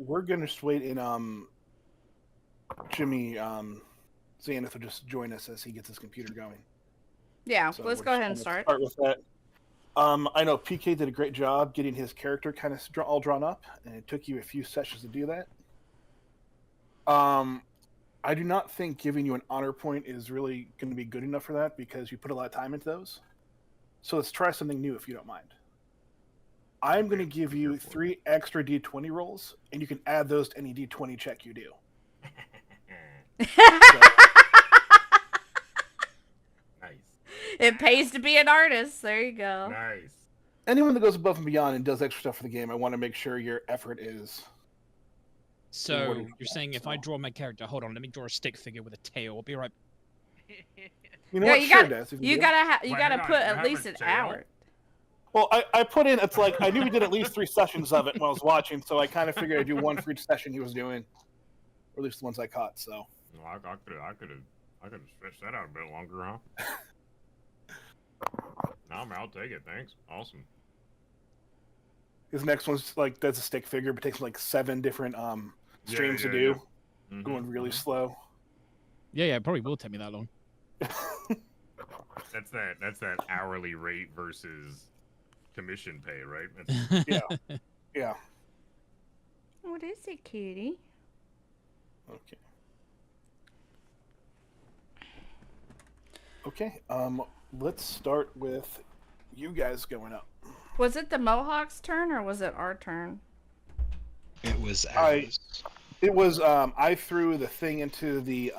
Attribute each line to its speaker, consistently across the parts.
Speaker 1: we're gonna just wait in Jimmy Xanath will just join us as he gets his computer going.
Speaker 2: Yeah,
Speaker 1: So
Speaker 2: let's
Speaker 1: we're
Speaker 2: go
Speaker 1: just
Speaker 2: ahead and
Speaker 1: gonna
Speaker 2: start.
Speaker 1: start with that. I know PK did a great job getting his character kind of all drawn up, and it took you a few sessions to do that. I do not think giving you an honor point is really going to be good enough for that because you put a lot of time into those. So let's try something new if you don't mind. I'm going to give you 3 extra D20 rolls, and you can add those to any D20 check you do. So,
Speaker 3: Nice.
Speaker 2: It pays to be an artist. There you go.
Speaker 3: Nice.
Speaker 1: anyone that goes above and beyond and does extra stuff for the game, I want to make sure your effort is.
Speaker 4: So you're saying if I draw my character, hold on, let me draw a stick figure with a tail. I'll be right.
Speaker 1: You know
Speaker 2: Yeah,
Speaker 1: what?
Speaker 2: you
Speaker 1: Sure,
Speaker 2: gotta,
Speaker 1: Des, if
Speaker 2: you
Speaker 1: do.
Speaker 2: gotta, you
Speaker 3: Wait,
Speaker 2: gotta
Speaker 3: hang on,
Speaker 2: put
Speaker 3: you
Speaker 2: at
Speaker 3: have
Speaker 2: least
Speaker 3: a
Speaker 2: an
Speaker 3: tail?
Speaker 2: hour.
Speaker 1: Well, I put in. It's like I knew we did at least 3 sessions of it when I was watching, so I kind of figured I'd do one for each session he was doing, or at least the ones I caught. So.
Speaker 3: Well, I could have stretched that out a bit longer, huh? No, I'll take it. Thanks. Awesome.
Speaker 1: His next one's like does a stick figure, but takes like 7 different streams to do, going really slow.
Speaker 4: Yeah, it probably will take me that long.
Speaker 3: That's that hourly rate versus commission pay, right? That's,
Speaker 1: Yeah.
Speaker 2: What is it, cutie?
Speaker 1: Okay. Okay. Let's start with you guys going up.
Speaker 2: Was it the Mohawk's turn or was it our turn?
Speaker 5: It was ours.
Speaker 1: It was I threw the thing into the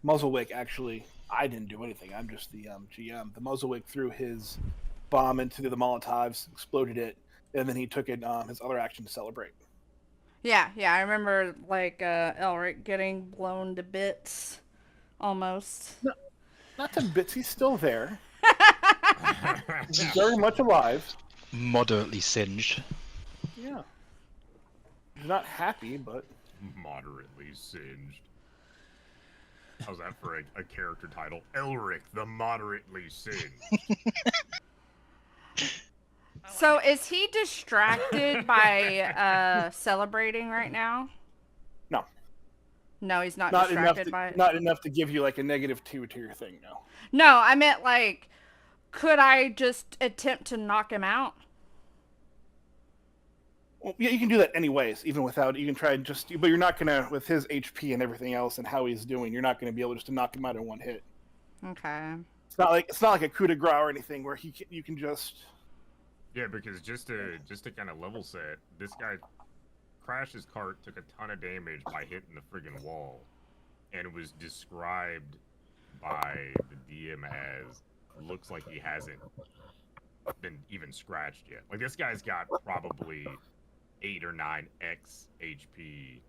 Speaker 1: Muzzlewick. Actually, I didn't do anything. I'm just the GM. The Muzzlewick threw his bomb into the Molotovs, exploded it, and then he took it his other action to celebrate.
Speaker 2: Yeah, I remember like Elric getting blown to bits, almost.
Speaker 1: No, not to bits. He's still there. He's very much alive.
Speaker 5: Moderately singed.
Speaker 1: Yeah. He's not happy, but
Speaker 3: moderately singed. How's that for a character title? Elric the Moderately Singed.
Speaker 2: So is he distracted by celebrating right now?
Speaker 1: No.
Speaker 2: No, he's not
Speaker 1: not enough.
Speaker 2: distracted by it.
Speaker 1: Not enough to give you like a -2 to your thing. No.
Speaker 2: No, I meant like, could I just attempt to knock him out?
Speaker 1: Well, yeah, you can do that anyways, even without. You can try and just, but you're not gonna with his HP and everything else and how he's doing. You're not gonna be able just to knock him out in one hit.
Speaker 2: Okay.
Speaker 1: It's not like a coup de grace or anything where you can just.
Speaker 3: Yeah, because just to kind of level set, this guy crashed his cart, took a ton of damage by hitting the friggin' wall, and was described by the DM as looks like he hasn't been even scratched yet. Like this guy's got probably 8 or 9x HP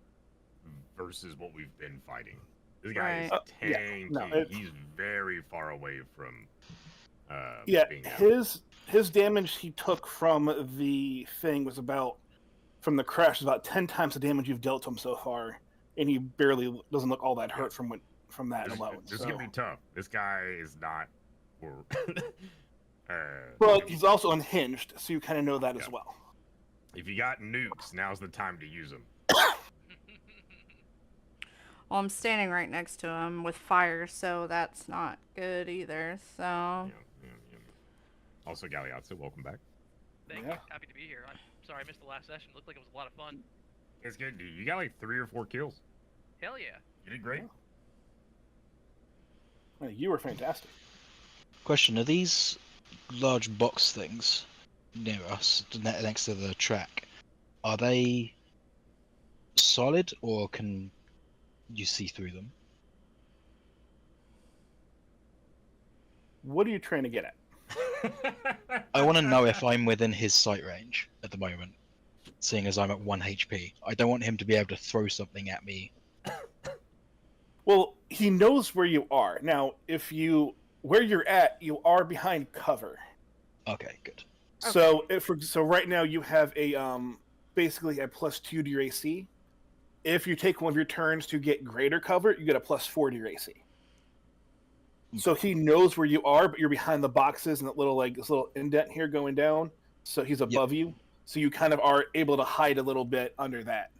Speaker 3: versus what we've been fighting. This guy is tanky. He's very far away from being out.
Speaker 1: His damage he took from the thing was from the crash was about 10 times the damage you've dealt to him so far, and he barely doesn't look all that hurt from that alone.
Speaker 3: This is gonna be tough. This guy is not.
Speaker 1: Well, he's also unhinged, so you kind of know that as well.
Speaker 3: If you got nukes, now's the time to use them.
Speaker 2: Well, I'm standing right next to him with fire, so that's not good either. So.
Speaker 3: Yeah. Also, Galeazzo, welcome back.
Speaker 6: Thank you. Happy to be here. I'm sorry I missed the last session. Looked like it was a lot of fun.
Speaker 3: It's good, dude. You got like 3 or 4 kills.
Speaker 6: Hell yeah.
Speaker 3: You did great.
Speaker 1: Well, you were fantastic.
Speaker 5: Question: are these large box things near us, next to the track, are they solid or can you see through them?
Speaker 1: What are you trying to get at?
Speaker 5: I want to know if I'm within his sight range at the moment, seeing as I'm at 1 HP. I don't want him to be able to throw something at me.
Speaker 1: Well, he knows where you are. Now, where you're at, you are behind cover.
Speaker 5: Okay, good.
Speaker 1: So, so right now you have a basically a +2 to your AC. If you take one of your turns to get greater cover, you get a +4 to your AC. So he knows where you are, but you're behind the boxes and this little indent here going down. So he's above you. So you kind of are able to hide a little bit under that.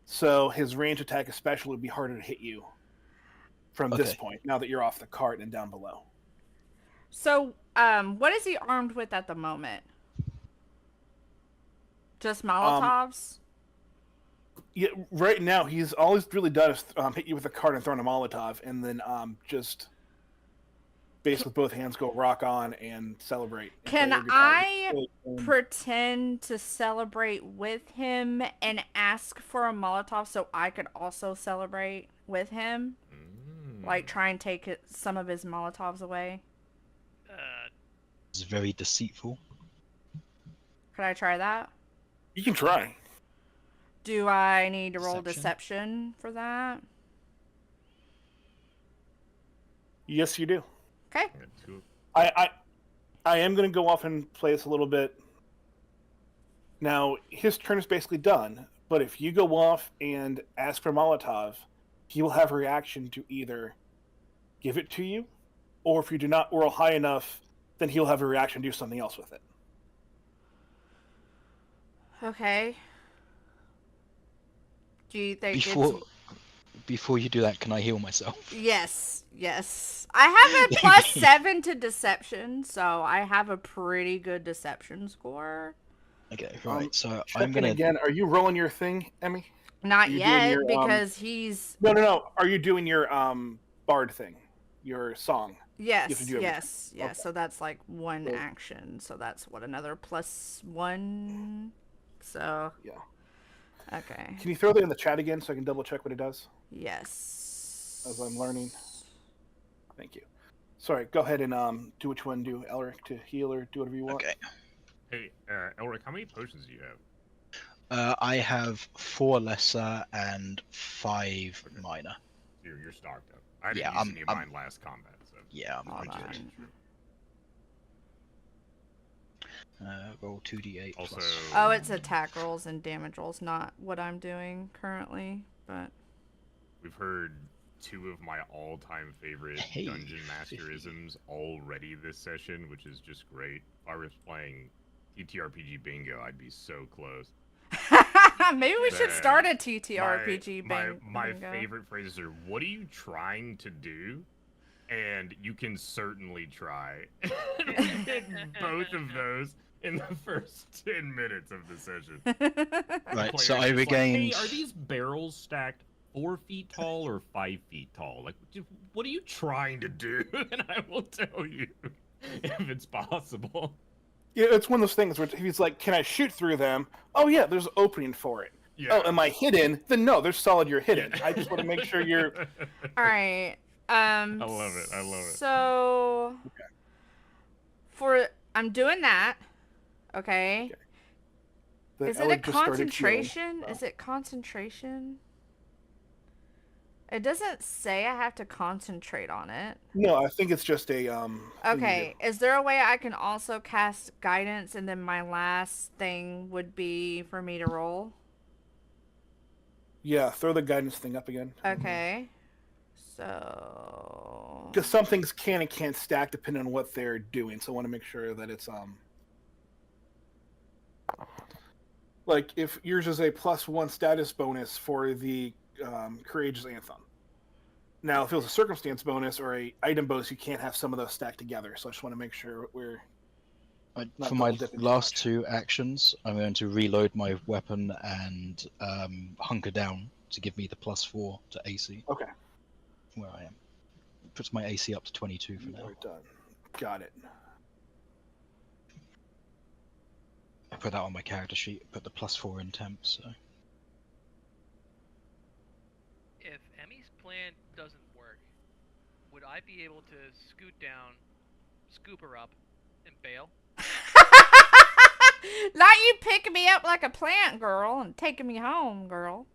Speaker 1: So his range attack especially would be harder to hit you from this
Speaker 5: Okay.
Speaker 1: point, now that you're off the cart and down below.
Speaker 2: So, what is he armed with at the moment? Just Molotovs?
Speaker 1: Yeah, right now all he's really done is hit you with a cart and thrown a Molotov, and then just base with both hands, go rock on and celebrate. And
Speaker 2: Can
Speaker 1: play your guitar.
Speaker 2: I pretend to celebrate with him and ask for a Molotov so I could also celebrate with him? Like, try and take some of his Molotovs away?
Speaker 5: It's very deceitful.
Speaker 2: Could I try that?
Speaker 1: You can try.
Speaker 2: Do I need to roll deception for that?
Speaker 1: Yes, you do.
Speaker 2: Okay.
Speaker 1: I am going to go off and play this a little bit. Now, his turn is basically done, but if you go off and ask for Molotov, he will have a reaction to either give it to you, or if you do not roll high enough, then he'll have a reaction to do something else with it.
Speaker 2: Okay. Do you think
Speaker 5: Before you do that, can I heal myself?
Speaker 2: Yes. I have a plus 7 to deception, so I have a pretty good deception score.
Speaker 5: Okay, right. So
Speaker 1: Check
Speaker 5: I'm gonna
Speaker 1: again. Are you rolling your thing, Emmy?
Speaker 2: Not
Speaker 1: You doing
Speaker 2: yet,
Speaker 1: your,
Speaker 2: because he's...
Speaker 1: No. Are you doing your bard thing? Your song?
Speaker 2: Yes.
Speaker 1: Okay.
Speaker 2: So that's like one action. So that's another +1. So...
Speaker 1: Yeah.
Speaker 2: Okay.
Speaker 1: Can you throw that in the chat again so I can double check what it does?
Speaker 2: Yes.
Speaker 1: As I'm learning. Thank you. Sorry, go ahead and do which one do, Elric, to heal or do whatever you want.
Speaker 5: Okay.
Speaker 3: Hey, Elric, how many potions do you have?
Speaker 5: I have 4 lesser and 5 minor.
Speaker 3: You're stocked up. I didn't use any of mine last combat, so...
Speaker 5: Yeah, I'm
Speaker 2: Hold
Speaker 5: good.
Speaker 2: on.
Speaker 5: Roll 2d8
Speaker 3: Also...
Speaker 5: plus.
Speaker 2: Oh, it's attack rolls and damage rolls, not what I'm doing currently, but...
Speaker 3: We've heard 2 of my all-time favorite Dungeon Masterisms already this session, which is just great. If I was playing TTRPG Bingo, I'd be so close.
Speaker 2: Maybe we should start a TTRPG bingo.
Speaker 3: My favorite phrases are, "What are you trying to do?" And "You can certainly try." We did both of those in the first 10 minutes of the session.
Speaker 5: Right, so I regained...
Speaker 3: Like, hey, are these barrels stacked 4 feet tall or 5 feet tall? Like, what are you trying to do? And I will tell you if it's possible.
Speaker 1: Yeah, it's one of those things where he's like, "Can I shoot through them?" Oh yeah, there's an opening for it.
Speaker 3: Yeah.
Speaker 1: Oh, am I hidden? Then no, there's solid. You're hidden. I just want to make sure you're.
Speaker 2: All right.
Speaker 3: I love it.
Speaker 2: So, I'm doing that. Okay.
Speaker 1: The
Speaker 2: Is it a
Speaker 1: Elric just started
Speaker 2: concentration?
Speaker 1: healing, so.
Speaker 2: Is it concentration? It doesn't say I have to concentrate on it.
Speaker 1: No, I think it's just a thing you
Speaker 2: Okay, is there a way I can also cast guidance and then my last thing would be for me to roll?
Speaker 1: do. Yeah, throw the guidance thing up again.
Speaker 2: Okay. So...
Speaker 1: Because some things can and can't stack depending on what they're doing, so I want to make sure that it's like if yours is a +1 status bonus for the Courageous Anthem. Now, if it was a circumstance bonus or a item bonus, you can't have some of those stacked together. So I just want to make sure we're.
Speaker 5: For my last 2 actions, I'm going to reload my weapon and hunker down to give me the +4 to AC.
Speaker 1: Okay.
Speaker 5: Where I am. Puts my AC up to 22 for now.
Speaker 1: We're done. Got it.
Speaker 5: I put that on my character sheet. Put the +4 in temp. So.
Speaker 6: If Emmy's plan doesn't work, would I be able to scoot down, scoop her up, and bail?
Speaker 2: Not you picking me up like a plant, girl, and taking me home, girl.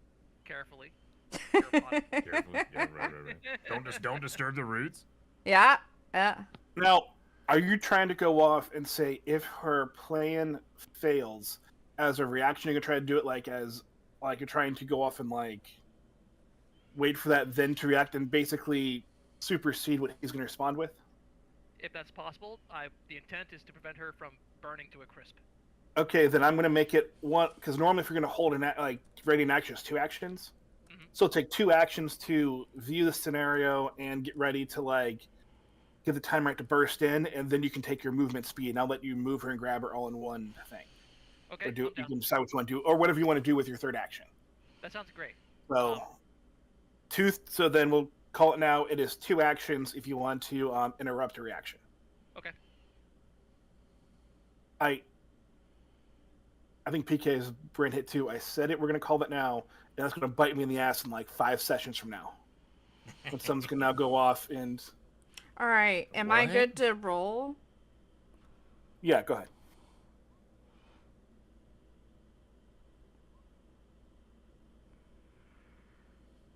Speaker 6: Carefully.
Speaker 3: Carefully. Yeah, right. Don't disturb the roots.
Speaker 2: Yeah.
Speaker 1: Now, are you trying to go off and say if her plan fails, as a reaction, you're gonna try to do it like you're trying to go off and like wait for that then to react and basically supersede what he's gonna respond with?
Speaker 6: If that's possible, the intent is to prevent her from burning to a crisp.
Speaker 1: Okay, then I'm gonna make it one because normally if you're gonna hold like ready in action, it's 2 actions.
Speaker 6: Mhm.
Speaker 1: So take 2 actions to view the scenario and get ready to like get the time right to burst in, and then you can take your movement speed. And I'll let you move her and grab her all in one thing,
Speaker 6: Okay,
Speaker 1: or do
Speaker 6: I'm
Speaker 1: you
Speaker 6: down.
Speaker 1: can decide what you want to do, or whatever you want to do with your third action.
Speaker 6: That sounds great.
Speaker 1: So So then we'll call it now. It is 2 actions if you want to interrupt a reaction.
Speaker 6: Okay.
Speaker 1: I think PK's brain hit too. I said it. We're gonna call that now, and that's gonna bite me in the ass in like 5 sessions from now. When someone's gonna now go off and
Speaker 2: All right. Am I
Speaker 4: What?
Speaker 2: good to roll?
Speaker 1: yeah, go ahead.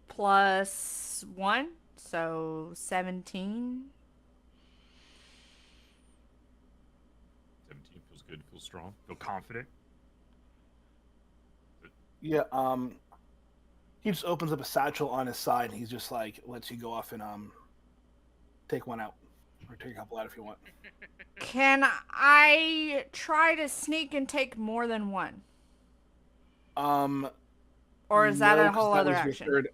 Speaker 2: +1, so 17.
Speaker 3: 17 feels good. Feels strong. Feel confident.
Speaker 1: Yeah, he just opens up a satchel on his side, and he's just like lets you go off and take one out, or take a couple out if you want.
Speaker 2: Can I try to sneak and take more than one? Or is that
Speaker 1: No,
Speaker 2: a
Speaker 1: 'cause
Speaker 2: whole
Speaker 1: that
Speaker 2: other
Speaker 1: was your
Speaker 2: action?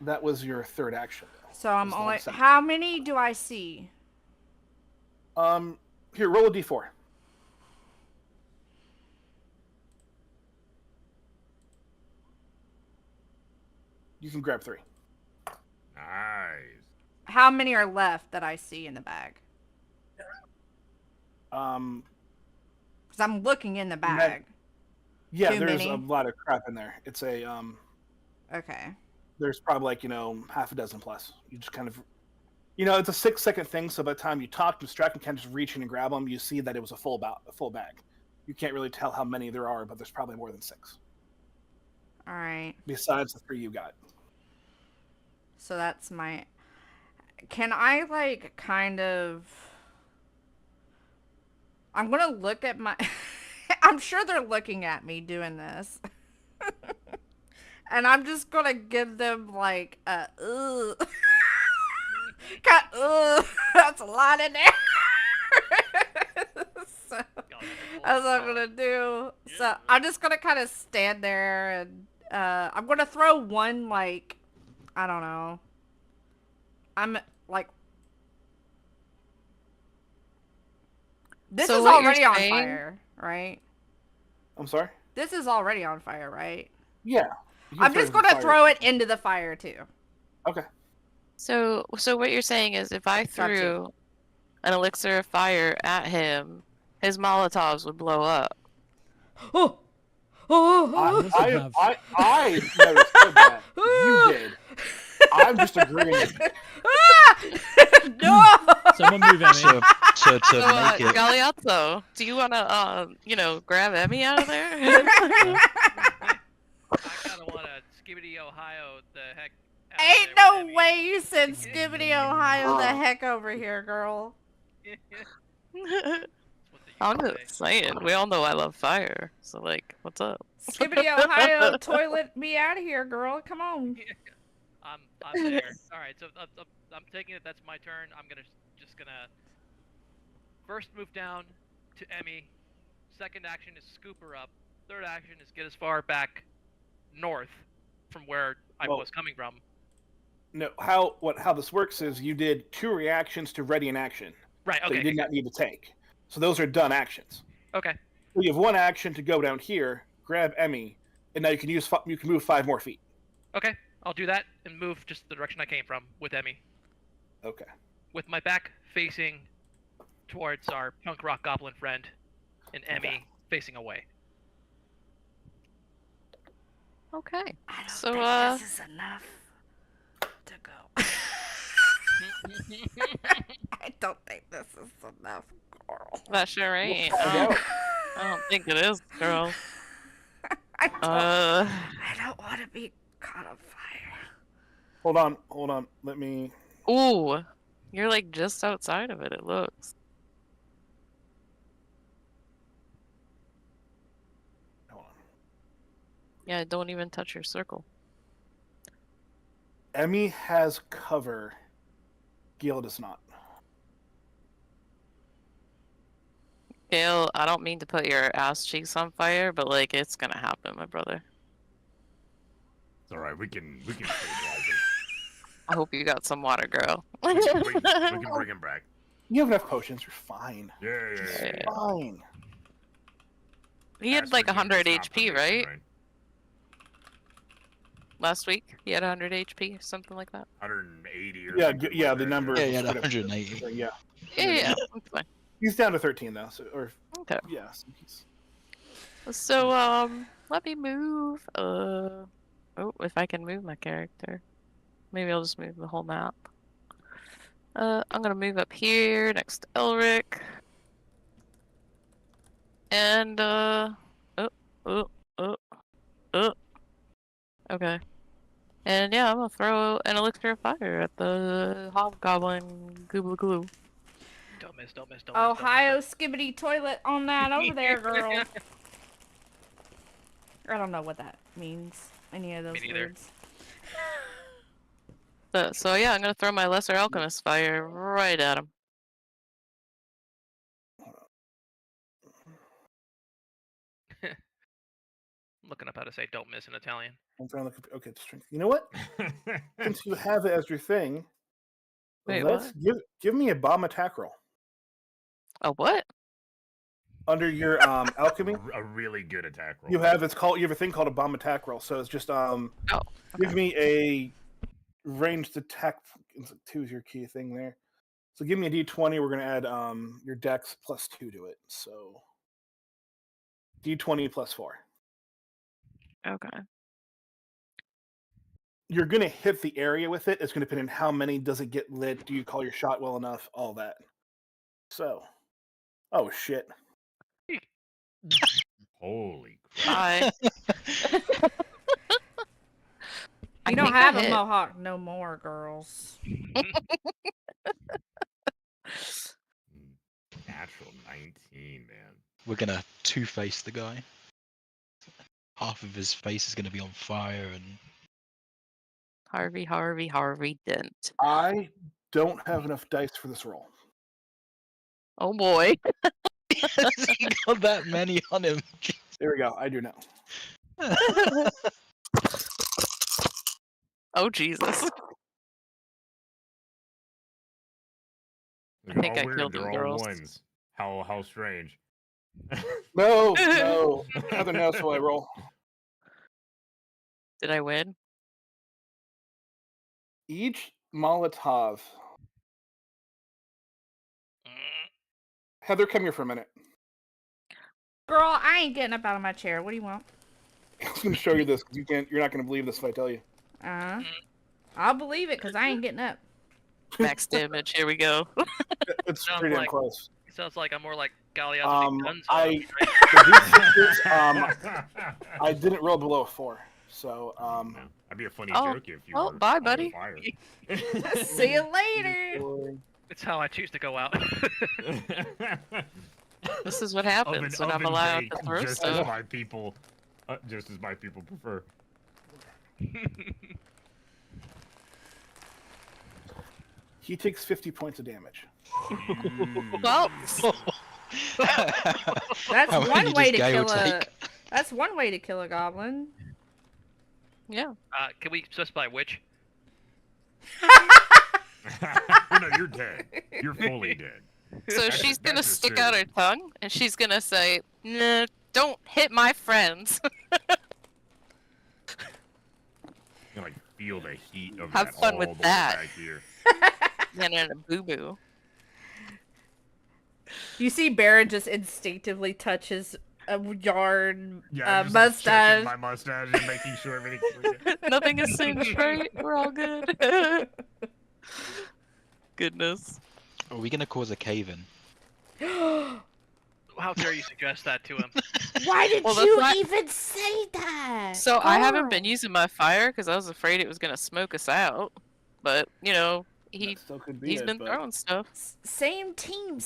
Speaker 1: That was your third action.
Speaker 2: So I'm
Speaker 1: Was the
Speaker 2: only.
Speaker 1: one second.
Speaker 2: How many do I see?
Speaker 1: Here, roll a d4. You can grab 3.
Speaker 3: Nice.
Speaker 2: How many are left that I see in the bag?
Speaker 1: Um,
Speaker 2: Because I'm looking in the bag.
Speaker 1: yeah,
Speaker 2: Too
Speaker 1: there's
Speaker 2: many?
Speaker 1: a lot of crap in there. It's a
Speaker 2: Okay.
Speaker 1: there's probably like half a dozen plus. You just kind of, it's a 6-second thing. So by the time you talk, distract, and kind of just reach in and grab them, you see that it was a full bag. You can't really tell how many there are, but there's probably more than 6
Speaker 2: All right.
Speaker 1: besides the 3 you got.
Speaker 2: So that's my. Can I like kind of? I'm gonna look at my. I'm sure they're looking at me doing this. And I'm just gonna give them like a ugh. That's a lot in there. So, that's what I'm gonna do. So I'm just gonna kind of stand there and I'm gonna throw one like I don't know. I'm like this
Speaker 7: So
Speaker 2: is
Speaker 7: what you're
Speaker 2: already on
Speaker 7: saying-
Speaker 2: fire, right?
Speaker 1: I'm sorry.
Speaker 2: This is already on fire, right?
Speaker 1: Yeah. you can
Speaker 2: I'm just
Speaker 1: it in the
Speaker 2: gonna
Speaker 1: fire.
Speaker 2: throw it into the fire too.
Speaker 1: Okay.
Speaker 7: So what you're saying is if I
Speaker 2: Gotcha.
Speaker 7: threw an elixir of fire at him, his Molotovs would blow up.
Speaker 2: Oh, oh,
Speaker 4: must have.
Speaker 1: I never said that. You did. I'm just agreeing.
Speaker 2: No!
Speaker 4: Someone move Emmy.
Speaker 5: To
Speaker 7: So,
Speaker 5: make it.
Speaker 7: Galeazzo, do you want to, grab Emmy out of there?
Speaker 6: I kind of want to Skibbity Ohio the heck. out of
Speaker 2: Ain't
Speaker 6: there with
Speaker 2: no
Speaker 6: Emmy.
Speaker 2: way you sent Skibbity Ohio the heck over here, girl.
Speaker 6: That's what they
Speaker 7: I'm
Speaker 6: used to
Speaker 7: just saying, we all know I love fire. So like, what's up?
Speaker 2: Skibbity Ohio, toilet me out of here, girl. Come on.
Speaker 6: say. I'm there. All right, so I'm taking it. That's my turn. I'm just gonna first move down to Emmy. Second action is scoop her up. Third action is get as far back north from where I
Speaker 1: Well-
Speaker 6: was coming from.
Speaker 1: No, how this works is you did 2 reactions to ready an action
Speaker 6: Right.
Speaker 1: that
Speaker 6: Okay.
Speaker 1: you did not need to take. So those are done actions.
Speaker 6: Okay.
Speaker 1: So you have 1 action to go down here, grab Emmy, and now you can move 5 more feet.
Speaker 6: Okay. I'll do that and move just the direction I came from with Emmy,
Speaker 1: Okay.
Speaker 6: with my back facing towards our punk rock goblin friend, and Emmy facing away.
Speaker 7: Okay.
Speaker 2: I don't
Speaker 7: So,
Speaker 2: think this is enough to go. I don't think this is enough, girl.
Speaker 7: That sure ain't.
Speaker 1: We'll find out.
Speaker 7: I don't think it is, girl.
Speaker 2: I don't,
Speaker 7: Uh,
Speaker 2: I don't want to be caught on fire.
Speaker 1: Hold on. Let me.
Speaker 7: ooh, you're like just outside of it. It looks.
Speaker 1: Hold on.
Speaker 7: Yeah, don't even touch your circle.
Speaker 1: Emmy has cover. Gil does not.
Speaker 7: scale, I don't mean to put your ass cheeks on fire, but like it's gonna happen, my brother.
Speaker 3: It's all right. We can stabilize it.
Speaker 7: I hope you got some water, girl.
Speaker 3: We can bring him back.
Speaker 1: You have enough potions. You're fine.
Speaker 3: Yeah.
Speaker 1: Fine.
Speaker 7: He had like
Speaker 3: Asperger's
Speaker 7: 100
Speaker 3: not
Speaker 7: HP,
Speaker 3: permission,
Speaker 7: right? Last week he had 100 HP, something like that.
Speaker 3: 180 or
Speaker 1: Yeah,
Speaker 3: something
Speaker 1: yeah.
Speaker 3: like
Speaker 1: The
Speaker 3: that,
Speaker 1: number.
Speaker 5: Yeah, he had
Speaker 1: straight up-
Speaker 5: 180.
Speaker 1: Yeah.
Speaker 7: Yeah, that's fine.
Speaker 1: He's down to 13 though. So, or
Speaker 7: Okay.
Speaker 1: yeah. So he's...
Speaker 7: So let me move. Oh, if I can move my character, maybe I'll just move the whole map. I'm gonna move up here next to Elric. And okay. And yeah, I'm gonna throw an elixir of fire at the hobgoblin goobly glue.
Speaker 6: Don't miss.
Speaker 2: Ohio skibbity toilet on that over there, girl. I don't know what that means. Any of those
Speaker 6: Me neither.
Speaker 2: words.
Speaker 7: So yeah, I'm gonna throw my lesser alchemist fire right at him.
Speaker 6: I'm looking up how to say "don't miss" in Italian.
Speaker 1: I'm trying to look. Okay, strength. You know what? Since you have it as your thing,
Speaker 7: Wait,
Speaker 1: let's give me a bomb attack roll
Speaker 7: Oh, what?
Speaker 1: under your alchemy.
Speaker 3: A really good attack roll.
Speaker 1: You have a thing called a bomb attack roll. So it's just give
Speaker 7: okay.
Speaker 1: me a ranged attack. 2 is your key thing there. So give me a d20. We're gonna add your dex plus 2 to it. So d20 plus 4.
Speaker 7: Okay.
Speaker 1: You're gonna hit the area with it. It's gonna depend on how many does it get lit. Do you call your shot well enough? All that. So, oh shit.
Speaker 3: Holy crap.
Speaker 7: Bye.
Speaker 2: You don't have a Mohawk no more, girls.
Speaker 3: Natural 19, man.
Speaker 5: We're gonna two-face the guy. Half of his face is gonna be on fire, and
Speaker 7: Harvey Dent.
Speaker 1: I don't have enough dice for this roll.
Speaker 7: Oh boy.
Speaker 5: he got that many on him.
Speaker 1: There we go. I do now.
Speaker 7: Oh Jesus.
Speaker 3: They're
Speaker 7: think
Speaker 3: all
Speaker 7: I
Speaker 3: weird.
Speaker 7: killed
Speaker 3: They're
Speaker 7: them
Speaker 3: all
Speaker 7: girls.
Speaker 3: ones. How strange.
Speaker 1: No. Another no, so I roll.
Speaker 7: Did I win?
Speaker 1: Each Molotov. Heather, come here for a minute.
Speaker 2: Girl, I ain't getting up out of my chair. What do you want?
Speaker 1: I was going to show you this because you're not going to believe this if I tell you.
Speaker 2: I'll believe it because I ain't getting up.
Speaker 7: Max damage. Here we go.
Speaker 1: It's
Speaker 6: Sounds
Speaker 1: pretty damn
Speaker 6: like-
Speaker 1: close.
Speaker 6: Sounds like I'm more like Galeazzi guns.
Speaker 1: I didn't roll below a 4, so
Speaker 3: That'd be a funny
Speaker 7: Oh,
Speaker 3: joke if you
Speaker 7: well,
Speaker 3: were
Speaker 7: bye,
Speaker 3: on
Speaker 7: buddy.
Speaker 3: fire.
Speaker 2: See you later.
Speaker 6: It's how I choose to go out.
Speaker 7: This is what happens when I'm allowed to throw
Speaker 3: just
Speaker 7: stuff.
Speaker 3: as my people prefer.
Speaker 1: he takes 50 points of damage.
Speaker 7: Well,
Speaker 2: That's
Speaker 5: How
Speaker 2: one
Speaker 5: many
Speaker 2: way
Speaker 5: does
Speaker 2: to
Speaker 5: Gale
Speaker 2: kill a.
Speaker 5: take?
Speaker 2: That's one way to kill a goblin.
Speaker 7: yeah.
Speaker 6: Can we specify which?
Speaker 3: No, you're dead. You're fully dead.
Speaker 7: So she's gonna
Speaker 3: that's
Speaker 7: stick out her tongue and she's gonna say, "Nah, don't hit my friends."
Speaker 3: You like feel the heat of
Speaker 7: Have
Speaker 3: that
Speaker 7: fun
Speaker 3: all
Speaker 7: with
Speaker 3: the way
Speaker 7: that.
Speaker 3: back here.
Speaker 7: And a boo boo.
Speaker 2: You see Barrett just instinctively touches a yard
Speaker 3: Yeah, I'm just, like, checking
Speaker 2: mustache.
Speaker 3: my mustache and making sure everything's clear.
Speaker 7: Nothing is singed, right? We're all good. Goodness.
Speaker 5: Are we gonna cause a cave-in?
Speaker 6: How dare you suggest that to him?
Speaker 2: Why did
Speaker 7: Well, that's
Speaker 2: you
Speaker 7: why-
Speaker 2: even say that?
Speaker 7: So I haven't been
Speaker 2: Girl.
Speaker 7: using my fire because I was afraid it was gonna smoke us out. But you know,
Speaker 1: That still could be
Speaker 7: he's
Speaker 1: it,
Speaker 7: been
Speaker 1: but...
Speaker 7: throwing stuff.
Speaker 2: Same team.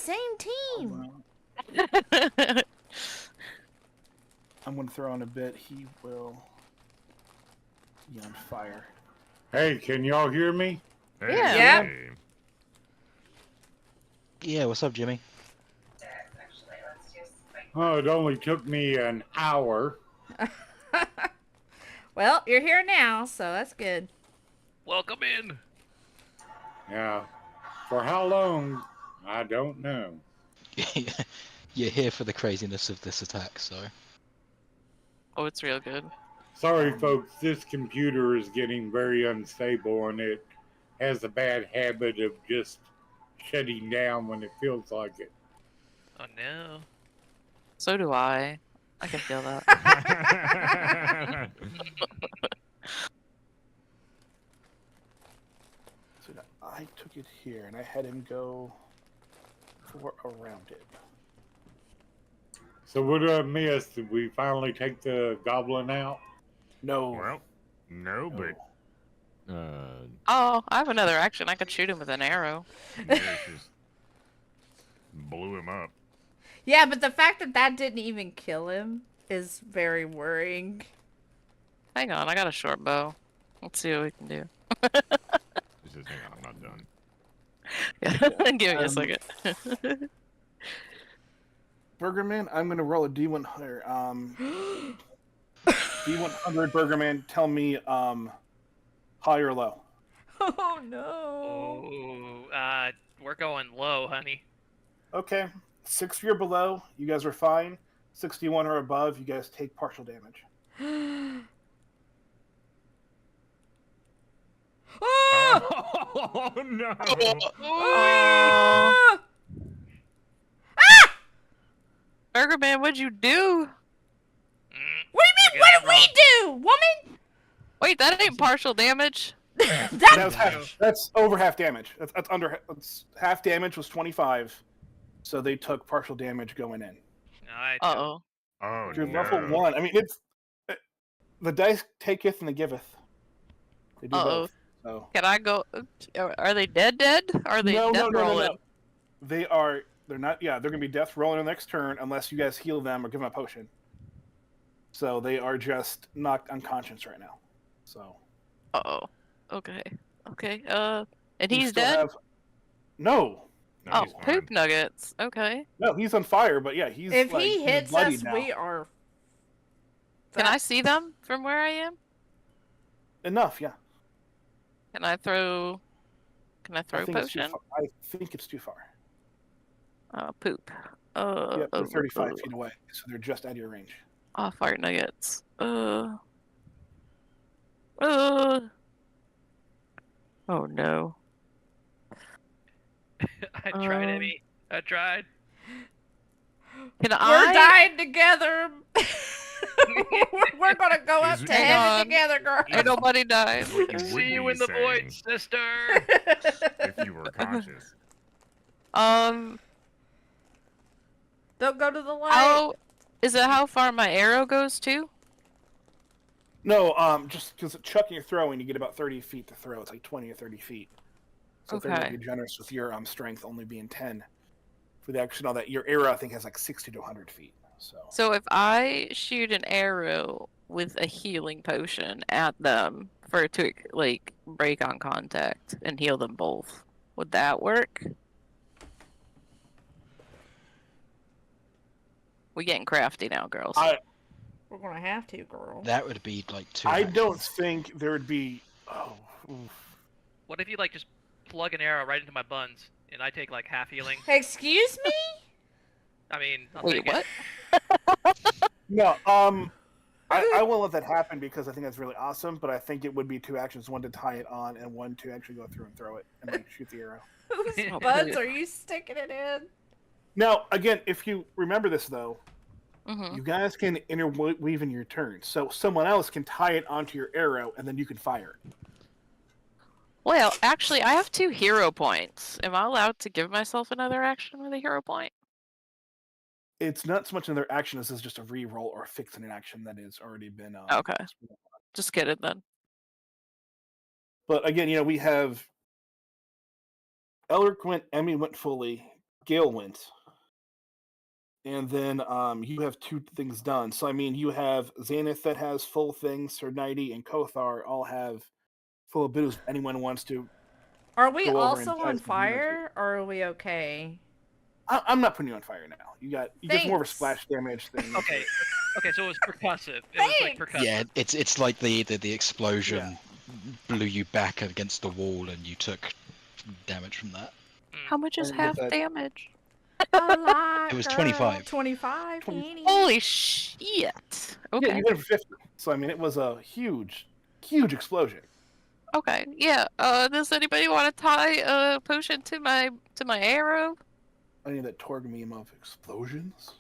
Speaker 1: I'm going to throw in a bit. He will be on fire.
Speaker 8: Hey, can y'all hear me?
Speaker 3: Hey,
Speaker 2: Yeah.
Speaker 3: hey.
Speaker 5: Yeah, what's up, Jimmy?
Speaker 8: Oh, it only took me an hour.
Speaker 2: Well, you're here now, so that's good.
Speaker 6: Welcome in.
Speaker 8: Yeah. For how long? I don't know.
Speaker 5: You're here for the craziness of this attack, so.
Speaker 7: Oh, it's real good.
Speaker 8: Sorry, folks. This computer is getting very unstable, and it has a bad habit of just shutting down when it feels like it.
Speaker 6: Oh no.
Speaker 7: So do I. I can feel that.
Speaker 1: So now I took it here, and I had him go for around it.
Speaker 8: So what did I miss? Did we finally take the goblin out?
Speaker 1: No.
Speaker 3: Well, no, but
Speaker 7: Oh, I have another action. I could shoot him with an arrow.
Speaker 3: Nurse just blew him up.
Speaker 2: Yeah, but the fact that that didn't even kill him is very worrying.
Speaker 7: Hang on, I got a short bow. Let's see what we can do.
Speaker 3: He says, hang on, I'm not done.
Speaker 7: Yeah, give me a second.
Speaker 1: Burgerman, I'm gonna roll a D100. D100 Burgerman, tell me high or low.
Speaker 2: Oh no.
Speaker 6: Oh, we're going low, honey.
Speaker 1: Okay. 60 or below, you guys are fine. 61 or above, you guys take partial damage.
Speaker 3: Oh no!
Speaker 7: Oh. Burger Man, what'd you do?
Speaker 2: What do you mean? What did we do, woman?
Speaker 7: Wait, that ain't partial damage.
Speaker 1: That's over half damage. That's under. That's half damage was 25, so they took partial damage going in.
Speaker 6: Alright.
Speaker 7: Uh-oh.
Speaker 3: Oh
Speaker 1: You're
Speaker 3: no!
Speaker 1: level 1. I mean, it's the dice taketh and they giveth. They do both. So.
Speaker 7: Can I go? Are they dead? Are they death rolling?
Speaker 1: No. They are. They're not. Yeah, they're gonna be death rolling the next turn unless you guys heal them or give them a potion. So they are just knocked unconscious right now. So.
Speaker 7: Uh-oh. Okay. And
Speaker 1: You
Speaker 7: he's
Speaker 1: still
Speaker 7: dead?
Speaker 3: No,
Speaker 1: No.
Speaker 7: Oh,
Speaker 3: he's fine.
Speaker 7: poop nuggets. Okay.
Speaker 1: No, he's on fire, but yeah, he's.
Speaker 2: If
Speaker 1: like,
Speaker 2: he
Speaker 1: he's
Speaker 2: hits
Speaker 1: bloodied
Speaker 2: us,
Speaker 1: now.
Speaker 2: we are.
Speaker 7: Can I see them from where I am?
Speaker 1: Enough, yeah.
Speaker 7: Can I throw
Speaker 1: I think it's too
Speaker 7: potion?
Speaker 1: far. I think it's too far.
Speaker 7: Poop.
Speaker 1: Yeah, they're 35 feet away, so they're just out of your range.
Speaker 7: Oh, fire nuggets. Oh no.
Speaker 6: I tried, Emmy. I tried.
Speaker 7: Can
Speaker 2: We're dying together. We're gonna go up
Speaker 3: Is-
Speaker 2: to
Speaker 7: Hang
Speaker 2: heaven
Speaker 7: on.
Speaker 2: together, girl.
Speaker 7: Ain't nobody died.
Speaker 3: What you
Speaker 6: See
Speaker 3: would
Speaker 6: you
Speaker 3: be
Speaker 6: in the void,
Speaker 3: saying
Speaker 6: sister.
Speaker 3: if you were conscious.
Speaker 2: Don't go to the light.
Speaker 7: How is it? How far my arrow goes to?
Speaker 1: No, just because chucking or throwing, you get about 30 feet to throw. It's like 20 or 30 feet. So if they're
Speaker 7: Okay.
Speaker 1: going to be generous with your strength only being 10 for the action, all that your arrow I think has like 60 to 100 feet.
Speaker 7: So if I shoot an arrow with a healing potion at them for it to like break on contact and heal them both, would that work? We're getting crafty now, girls.
Speaker 2: We're gonna have to, girl.
Speaker 5: That would be like 2
Speaker 1: I
Speaker 5: actions.
Speaker 1: don't think there would be. Oh, oof.
Speaker 6: What if you like just plug an arrow right into my buns and I take like half healing?
Speaker 2: Excuse me?
Speaker 6: I mean, I'll
Speaker 7: Wait,
Speaker 6: take
Speaker 7: what?
Speaker 1: No, I won't let that happen because I think that's really awesome. But I think it would be 2 actions: one to tie it on, and one to actually go through and throw it and like shoot the arrow.
Speaker 2: Whose
Speaker 7: Oh,
Speaker 2: buds
Speaker 7: please.
Speaker 2: are you sticking it in?
Speaker 1: Now, again, if you remember this though,
Speaker 7: Mm-hmm.
Speaker 1: you guys can interweave in your turn, so someone else can tie it onto your arrow, and then you can fire it.
Speaker 7: Well, actually, I have 2 hero points. Am I allowed to give myself another action with a hero point?
Speaker 1: It's not so much another action as it's just a re-roll or fixing an action that has already been.
Speaker 7: Okay. Just kidding then.
Speaker 1: But again, we have Elric went, Emmy went fully, Gale went, and then you have 2 things done. So I mean, you have Xanath that has full things, Sir Nighty and Kothar all have full abilities. If anyone wants to,
Speaker 2: Are we
Speaker 1: Go over
Speaker 2: also
Speaker 1: and
Speaker 2: on
Speaker 1: test the
Speaker 2: fire, or are we okay?
Speaker 1: I'm not putting you on fire now. You get more of a
Speaker 2: Thanks.
Speaker 1: splash damage than.
Speaker 6: Okay. Okay, so it was percussive. It was like
Speaker 2: Thanks.
Speaker 6: percussive.
Speaker 5: Yeah, it's like the explosion blew you back against the wall and you took damage from that.
Speaker 7: How much is
Speaker 1: And with
Speaker 7: half
Speaker 1: that-
Speaker 7: damage?
Speaker 2: A lot.
Speaker 5: It was
Speaker 2: girl.
Speaker 5: 25.
Speaker 2: 25. Annie.
Speaker 7: Holy shit!
Speaker 1: Yeah,
Speaker 7: Okay.
Speaker 1: you went 50. So I mean, it was a huge explosion.
Speaker 7: Okay. Yeah. Does anybody want to tie a potion to my arrow?
Speaker 1: I need that Torg meme of explosions.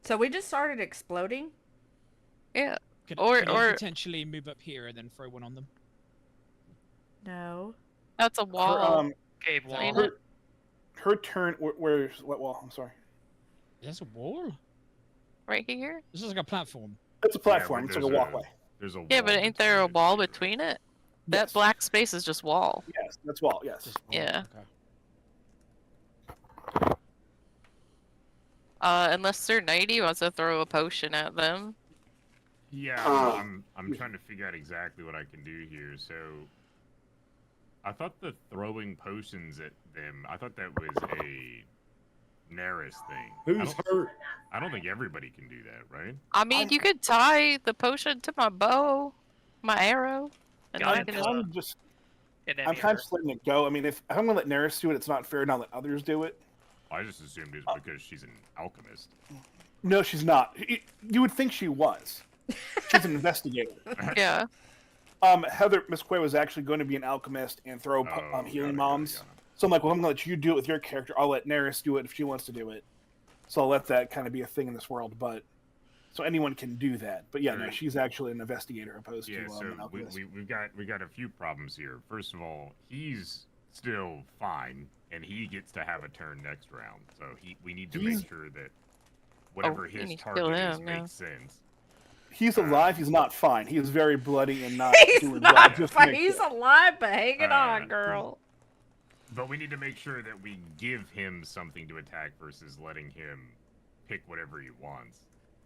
Speaker 2: So we just started exploding.
Speaker 7: Yeah.
Speaker 4: Could,
Speaker 7: Or-
Speaker 4: could I
Speaker 7: or-
Speaker 4: potentially move up here and then throw one on them?
Speaker 2: No.
Speaker 7: That's a
Speaker 1: Her,
Speaker 7: wall.
Speaker 6: Cave wall.
Speaker 7: Ain't it?
Speaker 1: her turn. Where's what wall? I'm sorry.
Speaker 4: There's a wall?
Speaker 7: Right here.
Speaker 4: This is like a platform.
Speaker 1: It's a platform.
Speaker 3: but
Speaker 1: it's like a
Speaker 3: there's
Speaker 1: walkway.
Speaker 3: There's a
Speaker 7: Yeah,
Speaker 3: wall
Speaker 7: but ain't there a
Speaker 3: between it,
Speaker 7: wall
Speaker 3: too.
Speaker 7: between it? That
Speaker 1: Yes.
Speaker 7: black space is just wall.
Speaker 1: Yes, that's wall. Yes.
Speaker 4: Just wall.
Speaker 7: Yeah.
Speaker 4: Okay.
Speaker 7: Unless Sir Nighty wants to throw a potion at them.
Speaker 3: Yeah,
Speaker 1: Uh,
Speaker 3: I'm trying to figure out exactly what I can do here. So, I thought the throwing potions at them. I thought that was a Neris thing.
Speaker 8: Who's hurt?
Speaker 3: I don't think everybody can do that, right?
Speaker 7: I mean, you could tie the potion to my bow, my arrow, and
Speaker 6: Got
Speaker 7: I
Speaker 6: it.
Speaker 7: can
Speaker 1: I'm just.
Speaker 6: And
Speaker 1: I'm kind of just letting it go. I mean, if I'm gonna let Neris do it, it's not fair not let others do it.
Speaker 3: I just assumed it's because she's an alchemist.
Speaker 1: No, she's not. You would think she was. She's an investigator.
Speaker 7: Yeah.
Speaker 1: Heather Miss Quay was actually going to be an alchemist and throw healing bombs.
Speaker 3: Got it.
Speaker 1: So I'm like, well, I'm gonna let you do it with your character. I'll let Neris do it if she wants to do it. So I'll let that kind of be a thing in this world. But so anyone can do that. But yeah, no,
Speaker 3: Right.
Speaker 1: she's actually an investigator opposed
Speaker 3: Yeah,
Speaker 1: to
Speaker 3: so
Speaker 1: an alchemist.
Speaker 3: we got a few problems here. First of all, he's still fine, and he gets to have a turn next round. So we need to
Speaker 1: He's-
Speaker 3: make sure that whatever
Speaker 7: we
Speaker 3: his
Speaker 7: need to kill
Speaker 3: target is
Speaker 7: him, yeah.
Speaker 3: makes sense.
Speaker 1: He's alive. He's not fine. He is very bloody and not
Speaker 2: He's
Speaker 1: doing
Speaker 2: not.
Speaker 1: well. Just to
Speaker 2: But
Speaker 1: make
Speaker 2: he's
Speaker 1: sure.
Speaker 2: alive, but hanging
Speaker 3: Uh,
Speaker 2: on, girl.
Speaker 3: But we need to make sure that we give him something to attack versus letting him pick whatever he wants.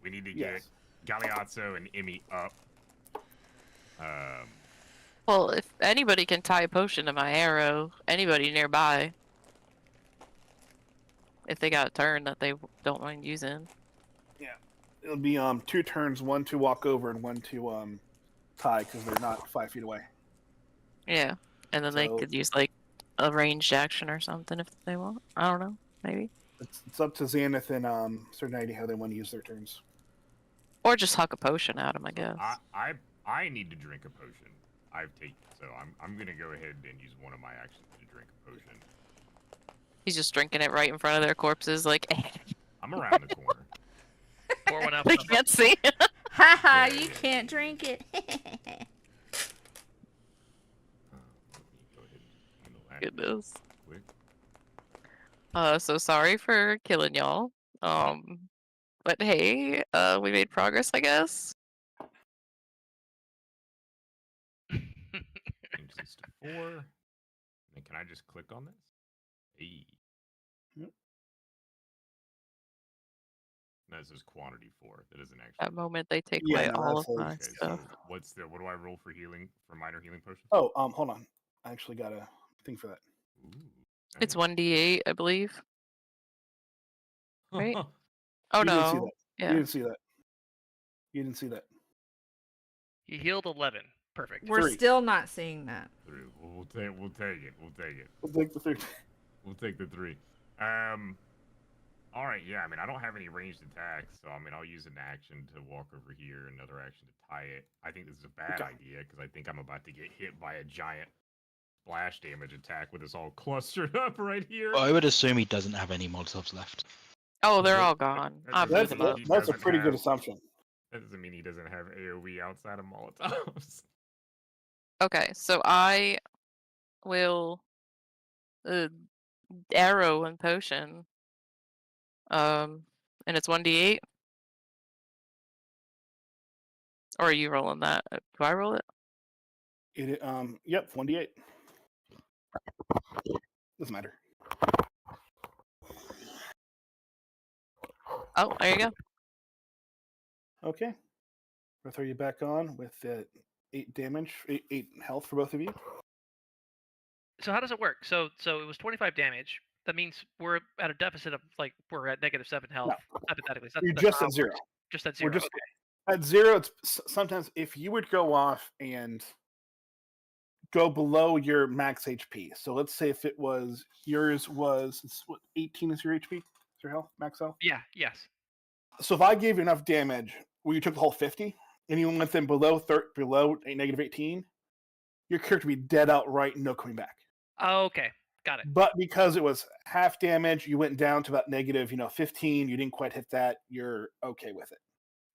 Speaker 3: We need to get
Speaker 1: Yes.
Speaker 3: Galeazzo and Emmy up.
Speaker 7: Well, if anybody can tie a potion to my arrow, anybody nearby, if they got a turn that they don't mind using.
Speaker 1: It'll be 2 turns, 1 to walk over and 1 to tie because they're not 5 feet away.
Speaker 7: Yeah. And then they
Speaker 1: So-
Speaker 7: could use like a ranged action or something if they want. I don't know. Maybe.
Speaker 1: It's up to Xanath and Sir Nighty how they want to use their turns.
Speaker 7: Or just huck a potion at them, I guess.
Speaker 3: I need to drink a potion. I've taken, so I'm gonna go ahead and use one of my actions to drink a potion.
Speaker 7: He's just drinking it right in front of their corpses, like
Speaker 3: I'm around the corner.
Speaker 6: Pour one out.
Speaker 7: they
Speaker 6: for the-
Speaker 7: can't see.
Speaker 2: Haha,
Speaker 3: Yeah,
Speaker 2: you
Speaker 3: yeah,
Speaker 2: can't
Speaker 3: yeah.
Speaker 2: drink it.
Speaker 3: Let me go ahead and handle that
Speaker 7: Goodness.
Speaker 3: quick.
Speaker 7: So sorry for killing y'all. But hey, we made progress, I guess.
Speaker 3: Change this to 4. And can I just click on this? Hey.
Speaker 1: Yep.
Speaker 3: No, this is quantity 4. That doesn't actually.
Speaker 7: That moment they take
Speaker 1: Yeah,
Speaker 7: away
Speaker 1: no,
Speaker 7: all of
Speaker 1: that's
Speaker 7: my
Speaker 3: Okay, so
Speaker 7: stuff.
Speaker 3: what do I roll for healing for minor healing potions?
Speaker 1: Oh, hold on. I actually got a thing for that.
Speaker 3: Ooh,
Speaker 7: It's
Speaker 3: nice.
Speaker 7: 1d8, I believe. right? Oh
Speaker 1: You didn't see
Speaker 7: no.
Speaker 1: that.
Speaker 7: Yeah.
Speaker 1: You didn't see that. You didn't see that.
Speaker 6: He healed 11. Perfect.
Speaker 2: We're
Speaker 1: 3.
Speaker 2: still not seeing that.
Speaker 3: Through. We'll take it. We'll take it.
Speaker 1: We'll take the 3.
Speaker 3: We'll take the 3. All right. Yeah. I mean, I don't have any ranged attacks, so I mean, I'll use an action to walk over here, another action to tie it. I think this is a bad
Speaker 1: Okay.
Speaker 3: idea because I think I'm about to get hit by a giant splash damage attack with us all clustered up right here.
Speaker 5: I would assume he doesn't have any Molotovs left.
Speaker 7: Oh, they're
Speaker 3: That-
Speaker 7: all gone.
Speaker 3: that
Speaker 7: I
Speaker 3: doesn't
Speaker 7: blew
Speaker 1: That's,
Speaker 7: them
Speaker 3: mean
Speaker 7: up.
Speaker 3: he
Speaker 1: that's a
Speaker 3: doesn't
Speaker 1: pretty good
Speaker 3: have-
Speaker 1: assumption.
Speaker 3: That doesn't mean he doesn't have AoE outside of Molotovs.
Speaker 7: Okay, so I will arrow and potion. And it's 1d8. Or are you rolling that? Do I roll it?
Speaker 1: Yep, 1d8. Doesn't matter.
Speaker 7: Oh, there you go.
Speaker 1: Okay. We'll throw you back on with 8 damage, 8 health for both of you.
Speaker 6: So how does it work? So it was 25 damage. that means we're at a deficit of like we're at -7 health hypothetically. So
Speaker 1: You're
Speaker 6: that's
Speaker 1: just
Speaker 6: how
Speaker 1: at
Speaker 6: it
Speaker 1: zero.
Speaker 6: works. Just at
Speaker 1: We're
Speaker 6: 0.
Speaker 1: just
Speaker 6: Okay.
Speaker 1: at zero. It's sometimes if you would go off and go below your max HP. So let's say if it was yours was what 18 is your HP, is your health max health.
Speaker 6: Yeah. Yes.
Speaker 1: So if I gave you enough damage where you took the whole 50 and you went then below below a -18, your character would be dead outright and no coming back.
Speaker 6: Oh, okay. Got it.
Speaker 1: But because it was half damage, you went down to about negative 15. You didn't quite hit that. You're okay with it.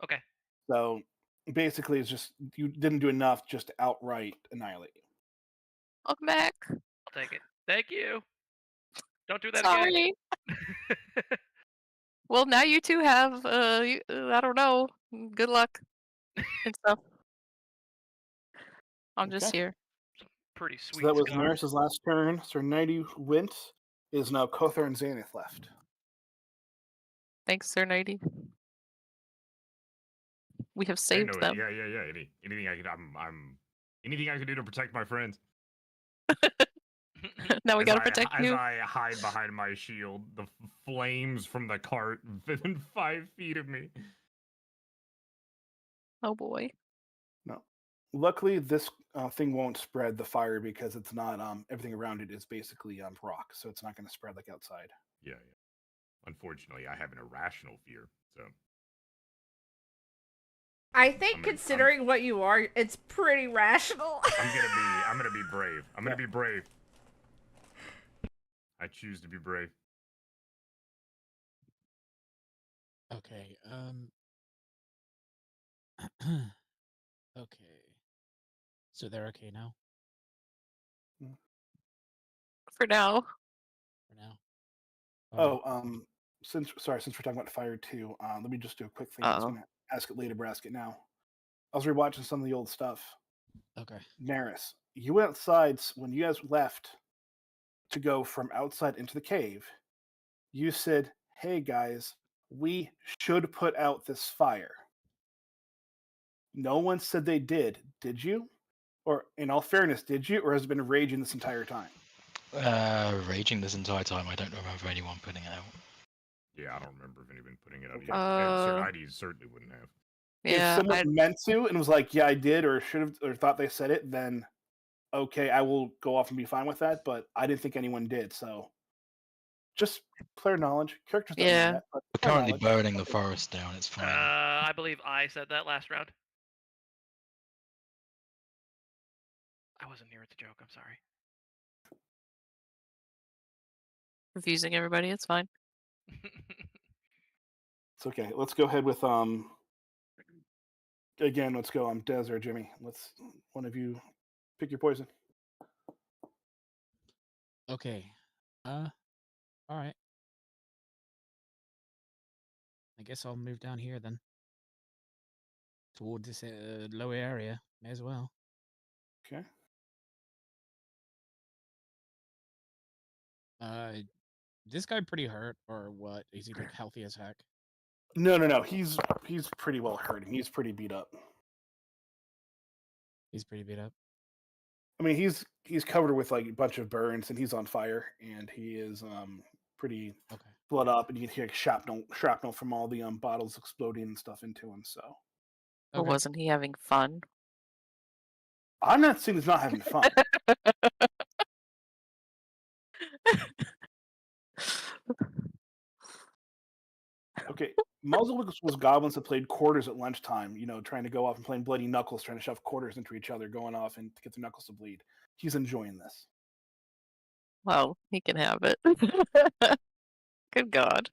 Speaker 6: Okay.
Speaker 1: So basically, it's just you didn't do enough just to outright annihilate you.
Speaker 7: Welcome back.
Speaker 6: I'll take it. Thank you. Don't do that again.
Speaker 7: Sorry. Well, now you two have, I don't know. Good luck and stuff. I'm just
Speaker 1: Okay.
Speaker 7: here.
Speaker 6: Pretty
Speaker 1: So
Speaker 6: sweet.
Speaker 1: that was
Speaker 6: scars.
Speaker 1: Maris's last turn. Sir Nighty went. It is now Kothar and Xanath left.
Speaker 7: Thanks, Sir Nighty. We have
Speaker 3: Hey,
Speaker 7: saved
Speaker 3: no,
Speaker 7: them.
Speaker 3: yeah. Anything I could, anything I could do to protect my friends.
Speaker 7: Now we
Speaker 3: As
Speaker 7: gotta
Speaker 3: I-
Speaker 7: protect
Speaker 3: as
Speaker 7: you.
Speaker 3: I hide behind my shield, the flames from the cart within 5 feet of me.
Speaker 7: Oh boy.
Speaker 1: No. Luckily, this thing won't spread the fire because it's not everything around it is basically rock, so it's not going to spread like outside.
Speaker 3: Yeah. Unfortunately, I have an irrational fear, so
Speaker 2: I think,
Speaker 3: I'm
Speaker 2: considering what you are, it's pretty rational.
Speaker 3: I'm gonna be brave. I'm gonna be brave. I choose to be brave.
Speaker 4: Okay. Okay. So they're okay now
Speaker 7: For now.
Speaker 4: for now. All right.
Speaker 1: Oh, since we're talking about fire too, let me just do a quick thing. I was going to ask it later, but ask it now. I was rewatching some of the old stuff.
Speaker 4: Okay.
Speaker 1: Maris, you went outside when you guys left to go from outside into the cave. You said, "Hey guys, we should put out this fire." No one said they did. Did you? Or, in all fairness, did you? Or has it been raging this entire time?
Speaker 5: Raging this entire time. I don't remember anyone putting it out.
Speaker 3: Yeah, I don't remember if anyone putting it out
Speaker 1: Okay.
Speaker 3: either. And Sir Nighty certainly wouldn't have.
Speaker 1: If
Speaker 7: Yeah,
Speaker 1: someone meant to and was like, "Yeah, I did," or should have, or thought they said it, then okay, I will go off and be fine with that. But I didn't think anyone did, so just player knowledge. Characters don't
Speaker 7: Yeah.
Speaker 1: know that. But
Speaker 5: We're
Speaker 1: player
Speaker 5: currently
Speaker 1: knowledge.
Speaker 5: burning the forest down. It's fine.
Speaker 6: I believe I said that last round. I wasn't here at the joke. I'm sorry.
Speaker 7: confusing everybody. It's fine.
Speaker 1: It's okay. Let's go ahead with again. Let's go. Des or Jimmy. Let's one of you pick your poison.
Speaker 4: Okay. All right. I guess I'll move down here then. Toward this lower area. May as well.
Speaker 1: Okay.
Speaker 4: This guy pretty hurt or what? Is he like healthy as heck?
Speaker 1: No. He's pretty well hurt. He's pretty beat up.
Speaker 4: He's pretty beat up.
Speaker 1: I mean, he's covered with like a bunch of burns, and he's on fire, and he is pretty
Speaker 4: Okay.
Speaker 1: blood up, and you can hear like, shrapnel from all the bottles exploding and stuff into him. So
Speaker 7: Or
Speaker 4: Okay.
Speaker 7: wasn't he having fun?
Speaker 1: I'm not saying he's not having fun. Okay, muzzle was goblins that played quarters at lunchtime. Trying to go off and playing bloody knuckles, trying to shove quarters into each other, going off and to get their knuckles to bleed. He's enjoying this.
Speaker 7: Well, he can have it. Good God.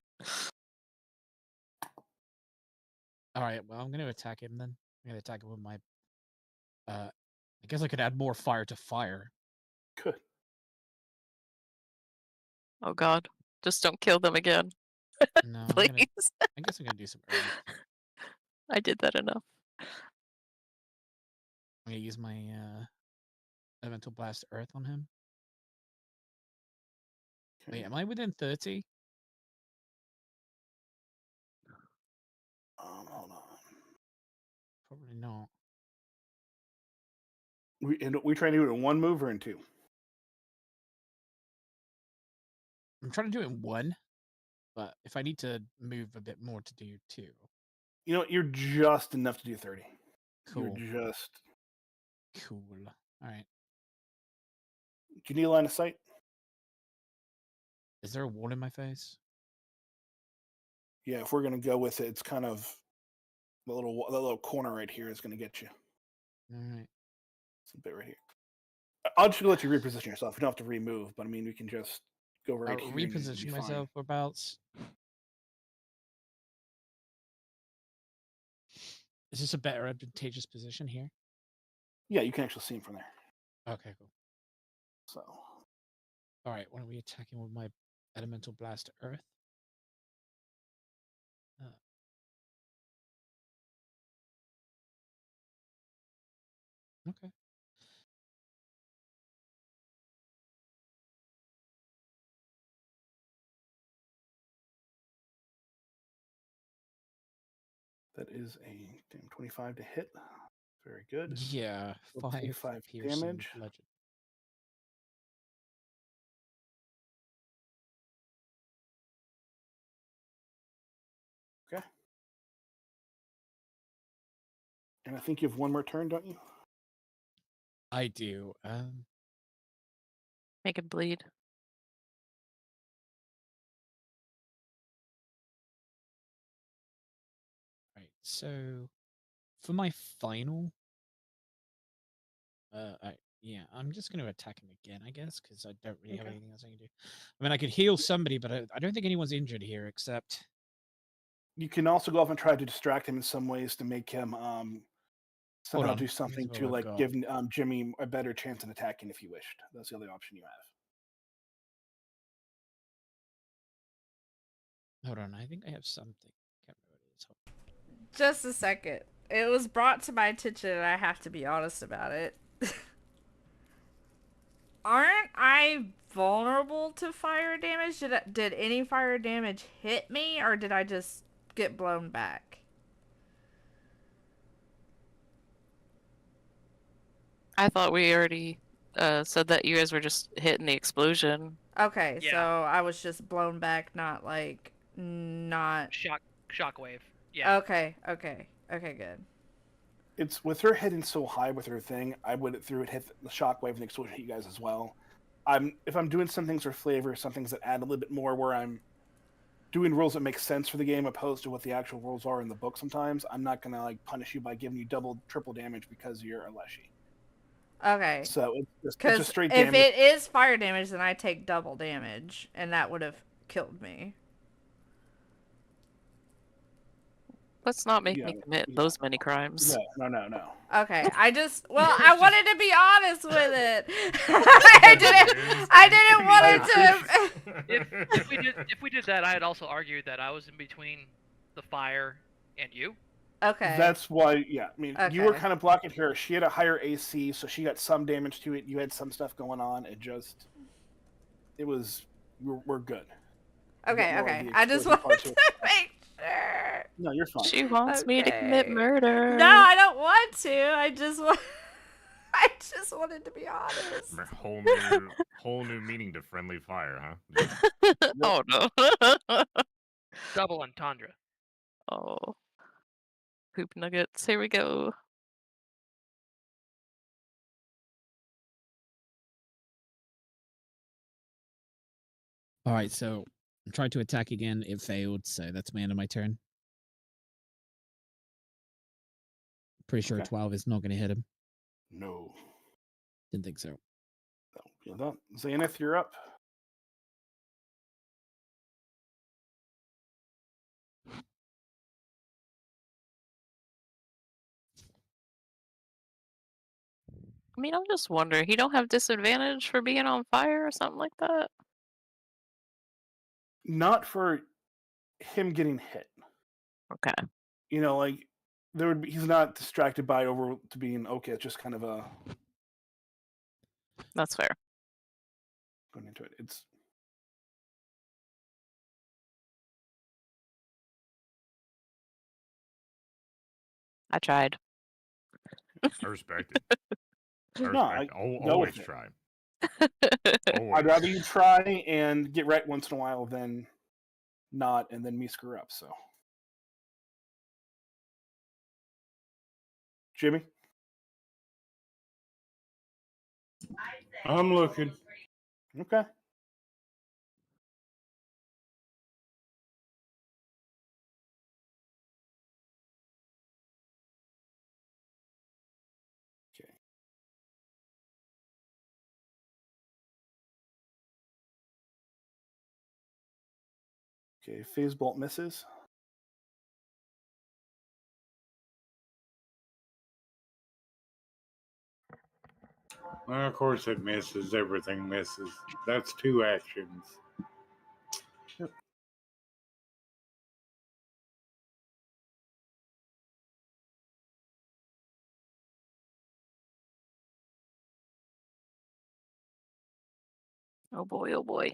Speaker 4: All right. Well, I'm gonna attack him then. I'm gonna attack him with my. I guess I could add more fire to fire.
Speaker 1: Good.
Speaker 7: Oh God. Just don't kill them again.
Speaker 4: No.
Speaker 7: Please.
Speaker 4: I guess I'm gonna do some earth.
Speaker 7: I did that enough.
Speaker 4: I'm gonna use my elemental blast earth on him.
Speaker 1: Okay.
Speaker 4: Wait, am I within 30?
Speaker 1: Hold on.
Speaker 4: Probably not.
Speaker 1: We trying to do it in one move or in two?
Speaker 4: I'm trying to do it in 1, but if I need to move a bit more to do 2.
Speaker 1: You know what? You're just enough to do 30.
Speaker 4: Cool.
Speaker 1: You're just.
Speaker 4: Cool. All right.
Speaker 1: Do you need a line of sight?
Speaker 4: Is there a wall in my face?
Speaker 1: Yeah, if we're gonna go with it, it's kind of the little corner right here is gonna get you.
Speaker 4: All right.
Speaker 1: It's a bit right here. I'll just let you reposition yourself. You don't have to remove, but I mean, we can just go right
Speaker 4: I'll
Speaker 1: here. and you'll be
Speaker 4: reposition
Speaker 1: fine.
Speaker 4: myself whereabouts. Is this a better advantageous position here?
Speaker 1: Yeah, you can actually see him from there.
Speaker 4: Okay, cool.
Speaker 1: So,
Speaker 4: All right, why don't we attack him with my elemental blast to earth? Okay.
Speaker 1: that is a 25 to hit. Very good.
Speaker 4: Yeah,
Speaker 1: We'll take
Speaker 4: 5
Speaker 1: 5
Speaker 4: piercing
Speaker 1: damage.
Speaker 4: bludgeon.
Speaker 1: Okay. And I think you have one more turn, don't you?
Speaker 4: I do.
Speaker 7: Make it bleed.
Speaker 4: Right. So for my final, yeah, I'm just going to attack him again, I guess, because I don't really have
Speaker 1: Okay.
Speaker 4: anything else I can do. I mean, I could heal somebody, but I don't think anyone's injured here except.
Speaker 1: You can also go off and try to distract him in some ways to make him somehow
Speaker 4: on,
Speaker 1: do
Speaker 4: here's
Speaker 1: something
Speaker 4: what
Speaker 1: to
Speaker 4: I've
Speaker 1: like
Speaker 4: got.
Speaker 1: give Jimmy a better chance at attacking if you wished. That's the other option you have.
Speaker 4: Hold on, I think I have something. Can't remember what it is. Hold on.
Speaker 2: Just a second. It was brought to my attention, and I have to be honest about it. Aren't I vulnerable to fire damage? Did any fire damage hit me, or did I just get blown back?
Speaker 7: I thought we already said that you guys were just hitting the explosion.
Speaker 2: Okay,
Speaker 6: Yeah.
Speaker 2: so I was just blown back, not like not.
Speaker 6: Shockwave. Yeah.
Speaker 2: Okay, good.
Speaker 1: It's with her hitting so high with her thing, I would hit the shockwave and the explosion hit you guys as well. If I'm doing some things for flavor, some things that add a little bit more where I'm doing rules that make sense for the game opposed to what the actual rules are in the book sometimes, I'm not gonna like punish you by giving you triple damage because you're a Leshy.
Speaker 2: Okay.
Speaker 1: So it's just
Speaker 2: Because
Speaker 1: straight
Speaker 2: if
Speaker 1: damage.
Speaker 2: it is fire damage, then I take double damage, and that would have killed me.
Speaker 7: Let's not make me commit those many crimes.
Speaker 1: Yeah, no.
Speaker 2: Okay, I wanted to be honest with it. I didn't want it to.
Speaker 6: If we did that, I'd also argue that I was in between the fire and you.
Speaker 2: Okay.
Speaker 1: That's why, yeah. I mean, you were
Speaker 2: Okay.
Speaker 1: kind of blocking her. She had a higher AC, so she got some damage to it. You had some stuff going on. We're good.
Speaker 2: Okay. I just wanted to make sure.
Speaker 1: No, you're fine.
Speaker 7: She wants me to commit murder.
Speaker 2: No, I don't want to. I just wanted to be honest.
Speaker 3: Whole new meaning to friendly fire, huh?
Speaker 7: Oh no.
Speaker 6: Double entendre.
Speaker 7: Oh. Poop nuggets. Here we go.
Speaker 4: All right, so I tried to attack again. It failed, so that's my end of my turn. Pretty sure
Speaker 1: Okay.
Speaker 4: 12 is not going to hit him.
Speaker 1: No.
Speaker 4: Didn't think so.
Speaker 1: No. Xanath, you're up.
Speaker 7: I mean, I'm just wondering, he don't have disadvantage for being on fire or something like that?
Speaker 1: Not for him getting hit.
Speaker 7: Okay.
Speaker 1: You know, like he's not distracted by over to being okay. It's just kind of a.
Speaker 7: That's fair.
Speaker 1: Going into it, it's.
Speaker 7: I tried.
Speaker 3: I respect it.
Speaker 1: No, I go
Speaker 3: always
Speaker 1: with it.
Speaker 3: try.
Speaker 1: I'd
Speaker 3: Always.
Speaker 1: rather you try and get right once in a while than not, and then me screw up. So, Jimmy.
Speaker 8: I'm looking.
Speaker 1: Okay. Okay. Okay. Phase bolt misses.
Speaker 8: Well, of course it misses. Everything misses. That's 2 actions.
Speaker 7: Oh boy, oh boy.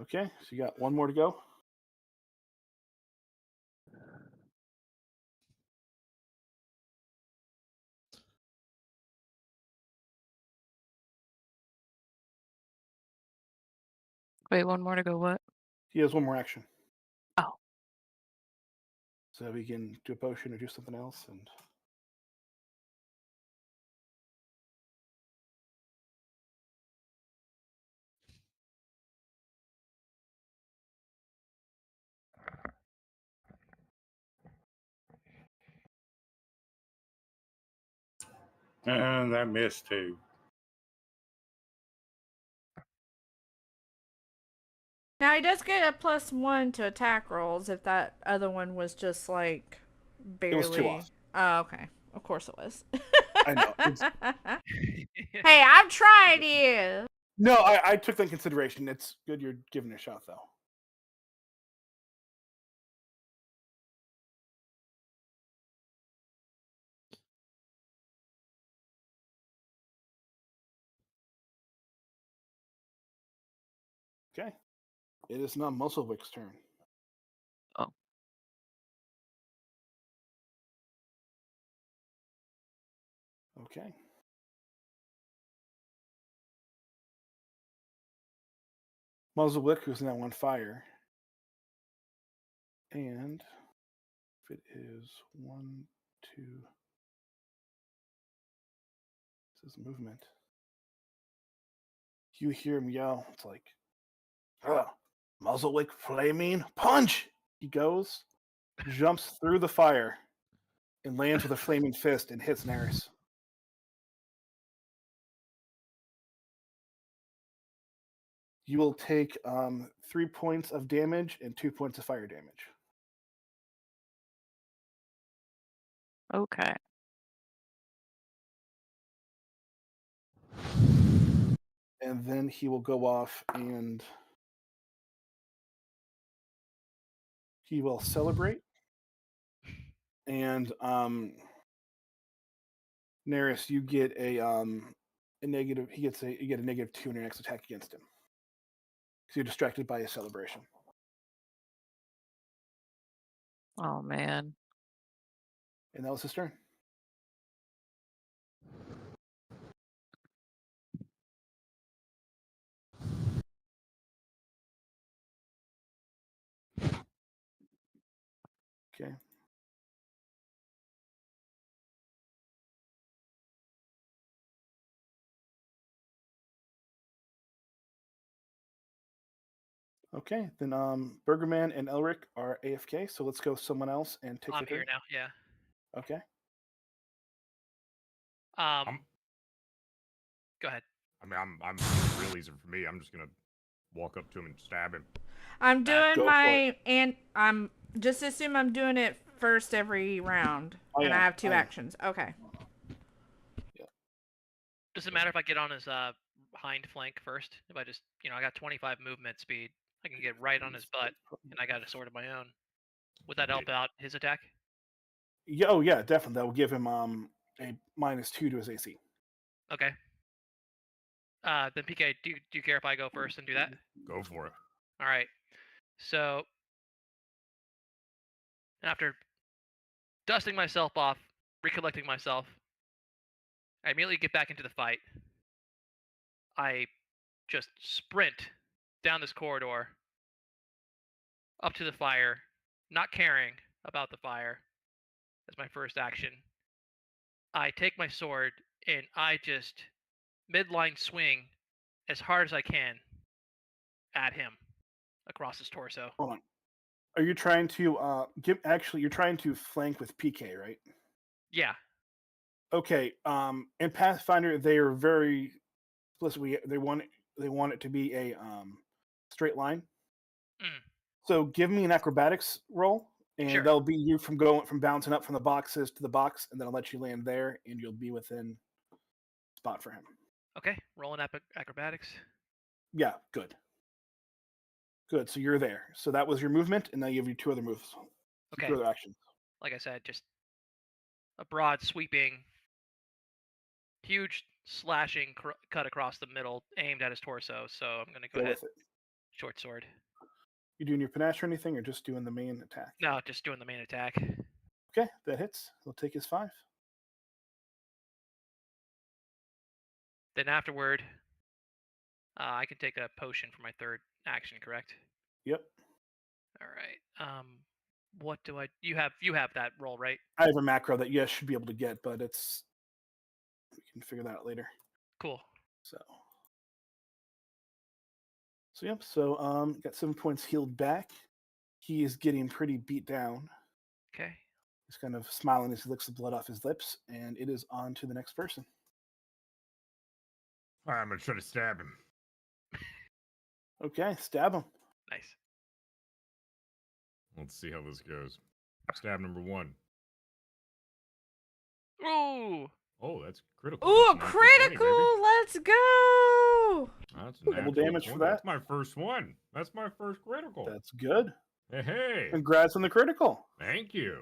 Speaker 1: Okay. So you got one more to go.
Speaker 7: Wait, one more to go. What?
Speaker 1: He has one more action.
Speaker 7: Oh.
Speaker 1: So we can do a potion or do something else, and
Speaker 8: That missed too.
Speaker 2: Now he does get a +1 to attack rolls if that other one was just like barely.
Speaker 1: It was 2 off.
Speaker 2: Oh, okay. Of course it was.
Speaker 1: I know.
Speaker 2: Hey, I'm trying you.
Speaker 1: No, I took that in consideration. It's good you're giving it a shot, though. Okay. It is now Musselwick's turn.
Speaker 7: Oh.
Speaker 1: Okay. Muzzlewick, who's now on fire. And if it is 1, 2, this is movement. You hear him yell. It's like, Muzzlewick flaming punch! He goes, jumps through the fire, and lands with a flaming fist and hits Neris. You will take 3 points of damage and 2 points of fire damage.
Speaker 7: Okay.
Speaker 1: And then he will go off and he will celebrate. And Neris, you get a negative. You get a -2 on your next attack against him. Because you're distracted by his celebration.
Speaker 7: Oh man.
Speaker 1: And that was his turn. Okay. Okay, then Bergerman and Elric are AFK, so let's go someone else and take
Speaker 6: I'm
Speaker 1: their
Speaker 6: here
Speaker 1: turn.
Speaker 6: now. Yeah.
Speaker 1: Okay.
Speaker 6: Go ahead.
Speaker 3: I mean, I'm real easy for me. I'm just gonna walk up to him and stab him.
Speaker 2: I'm doing
Speaker 1: Go for
Speaker 2: my and I'm just assume I'm doing it first every round,
Speaker 1: Oh,
Speaker 2: and
Speaker 1: yeah.
Speaker 2: I have 2
Speaker 1: Oh, yeah.
Speaker 2: actions. Okay.
Speaker 6: Does it matter if I get on his hind flank first? If I just, I got 25 movement speed, I can get right on his butt, and I got a sword of my own. Would that help out his attack?
Speaker 1: Yeah, oh yeah, definitely. That will give him a -2 to his AC.
Speaker 6: Okay. Then PK, do you care if I go first and do that?
Speaker 3: Go for it.
Speaker 6: All right. So after dusting myself off, recollecting myself, I immediately get back into the fight. I just sprint down this corridor up to the fire, not caring about the fire. That's my first action. I take my sword and I just midline swing as hard as I can at him across his torso.
Speaker 1: Hold on. Are you trying to you're trying to flank with PK, right?
Speaker 6: Yeah.
Speaker 1: Okay. In Pathfinder, they are very explicitly they want it to be a straight line.
Speaker 6: Mm.
Speaker 1: So give me an acrobatics roll, and
Speaker 6: Sure.
Speaker 1: that'll be you from bouncing up from the boxes to the box, and then I'll let you land there, and you'll be within spot for him.
Speaker 6: Okay. Rolling acrobatics.
Speaker 1: Yeah, good. Good. So you're there. So that was your movement, and now you have your two other moves.
Speaker 6: Okay.
Speaker 1: Two other actions.
Speaker 6: Like I said, just a broad sweeping, huge slashing cut across the middle, aimed at his torso. So I'm gonna go ahead.
Speaker 1: With it.
Speaker 6: Short sword.
Speaker 1: You doing your panache or anything, or just doing the main attack?
Speaker 6: No, just doing the main attack.
Speaker 1: Okay, that hits. He'll take his 5.
Speaker 6: Then afterward, I can take a potion for my third action, correct?
Speaker 1: Yep.
Speaker 6: All right. What do I? You have that roll, right?
Speaker 1: I have a macro that you should be able to get, but it's we can figure that out later.
Speaker 6: Cool.
Speaker 1: So yep. So got 7 points healed back. He is getting pretty beat down.
Speaker 6: Okay.
Speaker 1: He's kind of smiling as he licks the blood off his lips, and it is on to the next person.
Speaker 3: All right, I'm gonna try to stab him.
Speaker 1: Okay, stab him.
Speaker 6: Nice.
Speaker 3: Let's see how this goes. Stab number 1.
Speaker 6: Ooh.
Speaker 3: Oh, that's critical.
Speaker 2: Ooh, a
Speaker 3: That's natural 20, baby.
Speaker 2: critical! Let's go!
Speaker 3: That's a
Speaker 1: Double
Speaker 3: natural
Speaker 1: damage for
Speaker 3: 20.
Speaker 1: that.
Speaker 3: That's my first one. That's my first critical.
Speaker 1: That's good.
Speaker 3: Hey.
Speaker 1: Congrats on the critical.
Speaker 3: Thank you.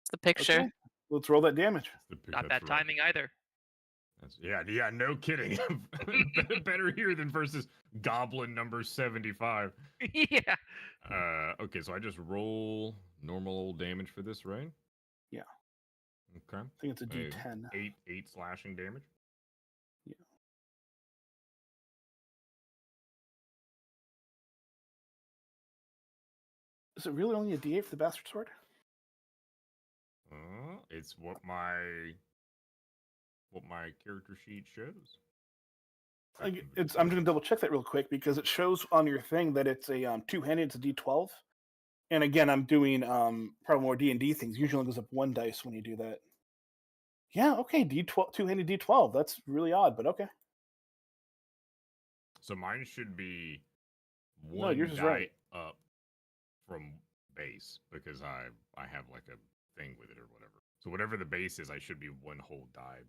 Speaker 7: It's the picture.
Speaker 1: Okay, let's roll that damage.
Speaker 6: Not bad timing either.
Speaker 3: That's, yeah, no kidding. Better here than versus Goblin number 75.
Speaker 6: Yeah.
Speaker 3: Okay, so I just roll normal damage for this, right?
Speaker 1: Yeah.
Speaker 3: Okay.
Speaker 1: I think it's a D10.
Speaker 3: 8 slashing damage.
Speaker 1: Yeah. Is it really only a D8 for the bastard sword?
Speaker 3: It's what my character sheet shows.
Speaker 1: I'm just gonna double check that real quick because it shows on your thing that it's a two-handed. It's a D12. And again, I'm doing probably more D&D things. Usually it goes up 1 dice when you do that. Yeah, okay, D12, two-handed D12. That's really odd, but okay.
Speaker 3: So mine should be
Speaker 1: No,
Speaker 3: one
Speaker 1: yours is
Speaker 3: die
Speaker 1: right.
Speaker 3: up from base because I have like a thing with it or whatever. So whatever the base is, I should be 1 whole die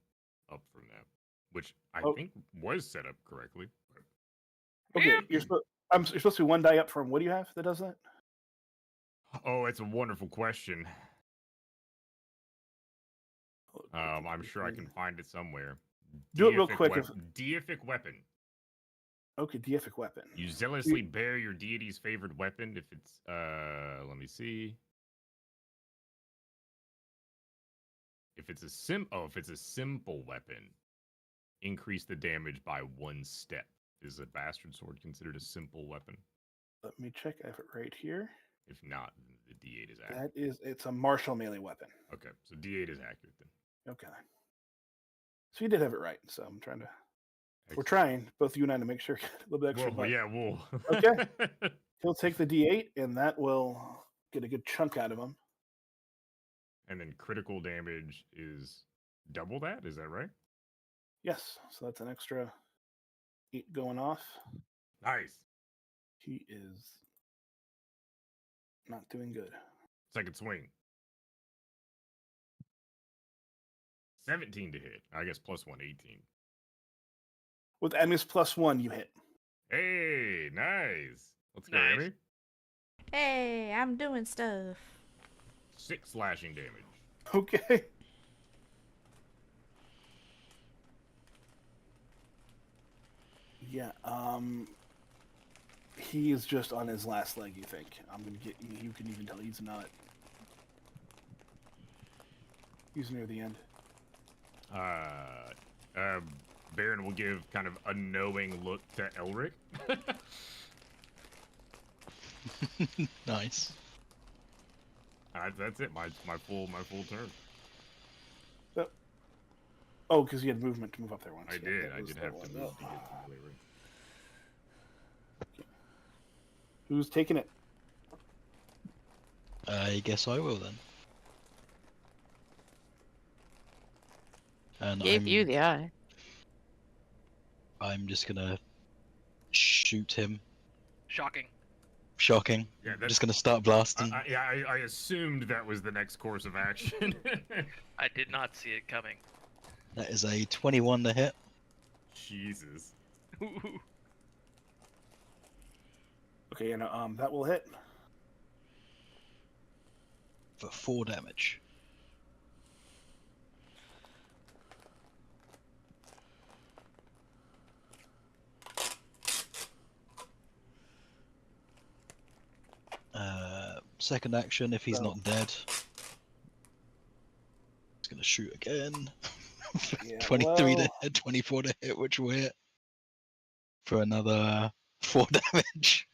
Speaker 3: up from that, which I think was set up correctly. But...
Speaker 1: Okay, you're supposed to be 1 die up from what do you have that does that?
Speaker 3: Oh, it's a wonderful question. I'm sure I can find it somewhere.
Speaker 1: Do it real quick.
Speaker 3: Deific weapon.
Speaker 1: Okay, deific weapon.
Speaker 3: You zealously bear your deity's favorite weapon if it's let me see. If it's a simple weapon, increase the damage by 1 step. Is a bastard sword considered a simple weapon?
Speaker 1: Let me check. I have it right here.
Speaker 3: If not, then the D8 is accurate.
Speaker 1: It's a martial melee weapon.
Speaker 3: Okay, so D8 is accurate then.
Speaker 1: Okay. So you did have it right. So I'm trying to. We're trying, both you and I, to make sure a little bit extra.
Speaker 3: Well, yeah, we'll.
Speaker 1: Okay. He'll take the D8, and that will get a good chunk out of him.
Speaker 3: And then critical damage is double that? Is that right?
Speaker 1: Yes. So that's an extra 8 going off.
Speaker 3: Nice.
Speaker 1: He is not doing good.
Speaker 3: Second swing. 17 to hit. I guess plus 1, 18.
Speaker 1: With Emmy's +1, you hit.
Speaker 3: Hey, nice. Let's go,
Speaker 6: Nice.
Speaker 3: Emmy.
Speaker 2: Hey, I'm doing stuff.
Speaker 3: 6 slashing damage.
Speaker 1: Okay. Yeah, he is just on his last leg, you think. You can even tell he's not. He's near the end.
Speaker 3: Baron will give kind of a knowing look to Elric.
Speaker 5: Nice.
Speaker 3: That's it. My full turn.
Speaker 1: Oh, because you had movement to move up there once.
Speaker 3: I
Speaker 1: Yeah,
Speaker 3: did.
Speaker 1: that
Speaker 3: I
Speaker 1: was
Speaker 3: did
Speaker 1: the
Speaker 3: have
Speaker 1: one.
Speaker 3: to move
Speaker 1: Oh.
Speaker 3: to get to the ring.
Speaker 1: Who's taking it?
Speaker 5: I guess I will then. And
Speaker 7: Gave you the eye.
Speaker 5: I'm just gonna shoot him.
Speaker 6: Shocking.
Speaker 5: Shocking.
Speaker 3: Yeah,
Speaker 5: I'm
Speaker 3: that's.
Speaker 5: just gonna start blasting.
Speaker 3: I assumed that was the next course of action.
Speaker 6: I did not see it coming.
Speaker 5: That is a 21 to hit.
Speaker 3: Jesus.
Speaker 1: Okay, and that will hit.
Speaker 5: For 4 damage. Second action, if he's
Speaker 1: So-
Speaker 5: not dead, he's gonna shoot again.
Speaker 1: Yeah,
Speaker 5: 23 to
Speaker 1: well,
Speaker 5: hit, 24 to hit, which will hit for another 4 damage.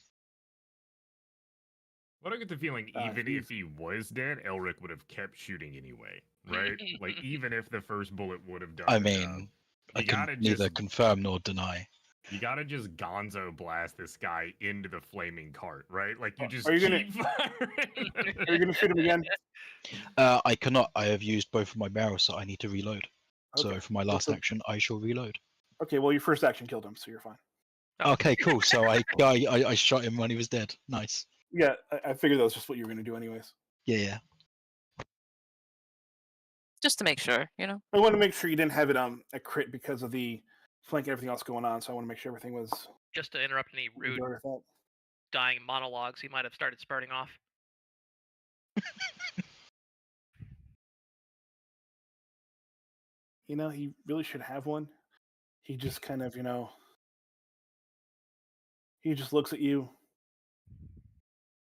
Speaker 3: But I get the feeling even
Speaker 1: he's-
Speaker 3: if he was dead, Elric would have kept shooting anyway, right? Like even if the first bullet would have done.
Speaker 5: I
Speaker 3: the
Speaker 5: mean,
Speaker 3: job.
Speaker 5: I
Speaker 3: You
Speaker 5: can
Speaker 3: gotta
Speaker 5: neither
Speaker 3: just-
Speaker 5: confirm nor deny.
Speaker 3: You gotta just gonzo blast this guy into the flaming cart, right? Like you just
Speaker 1: Are you gonna-
Speaker 3: keep firing.
Speaker 1: Are you going to shoot him again?
Speaker 5: I cannot. I have used both of my barrels, so I need to reload. So
Speaker 1: Okay.
Speaker 5: for my last
Speaker 1: So-
Speaker 5: action, I shall reload.
Speaker 1: Okay, well, your first action killed him, so you're fine.
Speaker 6: Oh.
Speaker 5: Okay, cool. So I shot him when he was dead. Nice.
Speaker 1: Yeah, I figured that was just what you were going to do anyways.
Speaker 5: Yeah.
Speaker 7: Just to make sure, you know.
Speaker 1: I want to make sure you didn't have it a crit because of the flank and everything else going on, so I want to make sure everything was
Speaker 6: Just to interrupt any rude
Speaker 1: good with that.
Speaker 6: dying monologues he might have started spurting off.
Speaker 1: You know, he really should have one. He just kind of, he just looks at you.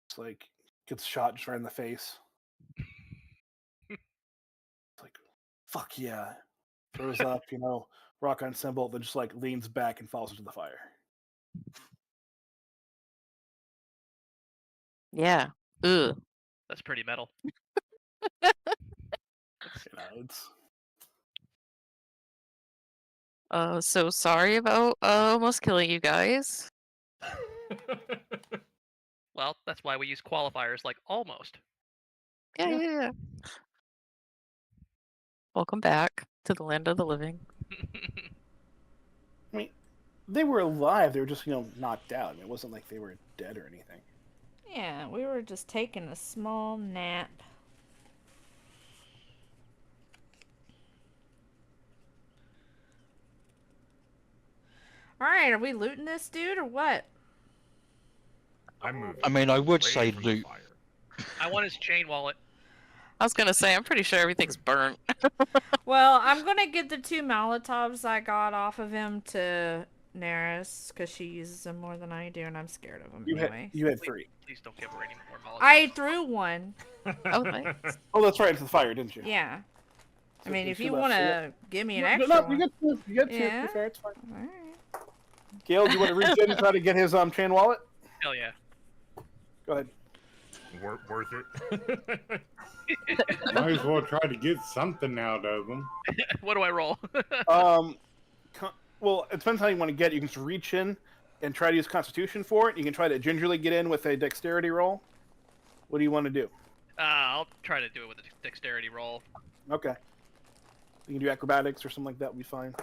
Speaker 1: It's like gets shot just right in the face. It's like, fuck yeah. Throws up, rock on symbol, then just like leans back and falls into the fire.
Speaker 7: Yeah. Ugh.
Speaker 6: That's pretty metal.
Speaker 1: It's
Speaker 7: So sorry about almost killing you guys.
Speaker 6: Well, that's why we use qualifiers like almost.
Speaker 7: Yeah. Welcome back to the land of the living.
Speaker 1: I mean, they were alive. They were just, knocked out. I mean, it wasn't like they were dead or anything.
Speaker 2: Yeah, we were just taking a small nap. Alright, are we looting this dude or what?
Speaker 3: I'm moving.
Speaker 5: I mean, I would
Speaker 3: away
Speaker 5: say
Speaker 3: from the
Speaker 5: loot.
Speaker 3: fire.
Speaker 6: I want his chain wallet.
Speaker 7: I was gonna say, I'm pretty sure everything's burnt.
Speaker 2: Well, I'm gonna get the 2 Molotovs I got off of him to Neris, because she uses them more than I do, and I'm scared of them anyway.
Speaker 1: You had 3.
Speaker 6: Please don't give her any more Molotovs.
Speaker 2: I threw one.
Speaker 7: Oh, nice.
Speaker 1: Oh, that's right, into the fire, didn't you?
Speaker 2: Yeah. I
Speaker 1: So
Speaker 2: mean,
Speaker 1: there's
Speaker 2: if
Speaker 1: 2
Speaker 2: you
Speaker 1: left,
Speaker 2: want
Speaker 1: so
Speaker 2: to give me an
Speaker 1: No,
Speaker 2: extra
Speaker 1: no,
Speaker 2: one.
Speaker 1: you get 2. You get 2.
Speaker 2: Yeah.
Speaker 1: It's fair, it's fine.
Speaker 2: Alright.
Speaker 1: Gail, do you want to reach in and try to get his chain wallet?
Speaker 6: Hell yeah.
Speaker 1: Go ahead.
Speaker 3: Worth it.
Speaker 8: Might as well try to get something out of them.
Speaker 6: What do I roll?
Speaker 1: Well, it depends how you want to get it. You can just reach in and try to use Constitution for it. You can try to gingerly get in with a Dexterity roll. What do you want to do?
Speaker 6: I'll try to do it with a dexterity roll.
Speaker 1: Okay. You can do acrobatics or something like that. Would be fine.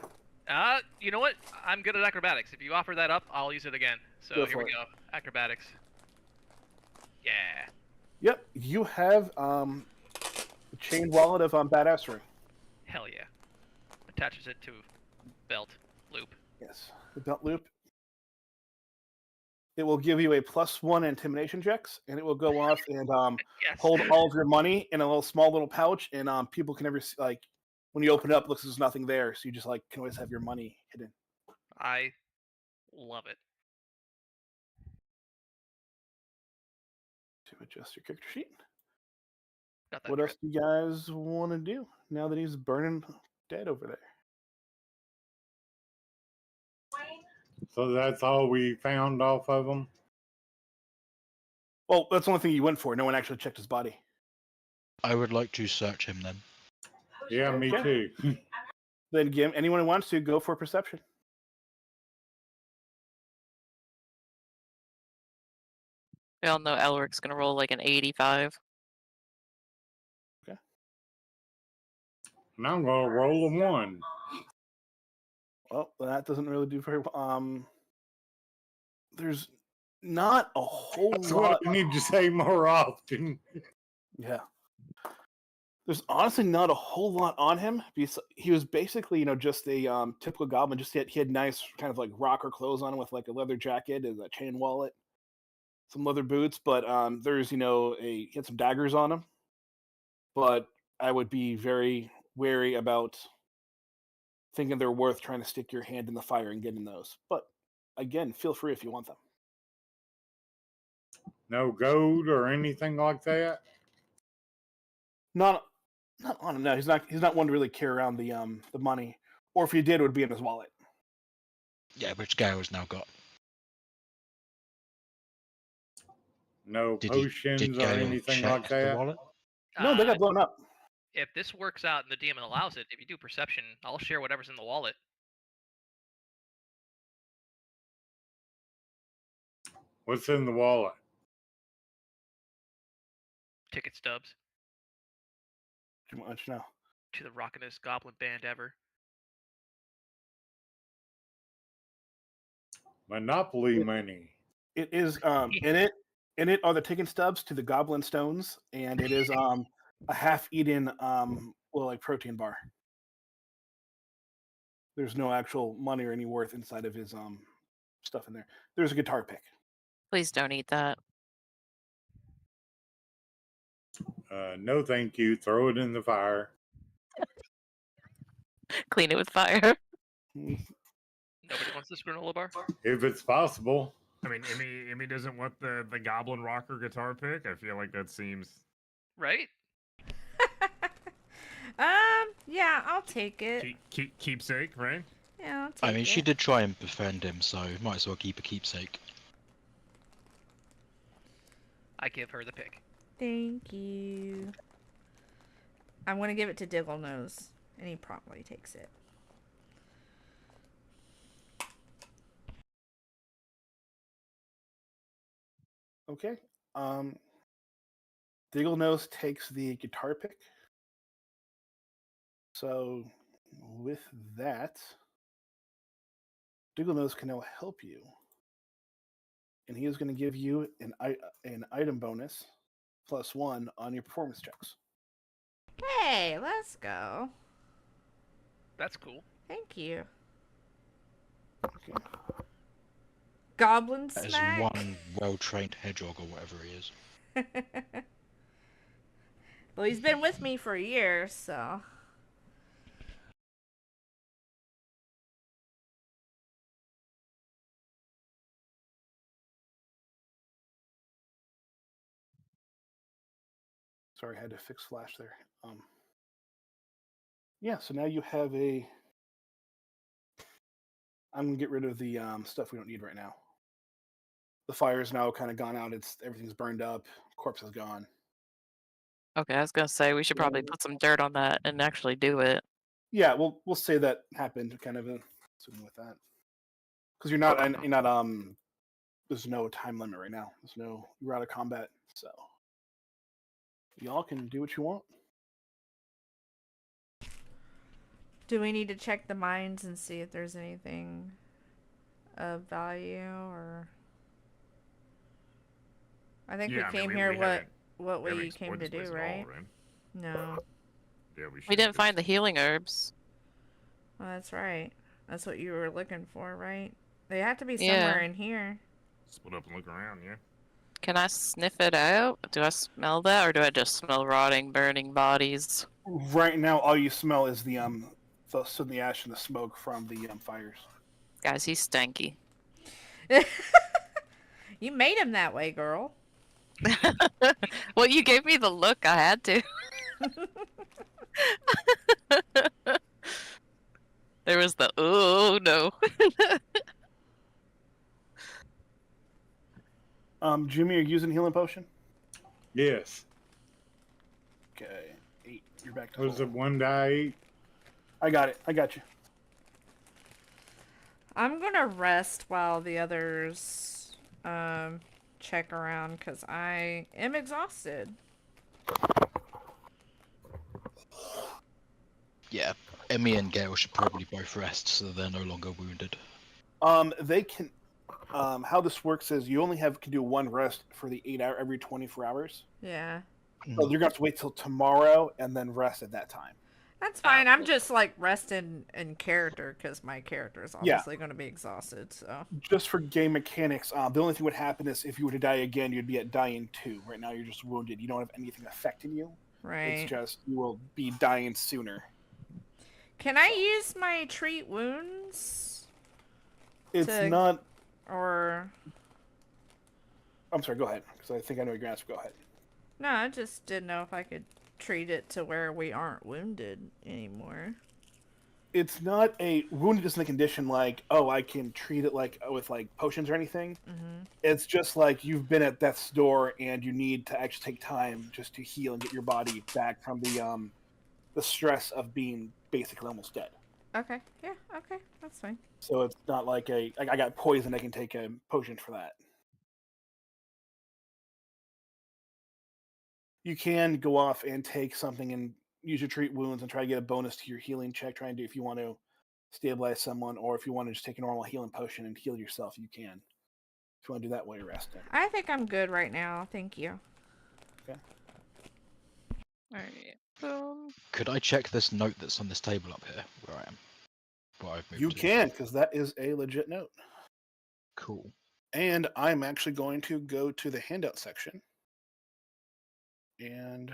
Speaker 6: You know what? I'm good at acrobatics. If you offer that up, I'll use it again. So
Speaker 1: Go
Speaker 6: here
Speaker 1: for
Speaker 6: we
Speaker 1: it.
Speaker 6: go. Acrobatics. Yeah.
Speaker 1: Yep, you have the chain wallet of badassery.
Speaker 6: Hell yeah. Attaches it to belt loop.
Speaker 1: Yes, the belt loop. It will give you a +1 intimidation checks, and it will go off and
Speaker 6: Yes.
Speaker 1: hold all of your money in a small little pouch, and people can never see, like, when you open it up, it looks like there's nothing there, so you just can always have your money hidden.
Speaker 6: I love it.
Speaker 1: To adjust your character sheet.
Speaker 6: Got that
Speaker 1: What
Speaker 6: drip.
Speaker 1: else do you guys want to do now that he's burning dead over there?
Speaker 8: So that's all we found off of him?
Speaker 1: Well, that's the only thing you went for. No one actually checked his body.
Speaker 5: I would like to search him then.
Speaker 8: Yeah, me
Speaker 1: Okay.
Speaker 8: too.
Speaker 1: Then anyone who wants to go for perception.
Speaker 7: We all know Elric's gonna roll like an 85.
Speaker 8: And I'm going to roll a 1.
Speaker 1: Well, that doesn't really do very well. There's not a whole
Speaker 8: That's
Speaker 1: lot.
Speaker 8: what I need to say more often.
Speaker 1: Yeah. There's honestly not a whole lot on him. He was basically, just a typical goblin. Just he had nice kind of like rocker clothes on him with like a leather jacket and a chain wallet, some leather boots. But there's he had some daggers on him. But I would be very wary about thinking they're worth trying to stick your hand in the fire and getting those. But again, feel free if you want them.
Speaker 8: No gold or anything like that?
Speaker 1: Not on him. No, he's not one to really carry around the money. Or if he did, it would be in his wallet.
Speaker 5: Yeah, which Garo's now got.
Speaker 8: No
Speaker 5: Did
Speaker 8: potions or
Speaker 5: Gale
Speaker 8: anything
Speaker 5: check
Speaker 8: like
Speaker 5: the
Speaker 8: that?
Speaker 5: wallet?
Speaker 1: No, they got blown up.
Speaker 6: If this works out and the demon allows it, if you do perception, I'll share whatever's in the wallet.
Speaker 8: What's in the wallet?
Speaker 6: Ticket stubs
Speaker 1: Too much now.
Speaker 6: to the rockinest goblin band ever.
Speaker 8: Monopoly money.
Speaker 1: It is in it are the ticket stubs to the goblin stones, and it is a half-eaten protein bar. There's no actual money or any worth inside of his stuff in there. There's a guitar pick.
Speaker 7: Please don't eat that.
Speaker 8: No, thank you. Throw it in the fire.
Speaker 7: Clean it with fire.
Speaker 6: Nobody wants this granola bar?
Speaker 8: If it's possible.
Speaker 3: I mean, Emmy doesn't want the goblin rocker guitar pick. I feel like that seems
Speaker 6: Right?
Speaker 2: Yeah, I'll take it.
Speaker 3: keepsake, right?
Speaker 2: Yeah, I'll take
Speaker 5: I mean,
Speaker 2: it.
Speaker 5: she did try and befriend him, so might as well keep a keepsake.
Speaker 6: I give her the pick.
Speaker 2: Thank you. I'm gonna give it to Diggle Nose, and he promptly takes it.
Speaker 1: Okay. Diggle Nose takes the guitar pick. So with that, Diggle Nose can now help you. And he is going to give you an item bonus +1 on your performance checks.
Speaker 2: Hey, let's go.
Speaker 6: That's cool.
Speaker 2: Thank you.
Speaker 1: Okay.
Speaker 2: Goblin
Speaker 5: That is
Speaker 2: smack.
Speaker 5: one well-trained hedgehog or whatever he is.
Speaker 2: Well, he's been with me for years, so.
Speaker 1: Sorry, I had to fix Flash there. Yeah, so now you have a. I'm gonna get rid of the stuff we don't need right now. The fire's now kind of gone out. Everything's burned up. Corpse is gone.
Speaker 7: Okay, I was gonna say we should probably put some dirt on that and actually do it.
Speaker 1: Yeah, we'll say that happened, kind of assuming with that, because you're not there's no time limit right now. You're out of combat, so y'all can do what you want.
Speaker 2: Do we need to check the mines and see if there's anything of value, or? I think
Speaker 3: Yeah, I
Speaker 2: we
Speaker 3: mean,
Speaker 2: came here
Speaker 3: haven't-
Speaker 2: what
Speaker 3: haven't
Speaker 2: we
Speaker 3: explored
Speaker 2: came to
Speaker 3: this place
Speaker 2: do,
Speaker 3: at all,
Speaker 2: right? No.
Speaker 3: Yeah,
Speaker 7: We didn't find the healing herbs.
Speaker 2: Well, that's right. That's what you were looking for, right? They have to be somewhere in here.
Speaker 3: Split up and look around, yeah.
Speaker 7: Can I sniff it out? Do I smell that, or do I just smell rotting, burning bodies?
Speaker 1: Right now, all you smell is the soot and the ash and the smoke from the fires.
Speaker 7: Guys, he's stanky.
Speaker 2: You made him that way, girl.
Speaker 7: Well, you gave me the look. I had to. There was the oh no.
Speaker 1: Jimmy, are you using healing potion?
Speaker 8: Yes.
Speaker 1: Okay, 8. You're back to
Speaker 8: Was
Speaker 1: full.
Speaker 8: it 1 die 8?
Speaker 1: I got it. I got you.
Speaker 2: I'm gonna rest while the others check around because I am exhausted.
Speaker 5: Yeah, Emmy and Gale should probably both rest so they're no longer wounded.
Speaker 1: They can. How this works is you only can do 1 rest for the 8 hour every 24 hours.
Speaker 2: Yeah.
Speaker 1: So you're gonna have to wait till tomorrow and then rest at that time.
Speaker 2: That's fine. I'm just like resting in character because my character is
Speaker 1: Yeah.
Speaker 2: obviously going to be exhausted. So
Speaker 1: Just for game mechanics, the only thing would happen is if you were to die again, you'd be at dying 2. Right now, you're just wounded. You don't have anything affecting you.
Speaker 2: right.
Speaker 1: It's just you will be dying sooner.
Speaker 2: Can I use my treat wounds?
Speaker 1: It's not.
Speaker 2: Or
Speaker 1: I'm sorry. Go ahead, because I think I know your answer. Go ahead.
Speaker 2: no, I just didn't know if I could treat it to where we aren't wounded anymore.
Speaker 1: It's not a wounded isn't a condition like, oh, I can treat it like with like potions or anything.
Speaker 2: Mm-hmm.
Speaker 1: It's just like you've been at death's door and you need to actually take time just to heal and get your body back from the stress of being basically almost dead.
Speaker 2: Okay. Yeah. Okay. That's fine.
Speaker 1: So it's not like I got poison, I can take a potion for that. You can go off and take something and use your treat wounds and try to get a bonus to your healing check. Try and do if you want to stabilize someone, or if you want to just take a normal healing potion and heal yourself, you can. If you want to do that while you're resting.
Speaker 2: I think I'm good right now. Thank you.
Speaker 1: Okay.
Speaker 7: Alright.
Speaker 5: Could I check this note that's on this table up here where I am? Where I've moved
Speaker 1: You
Speaker 5: to?
Speaker 1: can, because that is a legit note.
Speaker 5: Cool.
Speaker 1: And I'm actually going to go to the handout section and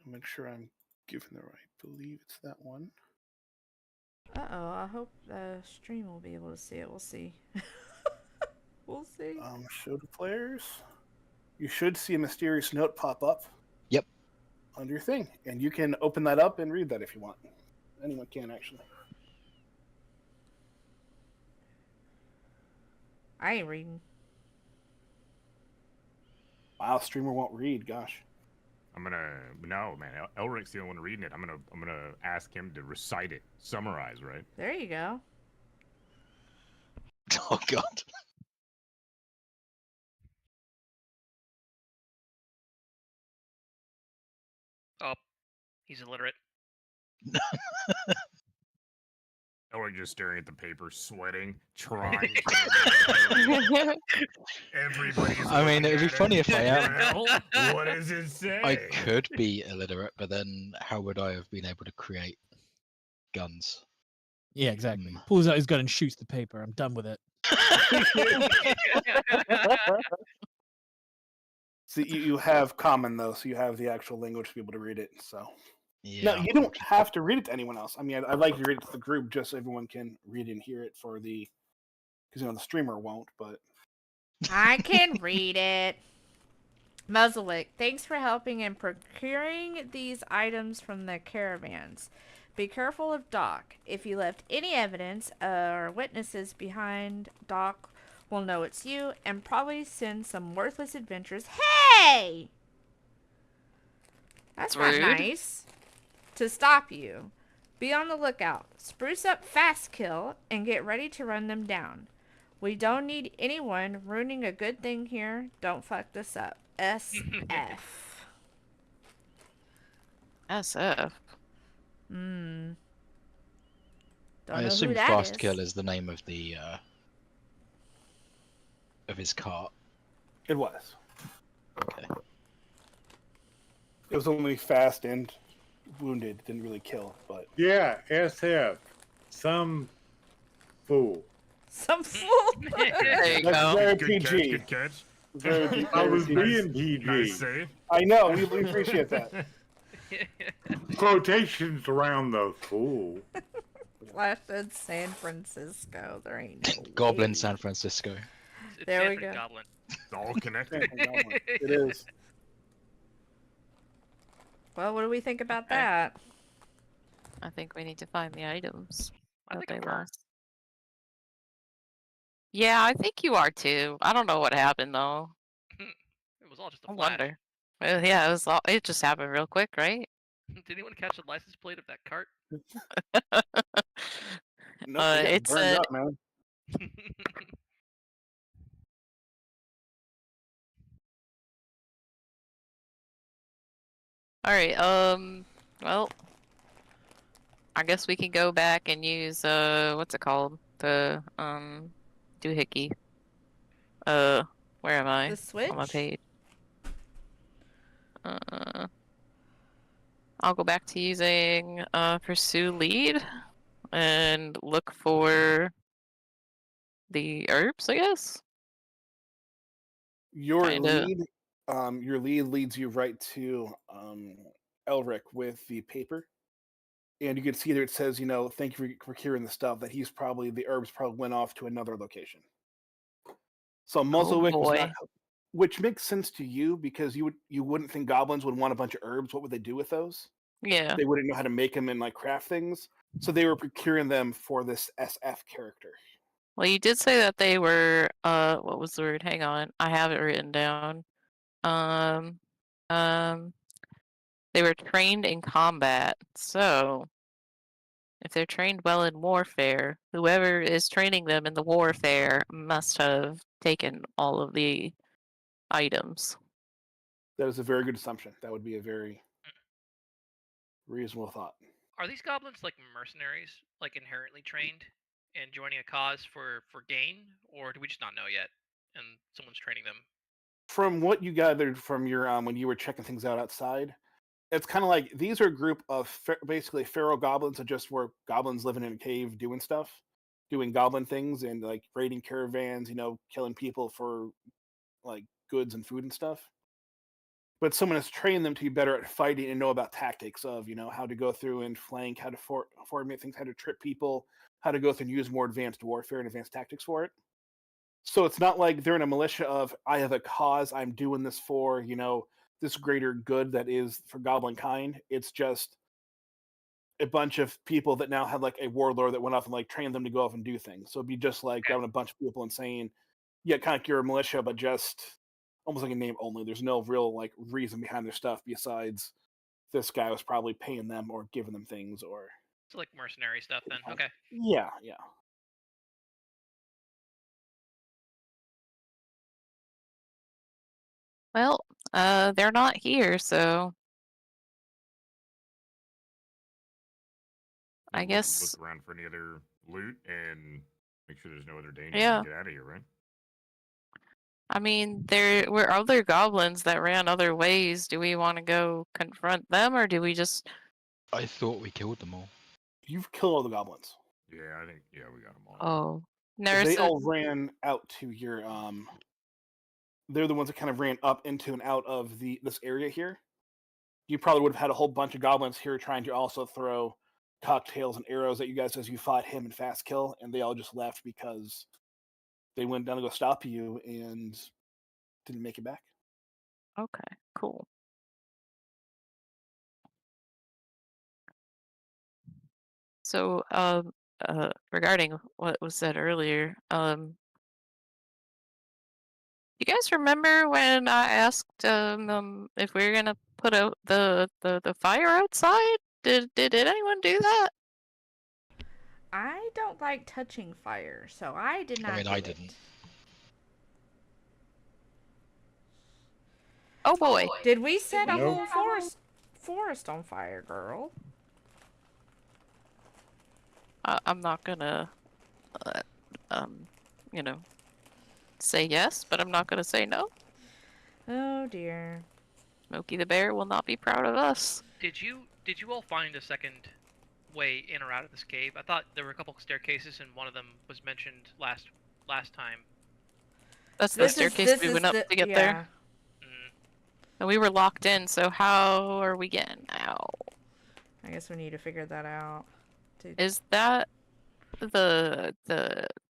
Speaker 1: make sure I'm giving the right. I believe it's that one.
Speaker 2: Uh-oh. I hope the stream will be able to see it. We'll see. We'll see.
Speaker 1: Show to players. You should see a mysterious note pop up.
Speaker 5: Yep.
Speaker 1: Under your thing, and you can open that up and read that if you want. Anyone can actually.
Speaker 2: I ain't reading.
Speaker 1: Wow, streamer won't read. Gosh.
Speaker 3: No, man. Elric's the only one reading it. I'm gonna ask him to recite it, summarize, right?
Speaker 2: There you go.
Speaker 5: Oh god.
Speaker 6: Oh, he's illiterate.
Speaker 3: Elric just staring at the paper, sweating, trying to everybody's
Speaker 5: I mean,
Speaker 3: looking
Speaker 5: it'd be
Speaker 3: at
Speaker 5: funny
Speaker 3: it.
Speaker 5: if I am.
Speaker 3: Well, what does it say?
Speaker 5: I could be illiterate, but then how would I have been able to create guns?
Speaker 4: Yeah, exactly.
Speaker 5: Hmm.
Speaker 4: Pulls out his gun and shoots the paper. I'm done with it.
Speaker 1: See, you have common though, so you have the actual language to be able to read it. So
Speaker 5: Yeah.
Speaker 1: no, you don't have to read it to anyone else. I mean, I'd like you to read it to the group just so everyone can read and hear it for the, because the streamer won't. But
Speaker 2: I can read it. Muzzlewick, thanks for helping in procuring these items from the caravans. Be careful of Doc. If you left any evidence or witnesses behind, Doc will know it's you and probably send some worthless adventurers. Hey! That's not
Speaker 7: Rude.
Speaker 2: nice. To stop you. Be on the lookout. Spruce up fast kill and get ready to run them down. We don't need anyone ruining a good thing here. Don't fuck this up. SF.
Speaker 7: SF.
Speaker 2: Don't
Speaker 5: I
Speaker 2: know
Speaker 5: assume
Speaker 2: who that
Speaker 5: Fast
Speaker 2: is.
Speaker 5: Kill is the name of the of his cart.
Speaker 1: it was.
Speaker 5: Okay.
Speaker 1: It was only fast and wounded. Didn't really kill, but
Speaker 8: Yeah, SF. Some fool.
Speaker 2: Some fool.
Speaker 7: There you
Speaker 1: that's
Speaker 7: go.
Speaker 1: very
Speaker 3: Good
Speaker 1: PG.
Speaker 3: catch, good catch.
Speaker 1: Very,
Speaker 8: I was
Speaker 1: very PG.
Speaker 8: being PG.
Speaker 3: Nice save.
Speaker 1: I know. We appreciate that.
Speaker 8: Quotations around the fool.
Speaker 2: Flash said San Francisco. There ain't no
Speaker 5: Goblin
Speaker 2: way.
Speaker 5: San Francisco.
Speaker 6: It's
Speaker 2: There we
Speaker 6: Sanford
Speaker 2: go.
Speaker 6: Goblin.
Speaker 3: It's all connected.
Speaker 1: It is.
Speaker 2: Well, what do we think about
Speaker 6: Okay.
Speaker 2: that?
Speaker 7: I think we need to find the items
Speaker 6: I
Speaker 7: that
Speaker 6: think
Speaker 7: they
Speaker 6: I'm firm.
Speaker 7: lost. Yeah, I think you are too. I don't know what happened though.
Speaker 6: It was all just a
Speaker 7: I
Speaker 6: flash.
Speaker 7: wonder. Yeah, it just happened real quick, right?
Speaker 6: Did anyone catch the license plate of that cart?
Speaker 1: Nope, they got
Speaker 7: It
Speaker 1: burned
Speaker 7: said,
Speaker 1: up, man.
Speaker 7: all right, well, I guess we can go back and use what's it called? The doohickey. Where am I?
Speaker 2: The switch?
Speaker 7: On my page. Uh, I'll go back to using pursue lead and look for the herbs, I guess.
Speaker 1: Your
Speaker 7: Kinda.
Speaker 1: your lead leads you right to Elric with the paper, and you can see there it says, thank you for curing the stuff. That the herbs probably went off to another location. So
Speaker 7: Oh
Speaker 1: Muzzlewick was not,
Speaker 7: boy.
Speaker 1: which makes sense to you because you wouldn't think goblins would want a bunch of herbs. What would they do with those?
Speaker 7: Yeah.
Speaker 1: They wouldn't know how to make them and like craft things, so they were procuring them for this SF character.
Speaker 7: Well, you did say that they were what was the word? Hang on. I have it written down. Um um they were trained in combat. So, if they're trained well in warfare, whoever is training them in the warfare must have taken all of the items.
Speaker 1: That is a very good assumption. That would be a very reasonable thought.
Speaker 6: Are these goblins like mercenaries, like inherently trained and joining a cause for gain, or do we just not know yet? And someone's training them.
Speaker 1: From what you gathered from your when you were checking things out outside, it's kind of like these are a group of basically feral goblins that just were goblins living in a cave doing stuff, doing goblin things and like raiding caravans, killing people for like goods and food and stuff. But someone has trained them to be better at fighting and know about tactics of how to go through and flank, how to formate things, how to trip people, how to go through and use more advanced warfare and advanced tactics for it. So it's not like they're in a militia of I have a cause I'm doing this for, this greater good that is for goblin kind. It's just a bunch of people that now have like a warlord that went off and like trained them to go off and do things. So it'd be just like grabbing a bunch of people and saying, yeah, kind of like you're a militia, but just almost like a name only. There's no real like reason behind their stuff besides this guy was probably paying them or giving them things or
Speaker 6: So like mercenary stuff then. Okay.
Speaker 1: yeah.
Speaker 7: Well, they're not here, so I
Speaker 3: Look
Speaker 7: guess
Speaker 3: around for any other loot and make sure there's no other danger
Speaker 7: yeah.
Speaker 3: and get out of here, right?
Speaker 7: I mean, there were other goblins that ran other ways. Do we want to go confront them, or do we just?
Speaker 5: I thought we killed them all.
Speaker 1: You've killed all the goblins.
Speaker 3: Yeah, I think we got them all.
Speaker 7: Oh,
Speaker 1: They all ran out to your they're the ones that kind of ran up into and out of this area here. You probably would have had a whole bunch of goblins here trying to also throw cocktails and arrows at you guys as you fought him in fast kill, and they all just left because they went down to go stop you and didn't make it back.
Speaker 7: Okay, cool. So, regarding what was said earlier, you guys remember when I asked if we were gonna put out the fire outside? Did anyone do that?
Speaker 2: I don't like touching fire, so I did not.
Speaker 5: I didn't.
Speaker 7: Oh boy.
Speaker 2: Did we set a
Speaker 8: Nope.
Speaker 2: whole forest on fire, girl?
Speaker 7: I'm not gonna, you know, say yes, but I'm not gonna say no.
Speaker 2: Oh dear.
Speaker 7: Smokey the Bear will not be proud of us.
Speaker 6: Did you all find a second way in or out of this cave? I thought there were a couple of staircases, and one of them was mentioned last time.
Speaker 7: That's the staircase we went up to get there. And we were locked in, so how are we getting out?
Speaker 2: I guess we need to figure that out.
Speaker 7: Is that the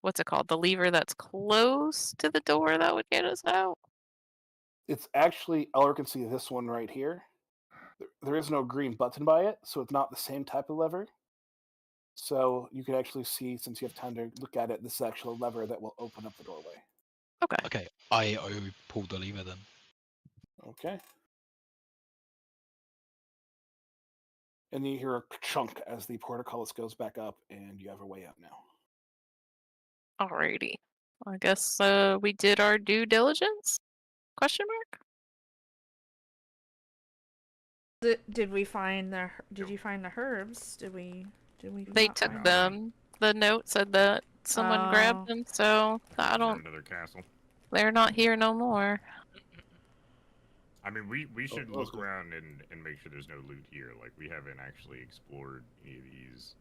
Speaker 7: what's it called? The lever that's close to the door that would get us out?
Speaker 1: It's actually, Eller can see this one right here. There is no green button by it, so it's not the same type of lever. So you can actually see, since you have time to look at it, this is actually a lever that will open up the doorway.
Speaker 7: Okay.
Speaker 5: Okay, I pulled the lever then.
Speaker 1: Okay. And you hear a chunk as the portcullis goes back up, and you have a way out now.
Speaker 7: Alrighty. I guess we did our due diligence? Question mark?
Speaker 2: Did we find the? Did you find the herbs? Did we?
Speaker 7: They
Speaker 2: not
Speaker 7: took
Speaker 2: find
Speaker 7: them. The note said that someone grabbed
Speaker 2: Oh.
Speaker 7: them, so I
Speaker 3: Is there
Speaker 7: don't.
Speaker 3: another castle?
Speaker 7: They're not here no more.
Speaker 3: I mean, we should
Speaker 1: Oh,
Speaker 3: look
Speaker 1: okay.
Speaker 3: around and make sure there's no loot here. Like, we haven't actually explored any of these.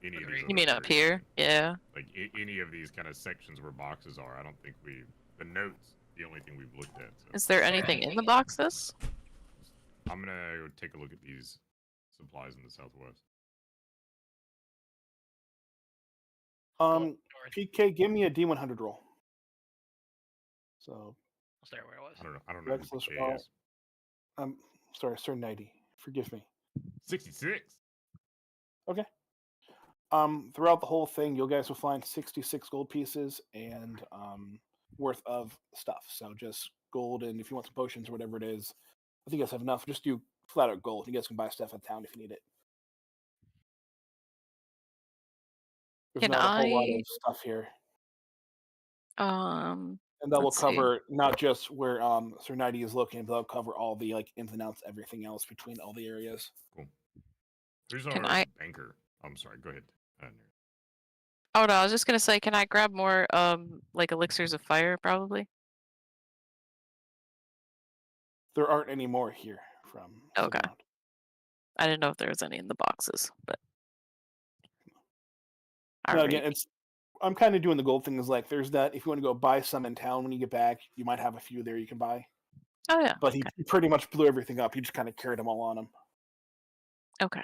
Speaker 7: You mean
Speaker 3: other
Speaker 7: up here?
Speaker 3: areas.
Speaker 7: Yeah.
Speaker 3: Like, any of these kind of sections where boxes are. I don't think the notes, the only thing we've looked at. So.
Speaker 7: Is there anything in the boxes?
Speaker 3: I'm gonna go take a look at these supplies in the southwest.
Speaker 6: North.
Speaker 1: PK, give me a D100 roll. So,
Speaker 6: I'll stay where I was.
Speaker 3: I don't know what
Speaker 1: Reckless
Speaker 3: the K
Speaker 1: roll.
Speaker 3: is.
Speaker 1: Sorry, Sir 90. Forgive me.
Speaker 3: 66.
Speaker 1: Okay. Throughout the whole thing, you guys will find 66 gold pieces and worth of stuff. So just gold, and if you want some potions or whatever it is, I think you guys have enough. Just do flat out gold. You guys can buy stuff at town if you need it. There's
Speaker 7: Can
Speaker 1: not a whole lot
Speaker 7: I-
Speaker 1: of stuff here.
Speaker 7: Um.
Speaker 1: And that will
Speaker 7: Let's see.
Speaker 1: cover not just where Sir 90 is located, but that'll cover all the ins and outs, everything else between all the areas.
Speaker 3: Cool. There's
Speaker 7: Can
Speaker 3: our
Speaker 7: I-
Speaker 3: banker. I'm sorry. Go ahead.
Speaker 7: Oh no, I was just gonna say, can I grab more like elixirs of fire, probably?
Speaker 1: There aren't any more here from sitting
Speaker 7: Okay.
Speaker 1: around.
Speaker 7: I didn't know if there was any in the boxes, but.
Speaker 1: No,
Speaker 7: Alright.
Speaker 1: again, I'm kind of doing the gold thing. Is like there's that. If you want to go buy some in town when you get back, you might have a few there you can buy.
Speaker 7: Oh yeah.
Speaker 1: But he pretty much blew everything up. He just kind of carried them all on him.
Speaker 7: Okay.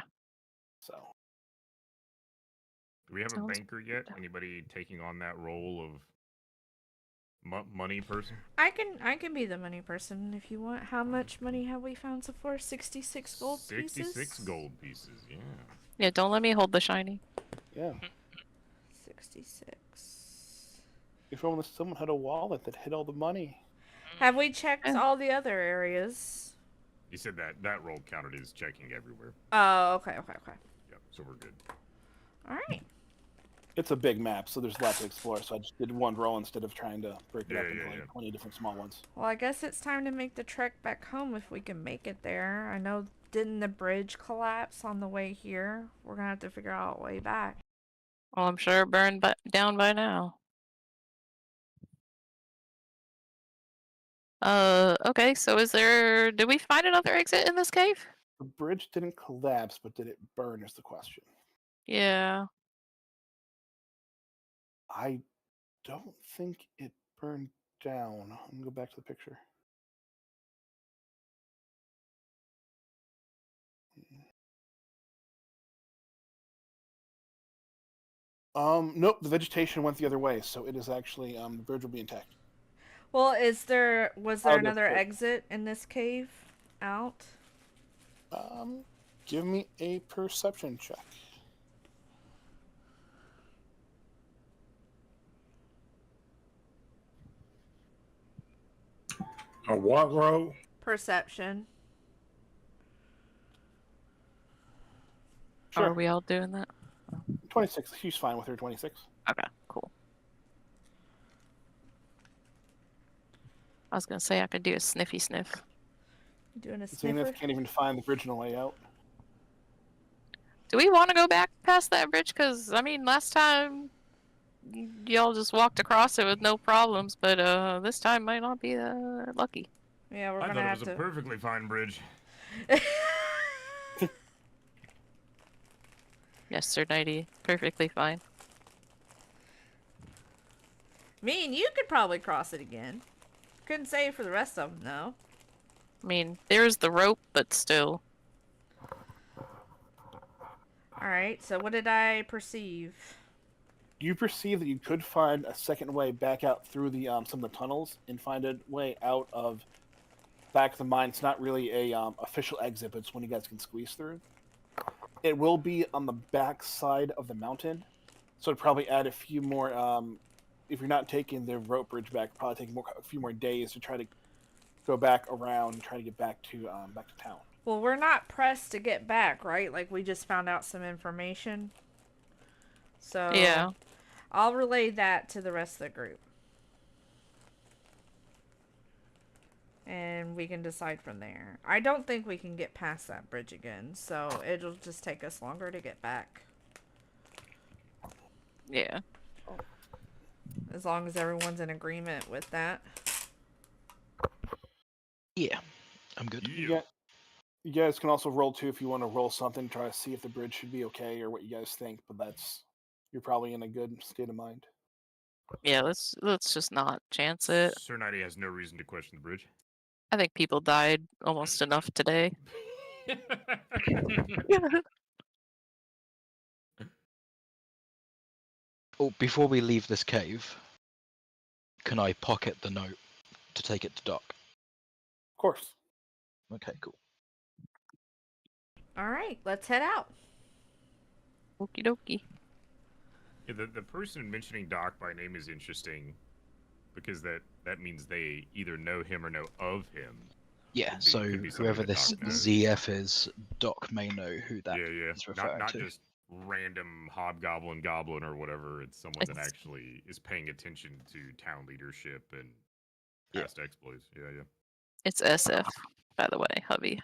Speaker 1: So
Speaker 3: Do we have a
Speaker 7: Sounds
Speaker 3: banker yet? Anybody taking on that role of money person?
Speaker 2: I can be the money person if you want. How much money have we found so far? 66 gold pieces.
Speaker 3: 66 gold pieces. Yeah.
Speaker 7: Yeah, don't let me hold the shiny.
Speaker 1: yeah,
Speaker 2: 66.
Speaker 1: if only someone had a wallet that hid all the money.
Speaker 2: Have we checked
Speaker 7: Yeah.
Speaker 2: all the other areas?
Speaker 3: You said that roll counted as checking everywhere.
Speaker 2: Oh, okay.
Speaker 3: Yep. So we're good.
Speaker 2: All right.
Speaker 1: It's a big map, so there's lots to explore. So I just did one roll instead of trying to break it up
Speaker 3: Yeah,
Speaker 1: into
Speaker 3: yeah,
Speaker 1: like
Speaker 3: yeah.
Speaker 1: 20 different small ones.
Speaker 2: Well, I guess it's time to make the trek back home if we can make it there. I know, didn't the bridge collapse on the way here? We're gonna have to figure out a way back.
Speaker 7: Well, I'm sure it burned down by now. Okay, so did we find another exit in this cave?
Speaker 1: The bridge didn't collapse, but did it burn? Is the question.
Speaker 7: Yeah.
Speaker 1: I don't think it burned down. I'm gonna go back to the picture. Nope. The vegetation went the other way, so it is actually the bridge will be intact.
Speaker 2: Well, was there
Speaker 1: Oh, that's
Speaker 2: another
Speaker 1: good.
Speaker 2: exit in this cave out?
Speaker 1: Give me a perception check.
Speaker 8: A what row?
Speaker 2: Perception.
Speaker 7: Are
Speaker 1: Sure.
Speaker 7: we all doing that?
Speaker 1: 26. She's fine with her 26.
Speaker 7: Okay, cool. I was gonna say I could do a sniffy sniff.
Speaker 2: You doing a sniffer?
Speaker 1: Zenith can't even find the original layout.
Speaker 7: Do we want to go back past that bridge? Because, I mean, last time y'all just walked across it with no problems, but this time might not be lucky.
Speaker 2: Yeah, we're
Speaker 3: I
Speaker 2: gonna
Speaker 3: thought it
Speaker 2: have
Speaker 3: was a perfectly fine bridge.
Speaker 7: Yes, Sir 90. Perfectly fine.
Speaker 2: Me and you could probably cross it again. Couldn't say for the rest of them, though.
Speaker 7: I mean, there's the rope, but still.
Speaker 2: Alright, so what did I perceive?
Speaker 1: You perceive that you could find a second way back out through the some of the tunnels and find a way out of back of the mine. It's not really a official exit, but it's one you guys can squeeze through. It will be on the back side of the mountain, so it'd probably add a few more. If you're not taking the rope bridge back, probably take a few more days to try to go back around and try to get back to town.
Speaker 2: Well, we're not pressed to get back, right? Like, we just found out some information. So,
Speaker 7: Yeah.
Speaker 2: I'll relay that to the rest of the group. And we can decide from there. I don't think we can get past that bridge again, so it'll just take us longer to get back.
Speaker 7: Yeah.
Speaker 2: As long as everyone's in agreement with that.
Speaker 5: Yeah, I'm good.
Speaker 1: You guys can also roll too if you want to roll something, try to see if the bridge should be okay or what you guys think. But you're probably in a good state of mind.
Speaker 7: Yeah, let's just not chance it.
Speaker 3: Sir Knighty has no reason to question the bridge.
Speaker 7: I think people died almost enough today.
Speaker 5: Oh, before we leave this cave, can I pocket the note to take it to Doc?
Speaker 1: Of course.
Speaker 5: Okay, cool.
Speaker 2: Alright, let's head out.
Speaker 7: Okie dokie.
Speaker 3: Yeah, the person mentioning Doc by name is interesting because that means they either know him or know of him.
Speaker 5: Yeah,
Speaker 3: Could
Speaker 5: so
Speaker 3: be something
Speaker 5: whoever
Speaker 3: that
Speaker 5: this
Speaker 3: Doc knows.
Speaker 5: ZF is, Doc may know who that
Speaker 3: Yeah.
Speaker 5: is referring
Speaker 3: Not
Speaker 5: to.
Speaker 3: just random hobgoblin goblin or whatever. It's someone that actually is paying attention to town leadership and past exploits. Yeah.
Speaker 7: It's SF, by the way, hubby.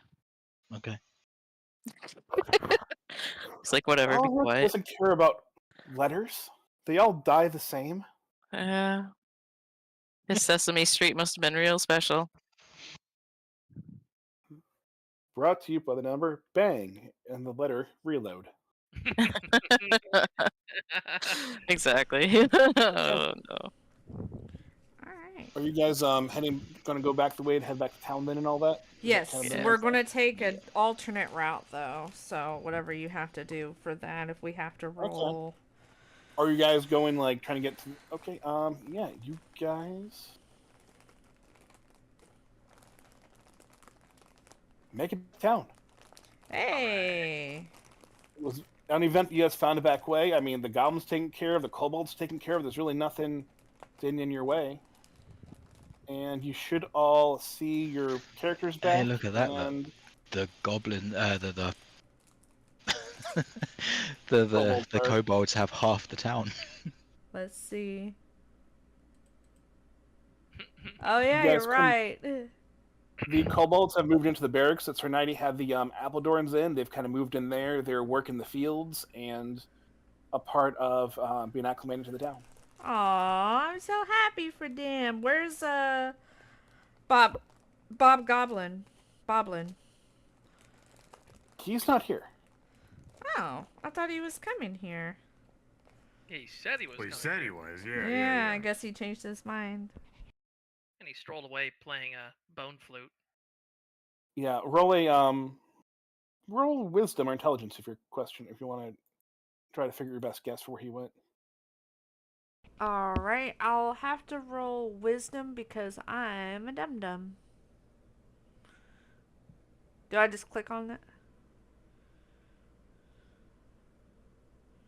Speaker 5: Okay.
Speaker 7: It's like, whatever, be
Speaker 1: Oliver
Speaker 7: quiet.
Speaker 1: doesn't care about letters. They all die the same.
Speaker 7: His Sesame Street must have been real special.
Speaker 1: Brought to you by the number bang and the letter reload.
Speaker 7: Exactly. Oh no.
Speaker 2: Alright.
Speaker 1: Are you guys gonna go back the way and head back to town then and all that?
Speaker 2: Yes,
Speaker 1: kind of
Speaker 7: Yeah.
Speaker 2: we're gonna take an alternate route though. So whatever you have to do for that, if we have to roll.
Speaker 1: Are you guys going like trying to get to? Okay, yeah, you guys make it to town.
Speaker 2: Hey.
Speaker 1: It was an event you guys found a back way. I mean, the goblins taken care of, the kobolds taken care of. There's really nothing standing in your way, and you should all see your characters back.
Speaker 5: Hey, look at that!
Speaker 1: And
Speaker 5: The goblin, the
Speaker 1: Kobolds
Speaker 5: the
Speaker 1: are-
Speaker 5: kobolds have half the town.
Speaker 2: Let's see. Oh yeah,
Speaker 1: guys
Speaker 2: you're
Speaker 1: come-
Speaker 2: right.
Speaker 1: The kobolds have moved into the barracks that Sir Knighty had the Appledorns in. They've kind of moved in there. They're working the fields and a part of being acclimated to the town.
Speaker 2: Aw, I'm so happy for them. Where's Bob Goblin? Boblin.
Speaker 1: He's not here.
Speaker 2: Oh, I thought he was coming here.
Speaker 6: Yeah, he said he was.
Speaker 3: Well, he
Speaker 6: coming
Speaker 3: said
Speaker 6: here,
Speaker 3: he was.
Speaker 2: Yeah,
Speaker 3: Yeah.
Speaker 2: I guess he changed his mind.
Speaker 6: and he strolled away playing a bone flute.
Speaker 1: Yeah, roll wisdom or intelligence if you want to try to figure your best guess for where he went.
Speaker 2: Alright, I'll have to roll wisdom because I'm a dum-dum. Do I just click on it?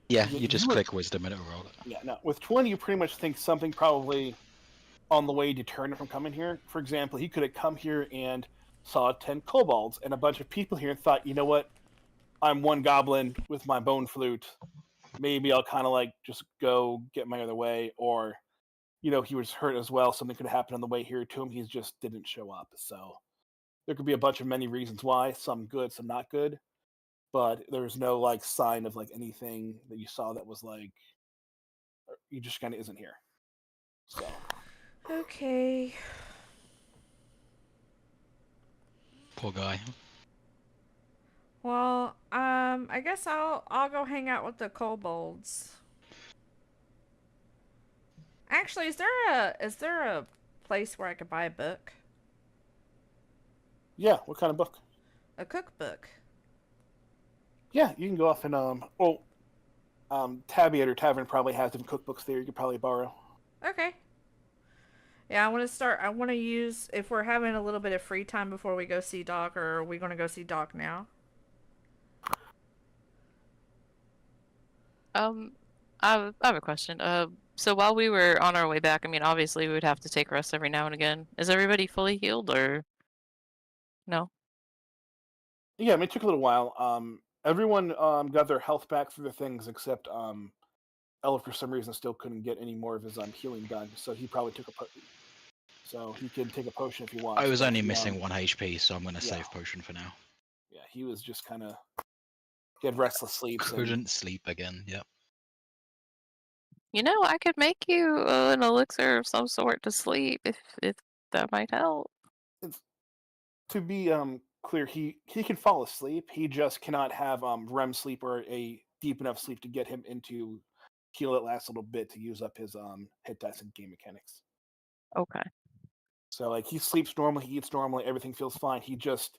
Speaker 5: Yeah,
Speaker 1: Yeah,
Speaker 5: you just
Speaker 1: you were-
Speaker 5: click wisdom and it'll roll it.
Speaker 1: Yeah, no. With 20, you pretty much think something probably on the way deterred him from coming here. For example, he could have come here and saw 10 kobolds and a bunch of people here and thought, you know what? I'm one goblin with my bone flute. Maybe I'll kind of like just go get my other way. Or, he was hurt as well. Something could have happened on the way here to him. He just didn't show up. So there could be a bunch of many reasons why. Some good, some not good. But there's no like sign of like anything that you saw that was like he just kind of isn't here. So
Speaker 2: Okay.
Speaker 5: Poor guy.
Speaker 2: Well, I guess I'll go hang out with the kobolds. Actually, is there a place where I could buy a book?
Speaker 1: yeah, what kind of book?
Speaker 2: A cookbook.
Speaker 1: Yeah, you can go off and Tabby at her tavern probably has different cookbooks there. You could probably borrow.
Speaker 2: Okay. Yeah, I want to use, if we're having a little bit of free time before we go see Doc, or are we going to go see Doc now?
Speaker 7: I have a question. So while we were on our way back, I mean, obviously we would have to take rests every now and again. Is everybody fully healed or no?
Speaker 1: Yeah, I mean, it took a little while. Everyone got their health back through the things except Ella for some reason still couldn't get any more of his healing done, so he probably took a so he can take a potion if he wants.
Speaker 5: I was
Speaker 1: but
Speaker 5: only
Speaker 1: he,
Speaker 5: missing 1 HP, so I'm going to
Speaker 1: yeah.
Speaker 5: save potion for now.
Speaker 1: Yeah, he was just kind of he had restless sleeps. And,
Speaker 5: Couldn't sleep again. Yep.
Speaker 7: You know, I could make you an elixir of some sort to sleep if that might help.
Speaker 1: to be clear, he can fall asleep. He just cannot have REM sleep or a deep enough sleep to get him into heal it last little bit to use up his hit dice and game mechanics.
Speaker 7: Okay.
Speaker 1: So like he sleeps normally, he eats normally, everything feels fine. He just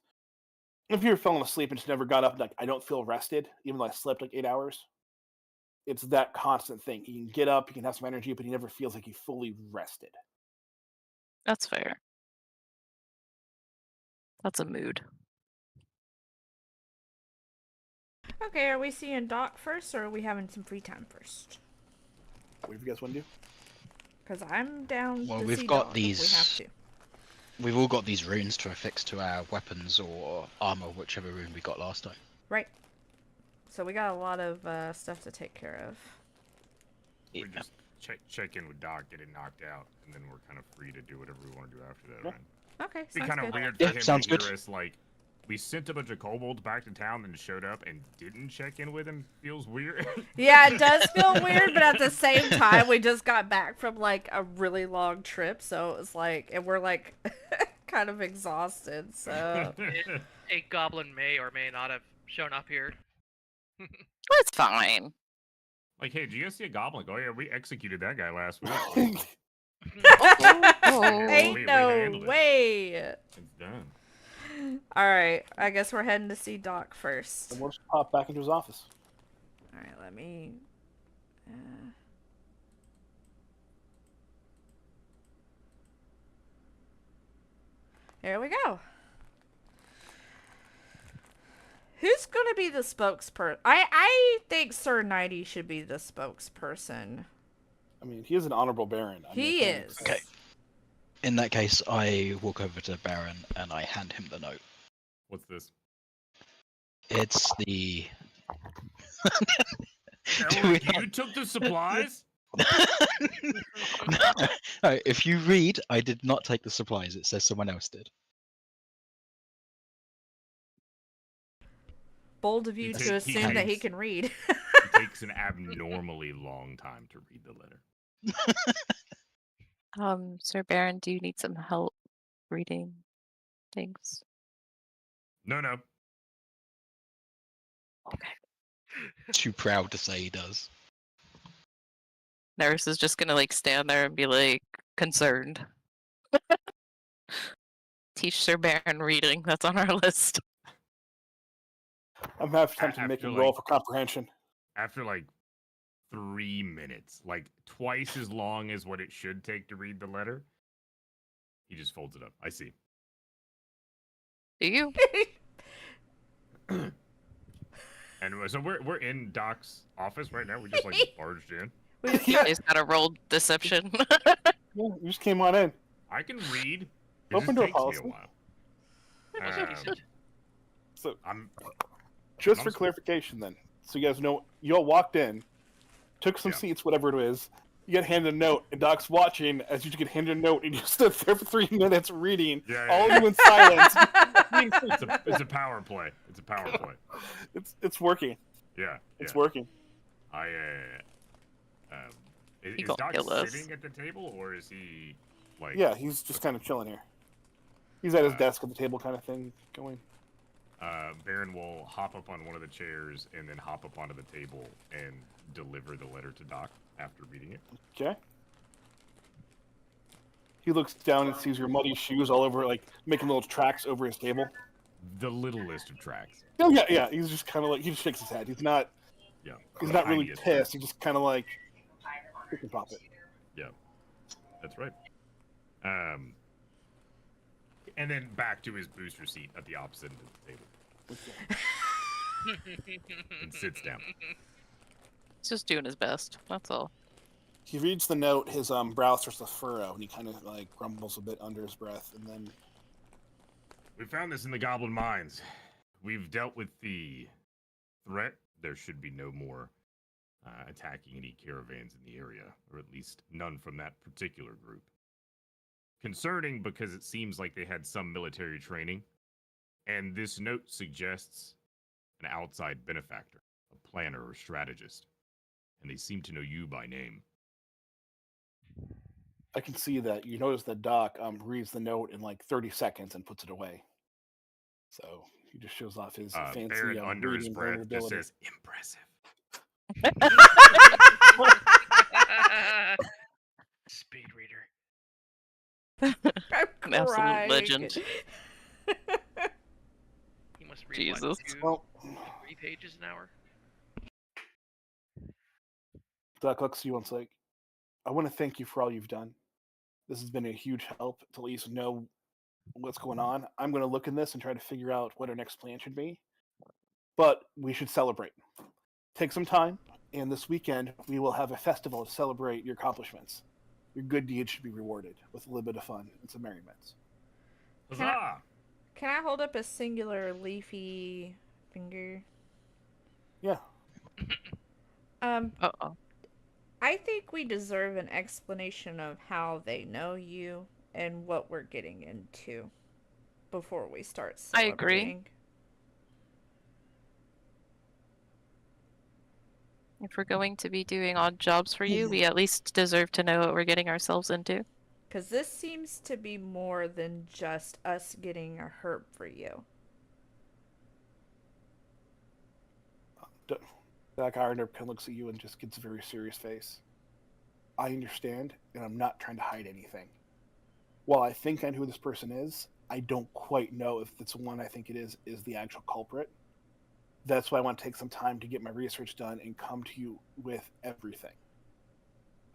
Speaker 1: if you're falling asleep and just never got up, like I don't feel rested, even though I slept like 8 hours. It's that constant thing. He can get up, he can have some energy, but he never feels like he fully rested.
Speaker 7: That's fair. That's a mood.
Speaker 2: Okay, are we seeing Doc first, or are we having some free time first?
Speaker 1: What do you guys want to do?
Speaker 2: Because I'm down
Speaker 5: Well,
Speaker 2: to
Speaker 5: we've
Speaker 2: see
Speaker 5: got
Speaker 2: Doc
Speaker 5: these.
Speaker 2: if we have to.
Speaker 5: We've all got these runes to affix to our weapons or armor, whichever rune we got last time.
Speaker 2: Right. So we got a lot of stuff to take care of.
Speaker 3: We just check in with Doc, get it knocked out, and then we're kind of free to do whatever we want to do after that,
Speaker 1: Yeah.
Speaker 3: right?
Speaker 2: Okay,
Speaker 3: It'd be
Speaker 2: sounds
Speaker 3: kind of
Speaker 2: good.
Speaker 3: weird
Speaker 5: Yeah,
Speaker 3: for him
Speaker 5: sounds
Speaker 3: to
Speaker 5: good.
Speaker 3: hear us, like, we sent a bunch of kobolds back to town, then showed up and didn't check in with him. Feels weird.
Speaker 2: Yeah, it does feel weird, but at the same time, we just got back from like a really long trip, so it was like, and we're like kind of exhausted. So
Speaker 6: A goblin may or may not have shown up here.
Speaker 7: It's fine.
Speaker 3: Like, hey, did you guys see a goblin? Oh yeah, we executed that guy last week.
Speaker 7: Oh.
Speaker 2: ain't
Speaker 3: we
Speaker 2: no
Speaker 3: handled it.
Speaker 2: way.
Speaker 3: It's done.
Speaker 2: All right, I guess we're heading to see Doc first.
Speaker 1: And we'll just pop back into his office.
Speaker 2: All right, let me. Here we go. Who's gonna be the spokesperson? I think Sir Nighty should be the spokesperson.
Speaker 1: I mean, he is an honorable baron.
Speaker 2: He is.
Speaker 5: Okay. In that case, I walk over to Baron and I hand him the note.
Speaker 3: What's this?
Speaker 5: It's the.
Speaker 3: Elric, you took the supplies?
Speaker 5: No, if you read, I did not take the supplies. It says someone else did.
Speaker 2: Bold of you to assume that he can read.
Speaker 3: It takes an abnormally long time to read the letter.
Speaker 7: Sir Baron, do you need some help reading things?
Speaker 3: No.
Speaker 7: Okay.
Speaker 5: Too proud to say he does.
Speaker 7: Nerys is just gonna like stand there and be like concerned. Teach Sir Baron reading. That's on our list.
Speaker 1: I'm half tempted to make him roll for comprehension.
Speaker 3: After like 3 minutes, like twice as long as what it should take to read the letter, he just folds it up. I see.
Speaker 7: Do you?
Speaker 3: And so we're in Doc's office right now. We just like barged in.
Speaker 1: Yeah,
Speaker 7: He's got to roll deception.
Speaker 1: you just came on in.
Speaker 3: I can read. It
Speaker 1: Open
Speaker 3: just
Speaker 1: door
Speaker 3: takes me a
Speaker 1: policy.
Speaker 3: while.
Speaker 1: So,
Speaker 3: I'm
Speaker 1: just
Speaker 3: I'm
Speaker 1: for
Speaker 3: s-
Speaker 1: clarification, then, so you guys know, you all walked in, took some
Speaker 3: Yeah.
Speaker 1: seats, whatever it is. You get handed a note, and Doc's watching as you get handed a note, and you stood there for 3 minutes reading,
Speaker 3: Yeah,
Speaker 1: all
Speaker 3: yeah.
Speaker 1: of you in silence.
Speaker 3: it's a power play. It's a power play.
Speaker 1: It's working.
Speaker 3: Yeah.
Speaker 1: It's
Speaker 3: yeah.
Speaker 1: working.
Speaker 3: Is
Speaker 7: He gonna
Speaker 3: Doc
Speaker 7: kill us.
Speaker 3: sitting at the table or is he like?
Speaker 1: Yeah, he's just kind of chilling here. He's at his desk at the table, kind of thing, going.
Speaker 3: Baron will hop up on one of the chairs and then hop up onto the table and deliver the letter to Doc after reading it.
Speaker 1: Okay. He looks down and sees your muddy shoes all over, like making little tracks over his table.
Speaker 3: The littlest of tracks.
Speaker 1: Oh yeah. He's just kind of like he just shakes his head. He's not
Speaker 3: Yeah.
Speaker 1: He's
Speaker 3: the
Speaker 1: not really
Speaker 3: tiniest
Speaker 1: pissed. He's just kind of like, you can pop it.
Speaker 3: Yeah, that's right. And then back to his booster seat at the opposite end of the table and sits down.
Speaker 7: He's just doing his best. That's all.
Speaker 1: He reads the note. His brow starts to furrow, and he kind of like grumbles a bit under his breath, and then
Speaker 3: We found this in the Goblin mines. We've dealt with the threat. There should be no more attacking any caravans in the area, or at least none from that particular group. Concerning because it seems like they had some military training, and this note suggests an outside benefactor, a planner or strategist, and they seem to know you by name.
Speaker 1: I can see that. You notice that Doc reads the note in like 30 seconds and puts it away. So he just shows off his fancy
Speaker 3: Baron under his
Speaker 1: reading
Speaker 3: breath just
Speaker 1: ability.
Speaker 3: says, "Impressive."
Speaker 6: Speed reader.
Speaker 2: I'm
Speaker 7: An absolute
Speaker 2: crying.
Speaker 7: legend.
Speaker 6: He must read
Speaker 7: Jesus.
Speaker 6: what, 2,
Speaker 1: Well,
Speaker 6: 3 pages an hour.
Speaker 1: Doc looks at you and is like, I want to thank you for all you've done. This has been a huge help to at least know what's going on. I'm going to look in this and try to figure out what our next plan should be. But we should celebrate. Take some time, and this weekend we will have a festival to celebrate your accomplishments. Your good deeds should be rewarded with a little bit of fun and some merriment.
Speaker 3: Huzzah!
Speaker 2: Can I hold up a singular leafy finger?
Speaker 1: Yeah.
Speaker 7: Uh-oh.
Speaker 2: I think we deserve an explanation of how they know you and what we're getting into before we start
Speaker 7: I agree.
Speaker 2: celebrating.
Speaker 7: If we're going to be doing odd jobs for you, we at least deserve to know what we're getting ourselves into.
Speaker 2: Because this seems to be more than just us getting a herb for you.
Speaker 1: Doc Ironer kind of looks at you and just gets a very serious face. I understand, and I'm not trying to hide anything. While I think I know who this person is, I don't quite know if it's one I think it is the actual culprit. That's why I want to take some time to get my research done and come to you with everything.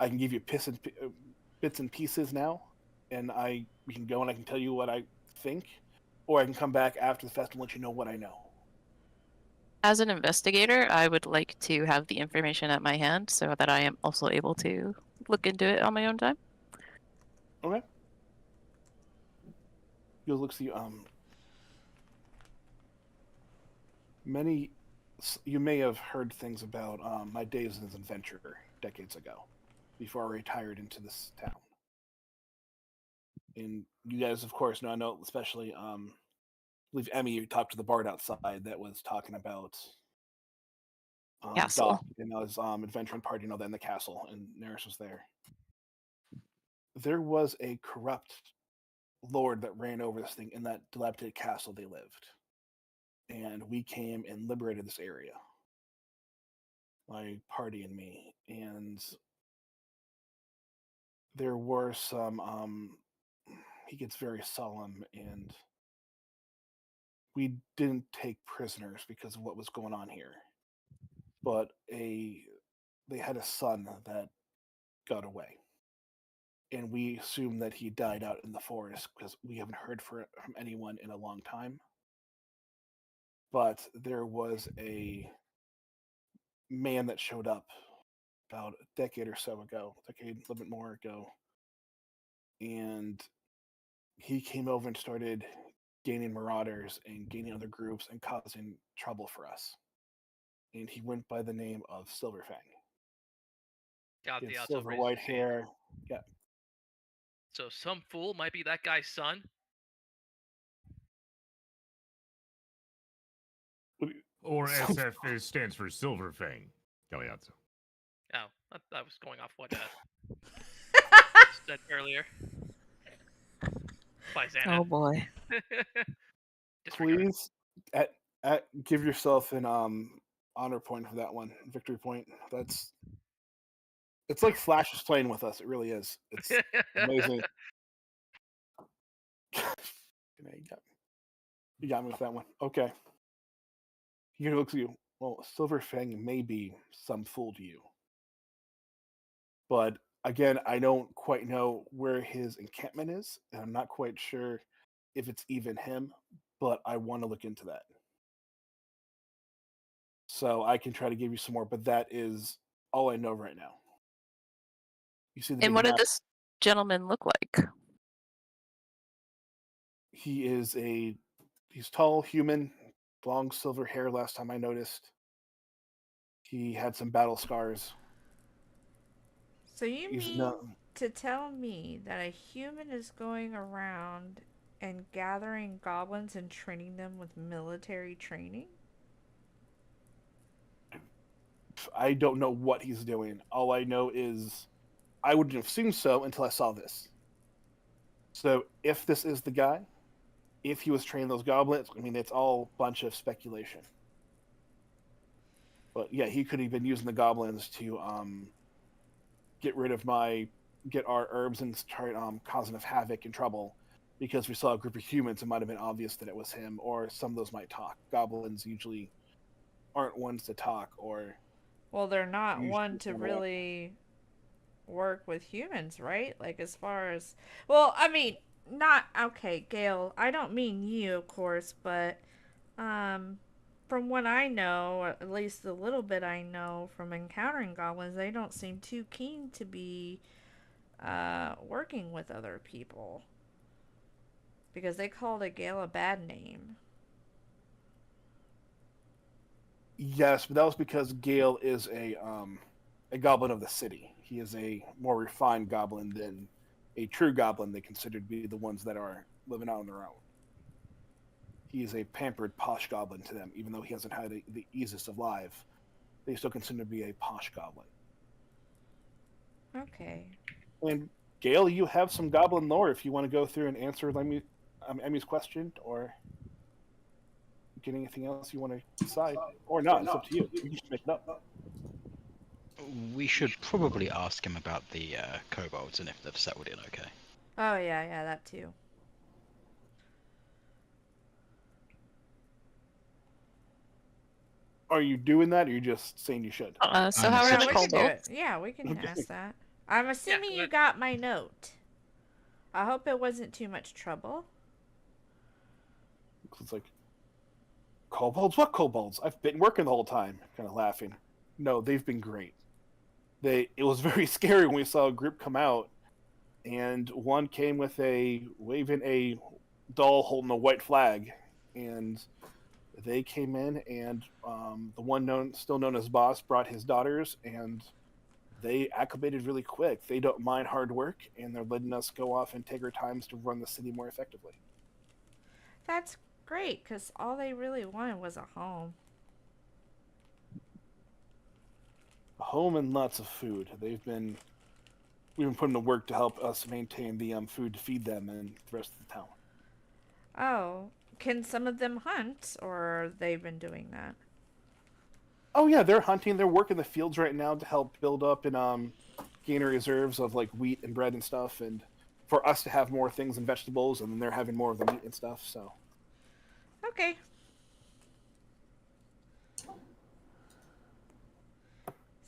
Speaker 1: I can give you bits and pieces now, and we can go and I can tell you what I think, or I can come back after the festival and let you know what I know.
Speaker 7: As an investigator, I would like to have the information at my hand so that I am also able to look into it on my own time.
Speaker 1: Okay. You'll look see you may have heard things about my days as an adventurer decades ago, before I retired into this town. And you guys, of course, know, I know, especially, I believe Emmy, you talked to the bard outside that was talking about
Speaker 7: Castle.
Speaker 1: Doc and his adventuring party, that in the castle, and Neris was there. There was a corrupt lord that ran over this thing in that dilapidated castle they lived. And we came and liberated this area. My party and me. And there were some he gets very solemn, and we didn't take prisoners because of what was going on here. But they had a son that got away. And we assume that he died out in the forest because we haven't heard from anyone in a long time. But there was a man that showed up about a decade or so ago, a little bit more ago, and he came over and started gaining marauders and gaining other groups and causing trouble for us. And he went by the name of Silverfang.
Speaker 6: Got
Speaker 1: He
Speaker 6: the
Speaker 1: had
Speaker 6: outside
Speaker 1: silver white hair. Yeah.
Speaker 6: So some fool might be that guy's son.
Speaker 3: Or SF stands for Silverfang, Galeazzo.
Speaker 6: Oh, I was going off what said earlier. By Xana.
Speaker 7: Oh boy.
Speaker 6: Disregard.
Speaker 1: Please give yourself an honor point for that one, victory point. It's like Flash is playing with us. It really is. It's amazing. You got me with that one. Okay. He looks at you. Well, Silverfang may be some fool to you. But again, I don't quite know where his encampment is, and I'm not quite sure if it's even him, but I want to look into that. So I can try to give you some more, but that is all I know right now. You see the
Speaker 7: And
Speaker 1: big
Speaker 7: what did
Speaker 1: map?
Speaker 7: this gentleman look like?
Speaker 1: He's tall, human, long silver hair last time I noticed. He had some battle scars.
Speaker 2: So you
Speaker 1: He's
Speaker 2: mean
Speaker 1: no
Speaker 2: to tell me that a human is going around and gathering goblins and training them with military training?
Speaker 1: I don't know what he's doing. All I know is I wouldn't have assumed so until I saw this. So if this is the guy, if he was training those goblins, I mean it's all a bunch of speculation. But yeah, he could have been using the goblins to get our herbs and start causing us havoc and trouble. Because we saw a group of humans, it might have been obvious that it was him, or some of those might talk. Goblins usually aren't ones to talk, or
Speaker 2: Well, they're not
Speaker 1: usually
Speaker 2: one to
Speaker 1: run away.
Speaker 2: really work with humans, right? Like, as far as. Well, I mean, not. Okay, Gail, I don't mean you, of course, but. Um. From what I know, or at least the little bit I know from encountering goblins, they don't seem too keen to be working with other people. Because they called a Gale a bad name.
Speaker 1: Yes, but that was because Gale is a goblin of the city. He is a more refined goblin than a true goblin they consider to be the ones that are living out on their own. He is a pampered, posh goblin to them, even though he hasn't had the easiest of life. They still consider him to be a posh goblin.
Speaker 2: Okay.
Speaker 1: And Gale, you have some goblin lore if you want to go through and answer Emmy's question, or get anything else you want to decide, or not. It's up to you. You can just make it up.
Speaker 5: We should probably ask him about the kobolds and if they've settled in okay.
Speaker 2: Oh, yeah, that too.
Speaker 1: Are you doing that, or are you just saying you should?
Speaker 7: So
Speaker 5: I'm
Speaker 7: how are
Speaker 2: Yeah,
Speaker 7: the
Speaker 2: we can do
Speaker 7: kobolds?
Speaker 2: it. Yeah, we can
Speaker 1: Okay.
Speaker 2: ask that. I'm assuming you got my note. I hope it wasn't too much trouble.
Speaker 1: It's like, kobolds? What kobolds? I've been working the whole time. Kind of laughing. No, they've been great. It was very scary when we saw a group come out, and one came with waving a doll holding a white flag, and they came in, and the one still known as Boss brought his daughters, and they acclimated really quick. They don't mind hard work, and they're letting us go off and take our times to run the city more effectively.
Speaker 2: That's great, because all they really wanted was a home.
Speaker 1: A home and lots of food. We've been putting to work to help us maintain the food to feed them and the rest of the town.
Speaker 2: Oh, can some of them hunt, or they've been doing that?
Speaker 1: Oh yeah, they're hunting. They're working the fields right now to help build up and gain reserves of like wheat and bread and stuff, and for us to have more things and vegetables, and then they're having more of the meat and stuff. So
Speaker 2: Okay.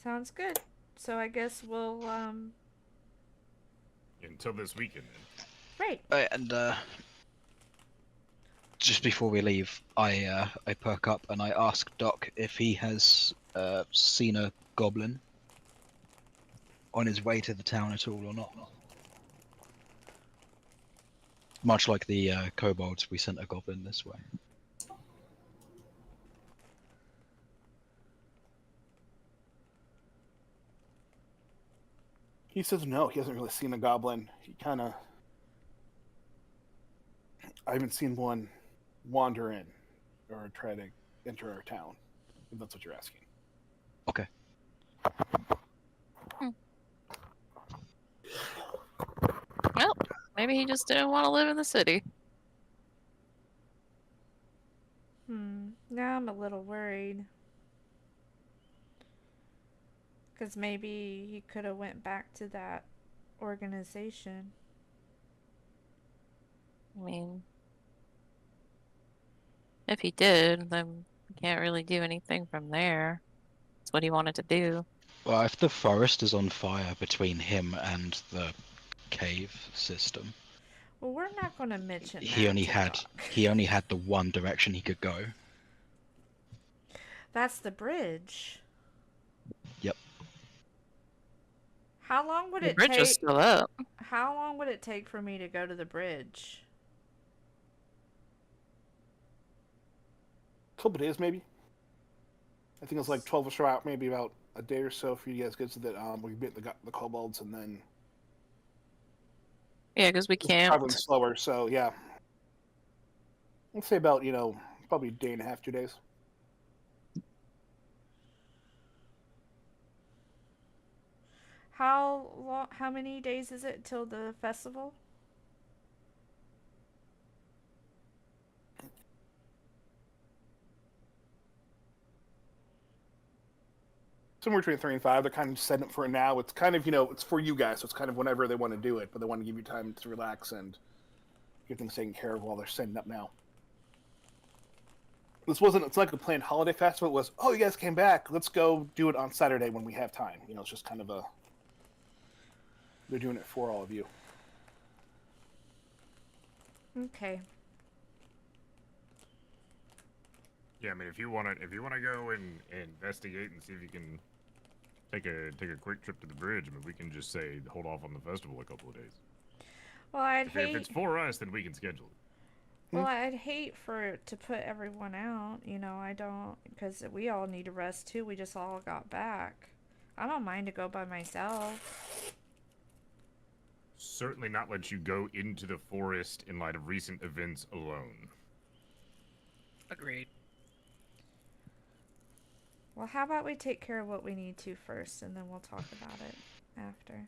Speaker 2: Sounds good. So I guess we'll,
Speaker 3: Until this weekend, then.
Speaker 2: Right.
Speaker 5: And just before we leave, I perk up and I ask Doc if he has seen a goblin on his way to the town at all or not. Much like the kobolds, we sent a goblin this way.
Speaker 1: he says no, he hasn't really seen a goblin. I haven't seen one wander in or try to enter our town, if that's what you're asking.
Speaker 5: Okay.
Speaker 7: Well, maybe he just didn't want to live in the city.
Speaker 2: Now I'm a little worried. Because maybe he could have went back to that organization.
Speaker 7: I mean, if he did, then we can't really do anything from there. That's what he wanted to do.
Speaker 5: Well, if the forest is on fire between him and the cave system,
Speaker 2: Well, we're not going to mention that.
Speaker 5: he only
Speaker 2: to
Speaker 5: had the one direction he could go.
Speaker 2: That's the bridge.
Speaker 5: Yep.
Speaker 2: How long would
Speaker 7: The
Speaker 2: it
Speaker 7: bridge is
Speaker 2: take?
Speaker 7: still up.
Speaker 2: How long would it take for me to go to the bridge?
Speaker 1: A couple days, maybe. I think it's like 12 or so out, maybe about a day or so for you guys to get to that. We beat the kobolds, and then
Speaker 7: Yeah, because we
Speaker 1: it's traveling
Speaker 7: camped.
Speaker 1: slower. So yeah, let's say about probably a day and a half, 2 days.
Speaker 2: How long? How many days is it till the festival?
Speaker 1: Somewhere between 3 and 5. They're kind of setting up for it now. It's kind of it's for you guys, so it's kind of whenever they want to do it, but they want to give you time to relax and get things taken care of while they're setting up now. This wasn't. It's like a planned holiday festival. It was, oh, you guys came back. Let's go do it on Saturday when we have time. It's just kind of a. They're doing it for all of you.
Speaker 2: Okay.
Speaker 3: Yeah, I mean, if you want to go and investigate and see if you can take a quick trip to the bridge, I mean, we can just say hold off on the festival a couple of days.
Speaker 2: Well, I'd
Speaker 3: If it's
Speaker 2: hate.
Speaker 3: for us, then we can schedule it.
Speaker 2: Well, I'd hate for to put everyone out. I don't, because we all need a rest too. We just all got back. I don't mind to go by myself.
Speaker 3: Certainly not let you go into the forest in light of recent events alone.
Speaker 6: Agreed.
Speaker 2: Well, how about we take care of what we need to first, and then we'll talk about it after.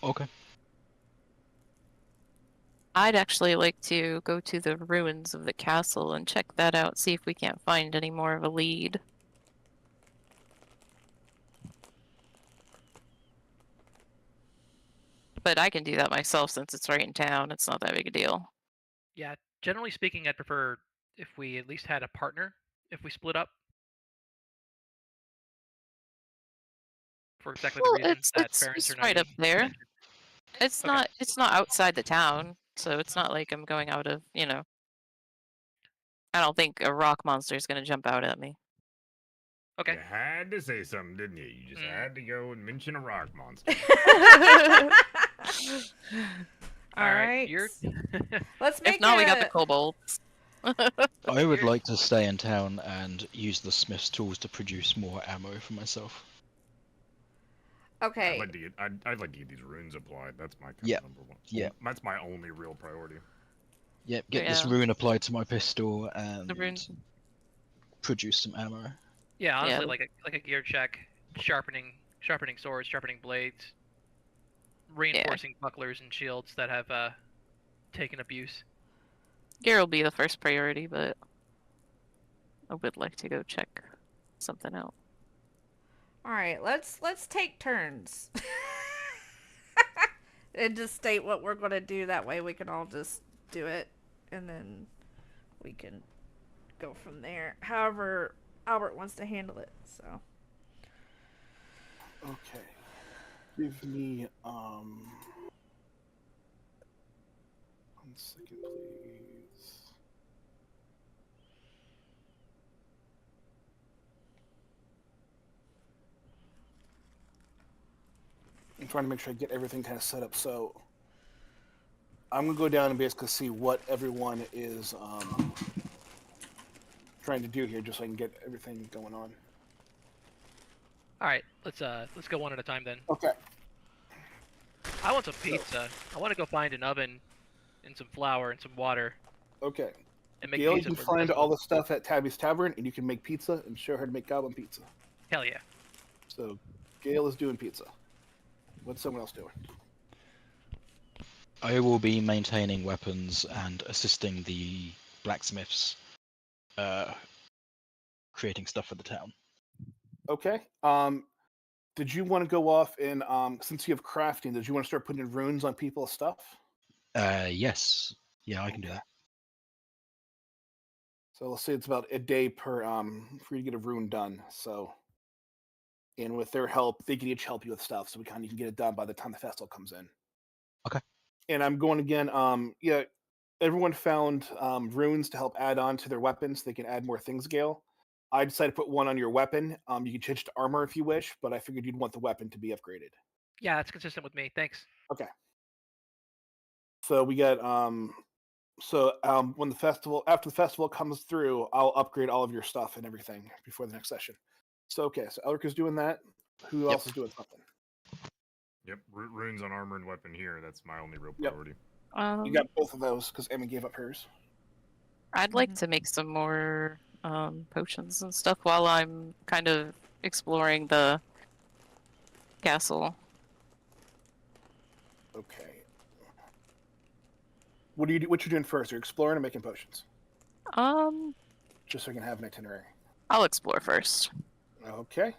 Speaker 5: Okay.
Speaker 7: I'd actually like to go to the ruins of the castle and check that out, see if we can't find any more of a lead. But I can do that myself since it's right in town. It's not that big a deal.
Speaker 6: Yeah, generally speaking, I'd prefer if we at least had a partner if we split up. For exactly the
Speaker 7: Well,
Speaker 6: reason that
Speaker 7: it's
Speaker 6: parents are
Speaker 7: just
Speaker 6: not
Speaker 7: right up
Speaker 6: eating.
Speaker 7: there. It's
Speaker 6: Okay.
Speaker 7: not outside the town, so it's not like I'm going out of, I don't think a rock monster is gonna jump out at me.
Speaker 6: Okay.
Speaker 3: You had to say something, didn't you? You just
Speaker 6: Mm.
Speaker 3: had to go and mention a rock monster.
Speaker 2: All right. Let's make
Speaker 7: If not, we got the
Speaker 2: a-
Speaker 7: kobolds.
Speaker 5: I would like to stay in town and use the smith's tools to produce more ammo for myself.
Speaker 2: Okay.
Speaker 3: I'd like to get these runes applied. That's my kind
Speaker 5: Yeah.
Speaker 3: of number one.
Speaker 5: Yeah.
Speaker 3: That's my only real priority.
Speaker 5: Yep, get this
Speaker 7: Yeah.
Speaker 5: rune applied to my pistol and
Speaker 7: The runes.
Speaker 5: produce some ammo.
Speaker 6: Yeah, honestly,
Speaker 7: Yeah.
Speaker 6: like a gear check, sharpening swords, sharpening blades, reinforcing bucklers and shields that have taken abuse.
Speaker 7: Gear will be the first priority, but I would like to go check something out.
Speaker 2: All right. Let's take turns. And just state what we're gonna do. That way, we can all just do it, and then we can go from there. However, Albert wants to handle it. So.
Speaker 1: Okay. Give me 1 second, please. I'm trying to make sure I get everything kind of set up. So I'm gonna go down and basically see what everyone is trying to do here, just so I can get everything going on.
Speaker 6: All right, let's go one at a time then.
Speaker 1: Okay.
Speaker 6: I want some pizza. I want to go find an oven, and some flour and some water,
Speaker 1: Okay.
Speaker 6: and make
Speaker 1: Gail, you
Speaker 6: pizza
Speaker 1: can
Speaker 6: for the
Speaker 1: find
Speaker 6: festival.
Speaker 1: all the stuff at Tabby's Tavern, and you can make pizza and show her to make goblin pizza.
Speaker 6: Hell yeah.
Speaker 1: So Gail is doing pizza. What's someone else doing?
Speaker 5: I will be maintaining weapons and assisting the blacksmiths, creating stuff for the town.
Speaker 1: Okay. Did you want to go off and since you have crafting, did you want to start putting runes on people's stuff?
Speaker 5: Yes. Yeah, I can do that.
Speaker 1: So let's say it's about a day per for you to get a rune done. So, and with their help, they can each help you with stuff, so you can get it done by the time the festival comes in.
Speaker 5: Okay.
Speaker 1: And I'm going again. Yeah, everyone found runes to help add on to their weapons. They can add more things, Gale. I decided to put one on your weapon. You can change to armor if you wish, but I figured you'd want the weapon to be upgraded.
Speaker 6: Yeah, that's consistent with me. Thanks.
Speaker 1: Okay. So we got when the festival after the festival comes through, I'll upgrade all of your stuff and everything before the next session. So so Elric is doing that. Who else is doing something?
Speaker 3: Yep, runes on armor and weapon here. That's my only real
Speaker 1: Yep.
Speaker 3: priority.
Speaker 1: You got both of those because Emmy gave up hers.
Speaker 7: I'd like to make some more potions and stuff while I'm kind of exploring the castle.
Speaker 1: Okay. What you doing first? You're exploring or making potions?
Speaker 7: Just
Speaker 1: so I can have an itinerary.
Speaker 7: I'll explore first.
Speaker 1: Okay.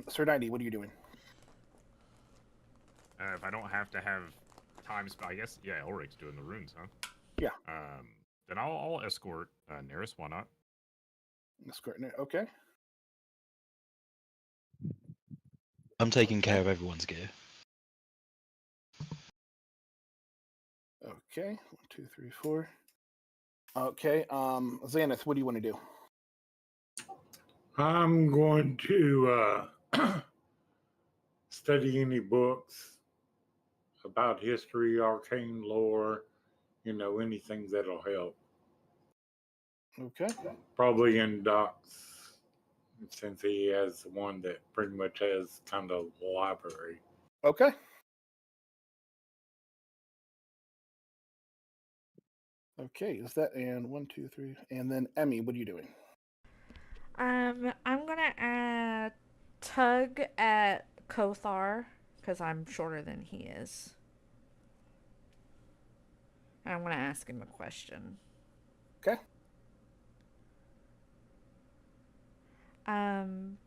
Speaker 1: Sir 90, what are you doing?
Speaker 3: If I don't have to have time spent, I guess, yeah, Ulrich's doing the runes, huh?
Speaker 1: Yeah.
Speaker 3: Then I'll escort Neris, why not?
Speaker 1: Escort, okay.
Speaker 5: I'm taking care of everyone's gear.
Speaker 1: Okay, 1, 2, 3, 4. Okay, Xanath, what do you want to do?
Speaker 8: I'm going to study any books about history, arcane lore, anything that'll help.
Speaker 1: Okay.
Speaker 8: Probably in Doc's, since he has one that pretty much has kind of library.
Speaker 1: Okay. Okay, is that and 1, 2, 3, and then Emmy, what are you doing?
Speaker 2: I'm gonna tug at Kothar because I'm shorter than he is. And I'm gonna ask him a question.
Speaker 1: Okay.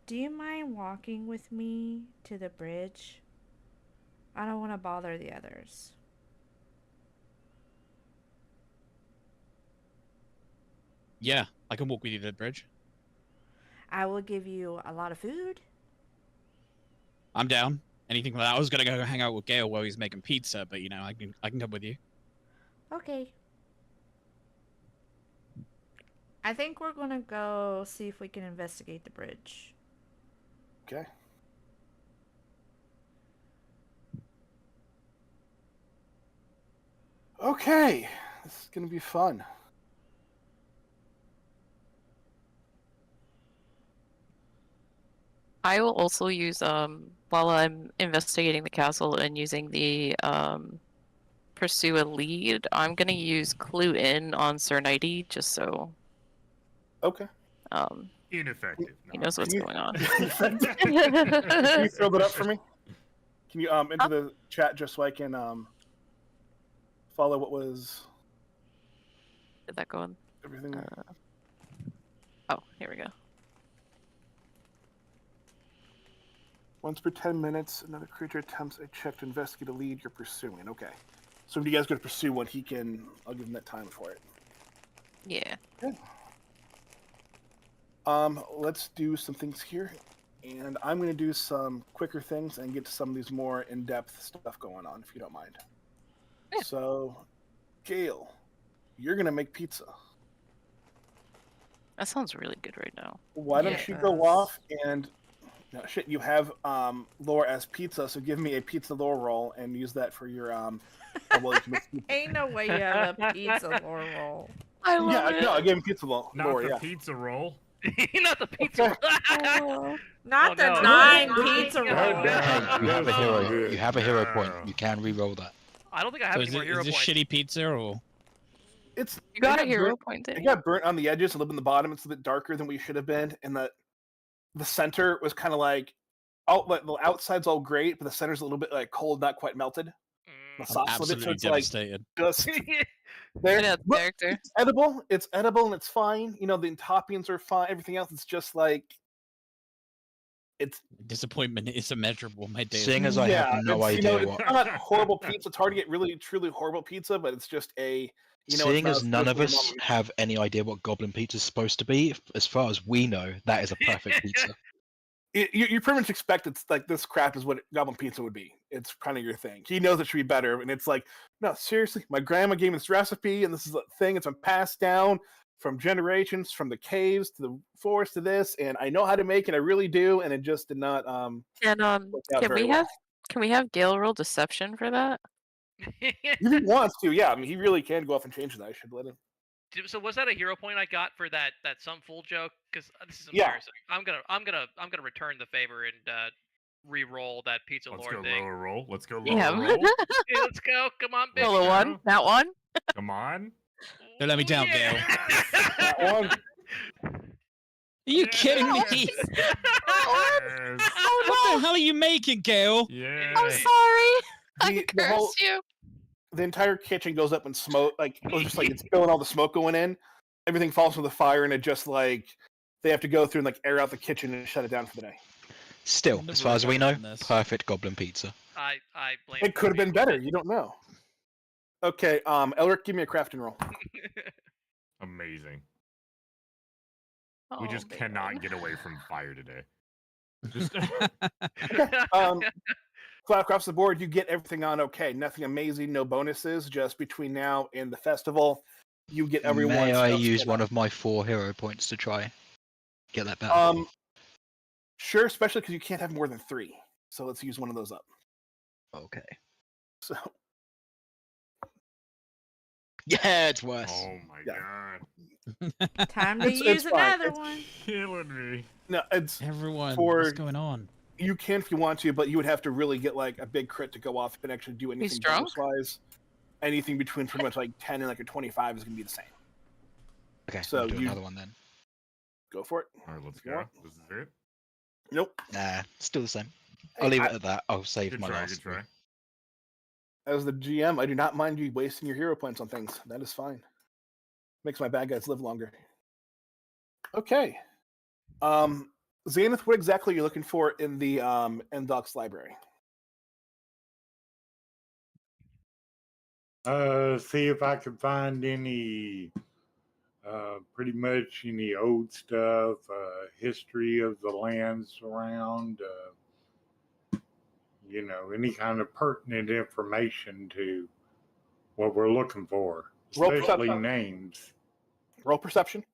Speaker 2: Do you mind walking with me to the bridge? I don't want to bother the others.
Speaker 4: Yeah, I can walk with you to the bridge.
Speaker 2: I will give you a lot of food.
Speaker 4: I'm down. Anything like that. I was gonna go hang out with Gale while he's making pizza, but I can come with you.
Speaker 2: Okay. I think we're gonna go see if we can investigate the bridge.
Speaker 1: Okay. Okay, this is gonna be fun.
Speaker 7: I will also use while I'm investigating the castle and using the pursue a lead, I'm gonna use clue in on Sir Nighty just so
Speaker 1: Okay.
Speaker 3: Ineffective.
Speaker 7: he knows what's going on.
Speaker 1: Can you throw that up for me? Can you into the chat just so I can follow what was
Speaker 7: Did that go in?
Speaker 1: everything?
Speaker 7: Oh, here we go.
Speaker 1: Once per 10 minutes, another creature attempts a check to investigate a lead you're pursuing. Okay. So if you guys go to pursue one, I'll give him that time for it.
Speaker 7: Yeah.
Speaker 1: Okay. Let's do some things here. And I'm going to do some quicker things and get to some of these more in-depth stuff going on, if you don't mind.
Speaker 7: Yeah.
Speaker 1: So, Gale, you're going to make pizza.
Speaker 7: That sounds really good right now.
Speaker 1: Why don't you go off and... No, shit, you have lore as pizza, so give me a pizza lore roll and use that for your... well, you can make pizza.
Speaker 2: Ain't no way you have a pizza lore roll.
Speaker 7: I love it.
Speaker 1: No, I gave him pizza lore,
Speaker 3: Not the
Speaker 1: yeah.
Speaker 3: pizza roll.
Speaker 6: Not the pizza.
Speaker 2: Not
Speaker 6: Oh,
Speaker 2: the
Speaker 6: no.
Speaker 2: 9 pizza
Speaker 6: Oh,
Speaker 2: roll.
Speaker 6: no.
Speaker 5: You have a hero.
Speaker 8: good.
Speaker 5: You have a hero point. You can re-roll that.
Speaker 6: I don't think I have
Speaker 4: So
Speaker 6: any
Speaker 4: is,
Speaker 6: more hero
Speaker 4: is this
Speaker 6: points.
Speaker 4: shitty pizza or?
Speaker 1: It's
Speaker 7: You got
Speaker 1: it
Speaker 7: a hero
Speaker 1: burnt,
Speaker 7: point
Speaker 1: It
Speaker 7: there.
Speaker 1: got burnt on the edges, a little bit in the bottom. It's a bit darker than we should have been, and the center was kind of like, the outside's all great, but the center's a little bit like cold, not quite melted. The
Speaker 4: I'm
Speaker 1: sauce of it, so
Speaker 4: absolutely
Speaker 1: it's like
Speaker 4: devastated.
Speaker 1: just
Speaker 7: It
Speaker 1: there.
Speaker 7: has
Speaker 1: But
Speaker 7: character.
Speaker 1: it's edible. It's edible and it's fine. The toppings are fine. Everything else, it's just like it's.
Speaker 4: Disappointment is immeasurable, my days.
Speaker 5: Seeing as I have no
Speaker 1: it's,
Speaker 5: idea
Speaker 1: it's
Speaker 5: what.
Speaker 1: not horrible pizza. It's hard to get really truly horrible pizza, but it's just a.
Speaker 5: Seeing
Speaker 1: it's
Speaker 5: as
Speaker 1: not
Speaker 5: none of
Speaker 1: good
Speaker 5: us
Speaker 1: for
Speaker 5: have any idea what Goblin Pizza is supposed to be, as far as we know, that is a perfect pizza.
Speaker 1: you pretty much expect it's like this crap is what Goblin Pizza would be. It's kind of your thing. He knows it should be better, and it's like, no, seriously, my grandma gave me this recipe, and this is a thing. It's been passed down from generations, from the caves to the forest to this, and I know how to make it. I really do, and it just did not
Speaker 7: Can
Speaker 1: work out
Speaker 7: can
Speaker 1: very
Speaker 7: we
Speaker 1: well.
Speaker 7: have Gale roll deception for that?
Speaker 1: If he wants to, yeah. I mean, he really can go off and change that. I should let him.
Speaker 6: So was that a hero point I got for that some fool joke? Because this is
Speaker 1: Yeah.
Speaker 6: embarrassing. I'm gonna return the favor and re-roll that pizza
Speaker 3: Let's
Speaker 6: lord
Speaker 3: go
Speaker 6: thing.
Speaker 3: lower roll. Let's go lower
Speaker 7: Yeah.
Speaker 3: roll.
Speaker 6: Hey, let's go. Come on, bitch.
Speaker 7: Roll a one.
Speaker 3: go.
Speaker 7: That one.
Speaker 3: Come on.
Speaker 4: Don't let me down, Gale.
Speaker 1: That one.
Speaker 4: Are you kidding me?
Speaker 3: Yes.
Speaker 7: Oh
Speaker 4: What
Speaker 7: no!
Speaker 4: the hell are you making, Gale?
Speaker 3: Yes.
Speaker 7: I'm sorry. I
Speaker 1: The
Speaker 7: curse
Speaker 1: whole
Speaker 7: you.
Speaker 1: the entire kitchen goes up in smoke. Like it was just like it's spilling all the smoke going in. Everything falls from the fire, and it just like they have to go through and like air out the kitchen and shut it down for the day.
Speaker 5: Still,
Speaker 4: Never
Speaker 5: as far as we know,
Speaker 4: imagined this.
Speaker 5: perfect goblin pizza.
Speaker 6: I blame.
Speaker 1: It could have been better. You don't know. Okay, Elric, give me a crafting roll.
Speaker 3: Amazing.
Speaker 7: Oh,
Speaker 3: We just
Speaker 7: man.
Speaker 3: cannot get away from fire today. Just
Speaker 1: Flat across the board, you get everything on okay. Nothing amazing, no bonuses. Just between now and the festival, you get everyone.
Speaker 5: May I use one of my 4 hero points to try get that back?
Speaker 1: Sure, especially because you can't have more than 3. So let's use one of those up.
Speaker 5: Okay.
Speaker 1: So
Speaker 5: Yeah, it's worse.
Speaker 3: oh my
Speaker 1: Yeah.
Speaker 3: god.
Speaker 2: Time to
Speaker 1: It's
Speaker 2: use
Speaker 1: fine.
Speaker 2: another
Speaker 1: It's-
Speaker 2: one.
Speaker 3: Killing me.
Speaker 1: no, it's
Speaker 4: Everyone,
Speaker 1: For-
Speaker 4: what's going on?
Speaker 1: you can if you want to, but you would have to really get like a big crit to go off and actually do anything
Speaker 7: drunk?
Speaker 1: bonus-wise. Anything between pretty much like 10 and like a 25 is going to be the same.
Speaker 5: Okay,
Speaker 1: So
Speaker 5: I'll do
Speaker 1: you-
Speaker 5: another one then.
Speaker 1: Go for it.
Speaker 3: All right, let's
Speaker 1: You
Speaker 3: go.
Speaker 1: want?
Speaker 3: This is it.
Speaker 1: Nope.
Speaker 5: Nah, still the same.
Speaker 1: Hey,
Speaker 5: I'll leave
Speaker 1: I-
Speaker 5: it at that. I'll save
Speaker 3: Good
Speaker 5: my
Speaker 3: try.
Speaker 5: last
Speaker 3: Good try.
Speaker 1: As the GM, I do not mind you wasting your hero points on things. That is fine. Makes my bad guys live longer. Okay. Xanath, what exactly are you looking for in the Endoc's library?
Speaker 8: See if I can find any, pretty much any old stuff, history of the lands around, any kind of pertinent information to what we're looking for,
Speaker 1: Roll
Speaker 8: especially
Speaker 1: perception.
Speaker 8: names.
Speaker 1: Roll perception.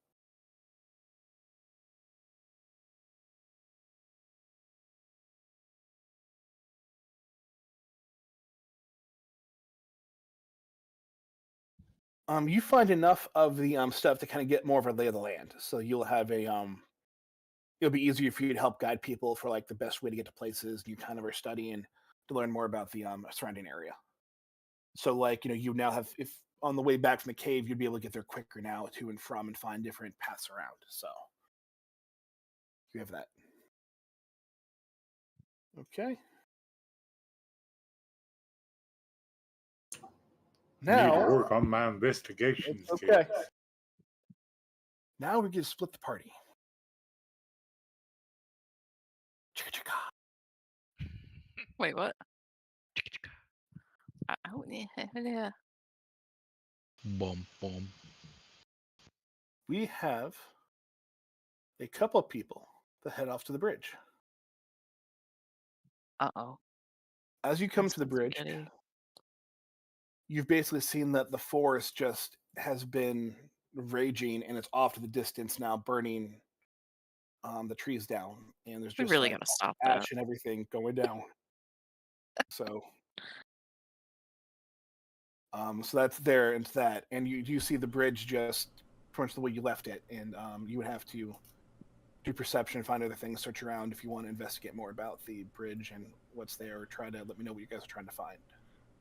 Speaker 1: You find enough of the stuff to kind of get more of a lay of the land. So you'll have a it'll be easier for you to help guide people for like the best way to get to places. You kind of are studying to learn more about the surrounding area. So like, you now have, if on the way back from the cave, you'd be able to get there quicker now to and from and find different paths around. So you have that. Okay.
Speaker 8: I need to
Speaker 1: Now,
Speaker 8: work on my investigation
Speaker 1: it's
Speaker 8: skills.
Speaker 1: okay. Now we get to split the party. Chicka-chicka.
Speaker 7: Wait, what? Oh, yeah.
Speaker 5: Bomb, bomb.
Speaker 1: We have a couple of people that head off to the bridge.
Speaker 7: Uh-oh.
Speaker 1: As you come to the bridge,
Speaker 7: Goody.
Speaker 1: you've basically seen that the forest just has been raging and it's off to the distance now, burning the trees down. And there's
Speaker 7: We
Speaker 1: just
Speaker 7: really
Speaker 1: like,
Speaker 7: gotta stop
Speaker 1: ash
Speaker 7: that.
Speaker 1: and everything going down. So that's there and that. And you see the bridge just pretty much the way you left it. And you would have to do perception, find other things, search around if you want to investigate more about the bridge and what's there, or try to let me know what you guys are trying to find.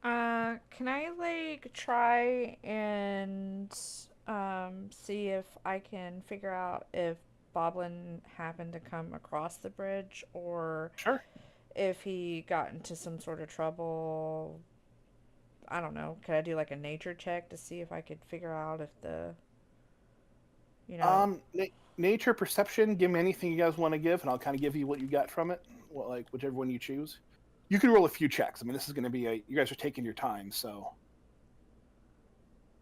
Speaker 2: Can I like try and see if I can figure out if Goblin happened to come across the bridge or
Speaker 1: Sure.
Speaker 2: if he got into some sort of trouble? I don't know. Could I do like a nature check to see if I could figure out if the
Speaker 1: Nature, perception, give me anything you guys want to give, and I'll kind of give you what you got from it. Well, like whichever one you choose. You can roll a few checks. I mean, this is going to be you guys are taking your time, so.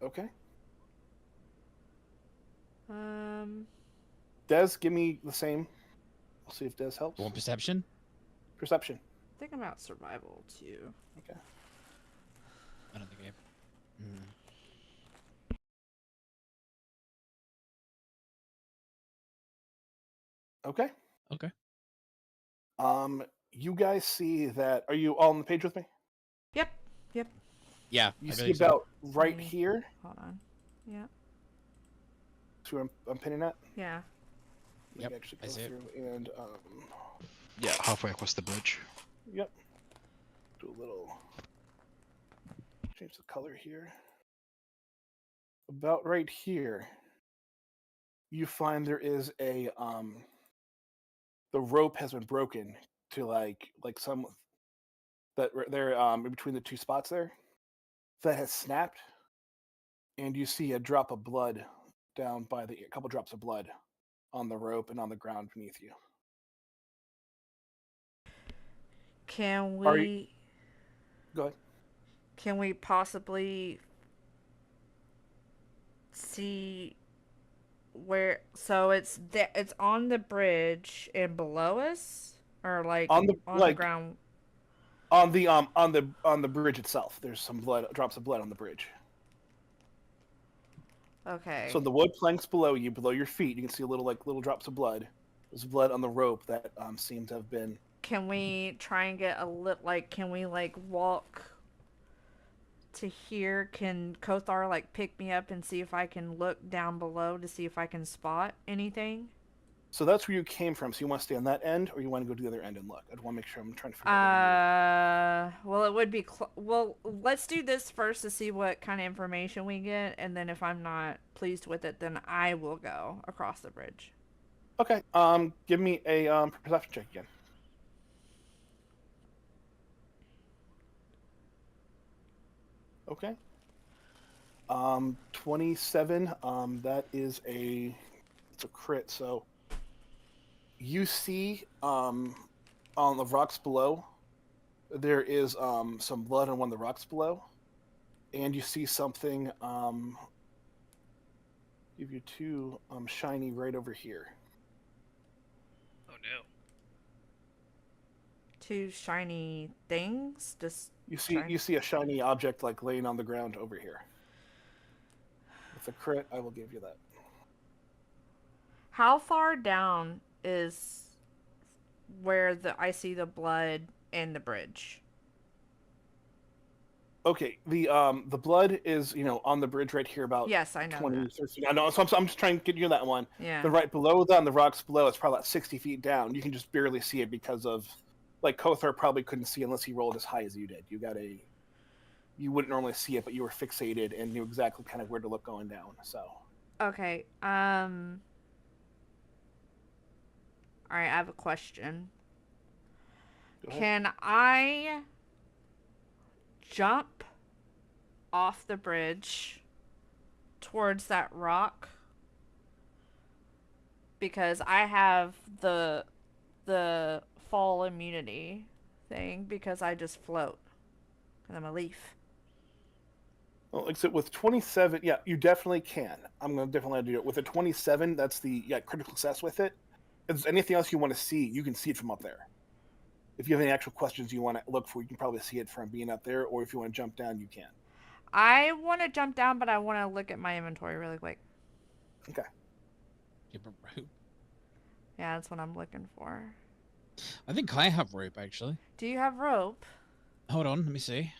Speaker 1: Okay. Des, give me the same. We'll see if Des helps.
Speaker 4: One perception.
Speaker 1: Perception.
Speaker 2: I think I'm out survival too.
Speaker 1: Okay.
Speaker 4: I don't think I have.
Speaker 1: Okay.
Speaker 4: Okay.
Speaker 1: You guys see that? Are you all on the page with me?
Speaker 2: Yep. Yep.
Speaker 4: Yeah.
Speaker 1: You
Speaker 4: I
Speaker 1: see
Speaker 4: believe so.
Speaker 1: about right
Speaker 2: Me.
Speaker 1: here.
Speaker 2: Hold on. Yeah.
Speaker 1: So I'm pinning that.
Speaker 2: Yeah.
Speaker 1: Let
Speaker 4: Yep,
Speaker 1: me actually
Speaker 4: I
Speaker 1: go
Speaker 4: see it.
Speaker 1: through and
Speaker 5: Yeah, halfway across the bridge.
Speaker 1: yep. Do a little change the color here. About right here, you find there is a the rope has been broken to like some that there in between the two spots there that has snapped, and you see a drop of blood down by a couple drops of blood on the rope and on the ground beneath you.
Speaker 2: Can
Speaker 1: Are you-
Speaker 2: we?
Speaker 1: Go ahead.
Speaker 2: Can we possibly see where? So it's on the bridge and below us, or like
Speaker 1: On the
Speaker 2: on the ground.
Speaker 1: on the bridge itself. There's some blood, drops of blood on the bridge.
Speaker 2: Okay.
Speaker 1: So the wood planks below you, below your feet, you can see little drops of blood. There's blood on the rope that seems to have been.
Speaker 2: Can we try and get a like? Can we like walk to here? Can Kothar like pick me up and see if I can look down below to see if I can spot anything?
Speaker 1: So that's where you came from. So you want to stay on that end, or you want to go to the other end and look? I want to make sure I'm trying to figure out.
Speaker 2: Well, it would be well. Let's do this first to see what kind of information we get, and then if I'm not pleased with it, then I will go across the bridge.
Speaker 1: Okay. Give me a perception check again. Okay. 27. That is it's a crit. So you see on the rocks below, there is some blood on one of the rocks below, and you see something give you two shiny right over here.
Speaker 6: Oh no.
Speaker 2: Two shiny things. Just
Speaker 1: You see a shiny object like laying on the ground over here. With a crit, I will give you that.
Speaker 2: How far down is where I see the blood and the bridge?
Speaker 1: Okay, the blood is on the bridge right here about
Speaker 2: Yes, I know
Speaker 1: 20,
Speaker 2: that.
Speaker 1: 30 feet. I know, so I'm just trying to get you that one.
Speaker 2: Yeah.
Speaker 1: The right below that, on the rocks below, it's probably about 60 feet down. You can just barely see it because of, like, Kothar probably couldn't see unless he rolled as high as you did. You wouldn't normally see it, but you were fixated and knew exactly kind of where to look going down. So.
Speaker 2: Okay. All right, I have a question.
Speaker 1: Go ahead.
Speaker 2: Can I jump off the bridge towards that rock? Because I have the fall immunity thing because I just float. Because I'm a leaf.
Speaker 1: Well, like I said, with 27, yeah, you definitely can. I'm going to definitely do it. With a 27, that's the critical success with it. If there's anything else you want to see, you can see it from up there. If you have any actual questions you want to look for, you can probably see it from being up there, or if you want to jump down, you can.
Speaker 2: I want to jump down, but I want to look at my inventory really quick.
Speaker 1: Okay.
Speaker 4: Give a rope.
Speaker 2: Yeah, that's what I'm looking for.
Speaker 4: I think I have rope actually.
Speaker 2: Do you have rope?
Speaker 4: Hold on, let me see.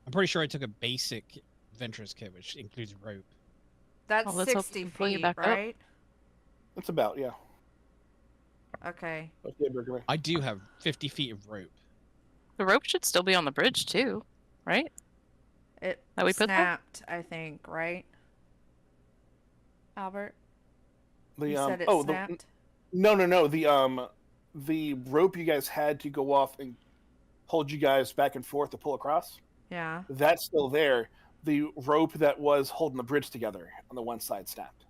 Speaker 4: I'm pretty sure I took a basic adventurer's kit, which includes rope.
Speaker 2: That's
Speaker 7: Well, let's hope
Speaker 2: 60
Speaker 7: we can pull you
Speaker 2: feet,
Speaker 7: back up.
Speaker 2: right?
Speaker 1: That's about, yeah.
Speaker 2: Okay.
Speaker 1: Okay, Burger.
Speaker 4: I do have 50 feet of rope.
Speaker 7: The rope should still be on the bridge too, right?
Speaker 2: It
Speaker 7: That we put there?
Speaker 2: snapped, I think, right? Albert?
Speaker 1: The
Speaker 2: You said it snapped?
Speaker 1: No. The rope you guys had to go off and hold you guys back and forth to pull across,
Speaker 2: Yeah.
Speaker 1: that's still there. The rope that was holding the bridge together on the one side snapped.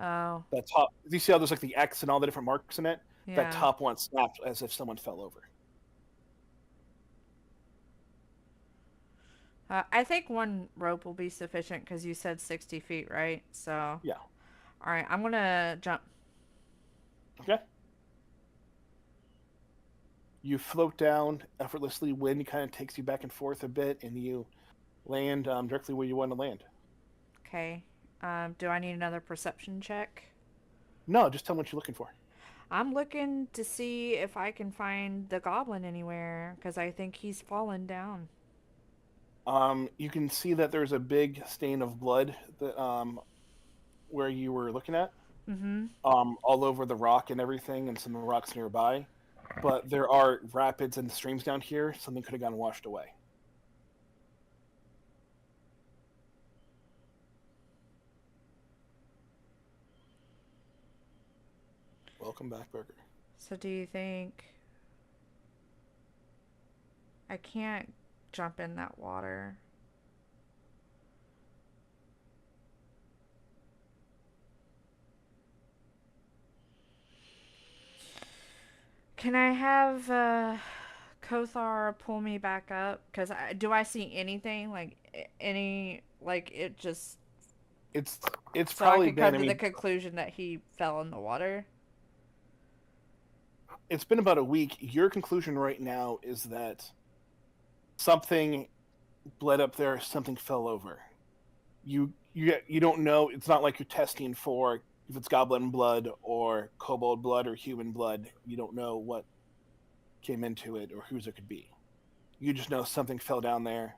Speaker 2: Oh,
Speaker 1: That top, do you see how there's like the X and all the different marks in it?
Speaker 2: yeah.
Speaker 1: That top one snapped as if someone fell over.
Speaker 2: I think one rope will be sufficient because you said 60 feet, right? So.
Speaker 1: Yeah.
Speaker 2: All right, I'm going to jump.
Speaker 1: Okay. You float down effortlessly. Wind kind of takes you back and forth a bit, and you land directly where you want to land.
Speaker 2: Okay. Do I need another perception check?
Speaker 1: No, just tell me what you're looking for.
Speaker 2: I'm looking to see if I can find the goblin anywhere because I think he's fallen down.
Speaker 1: You can see that there's a big stain of blood that where you were looking at,
Speaker 2: Mm-hmm.
Speaker 1: all over the rock and everything, and some rocks nearby. But there are rapids and streams down here. Something could have gotten washed away. Welcome back, Burger.
Speaker 2: So do you think I can't jump in that water? Can I have Kothar pull me back up? Because do I see anything like any like it just
Speaker 1: It's
Speaker 2: so I
Speaker 1: probably
Speaker 2: could come
Speaker 1: been.
Speaker 2: to the conclusion that he fell in the water?
Speaker 1: It's been about a week. Your conclusion right now is that something bled up there. Something fell over. You don't know. It's not like you're testing for if it's goblin blood or kobold blood or human blood. You don't know what came into it or whose it could be. You just know something fell down there,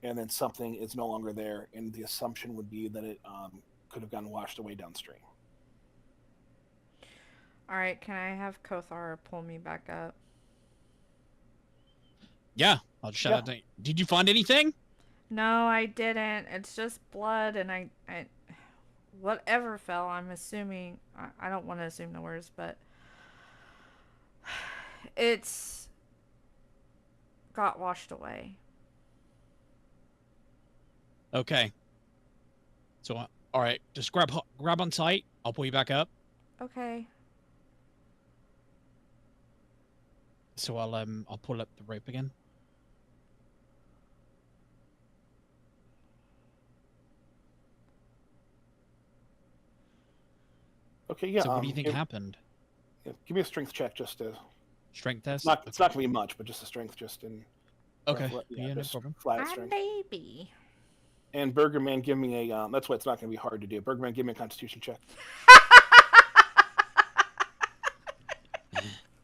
Speaker 1: and then something is no longer there, and the assumption would be that it could have gotten washed away downstream.
Speaker 2: All right, can I have Kothar pull me back up?
Speaker 4: Yeah, I'll shout out. Did you find anything?
Speaker 2: No, I didn't. It's just blood, and I whatever fell. I'm assuming. I don't want to assume the worst, but it's got washed away.
Speaker 4: Okay. So, all right, just grab on tight. I'll pull you back up.
Speaker 2: Okay.
Speaker 4: So I'll pull up the rope again.
Speaker 1: Okay, yeah.
Speaker 4: So what do you think happened?
Speaker 1: Give me a strength check just to.
Speaker 4: Strength test.
Speaker 1: It's not gonna be much, but just a strength, just in.
Speaker 4: Okay.
Speaker 1: Yeah,
Speaker 4: No problem.
Speaker 1: Flat
Speaker 2: I'm
Speaker 1: strength.
Speaker 2: baby.
Speaker 1: And Burgerman, give me a. That's why it's not gonna be hard to do. Burgerman, give me a Constitution check.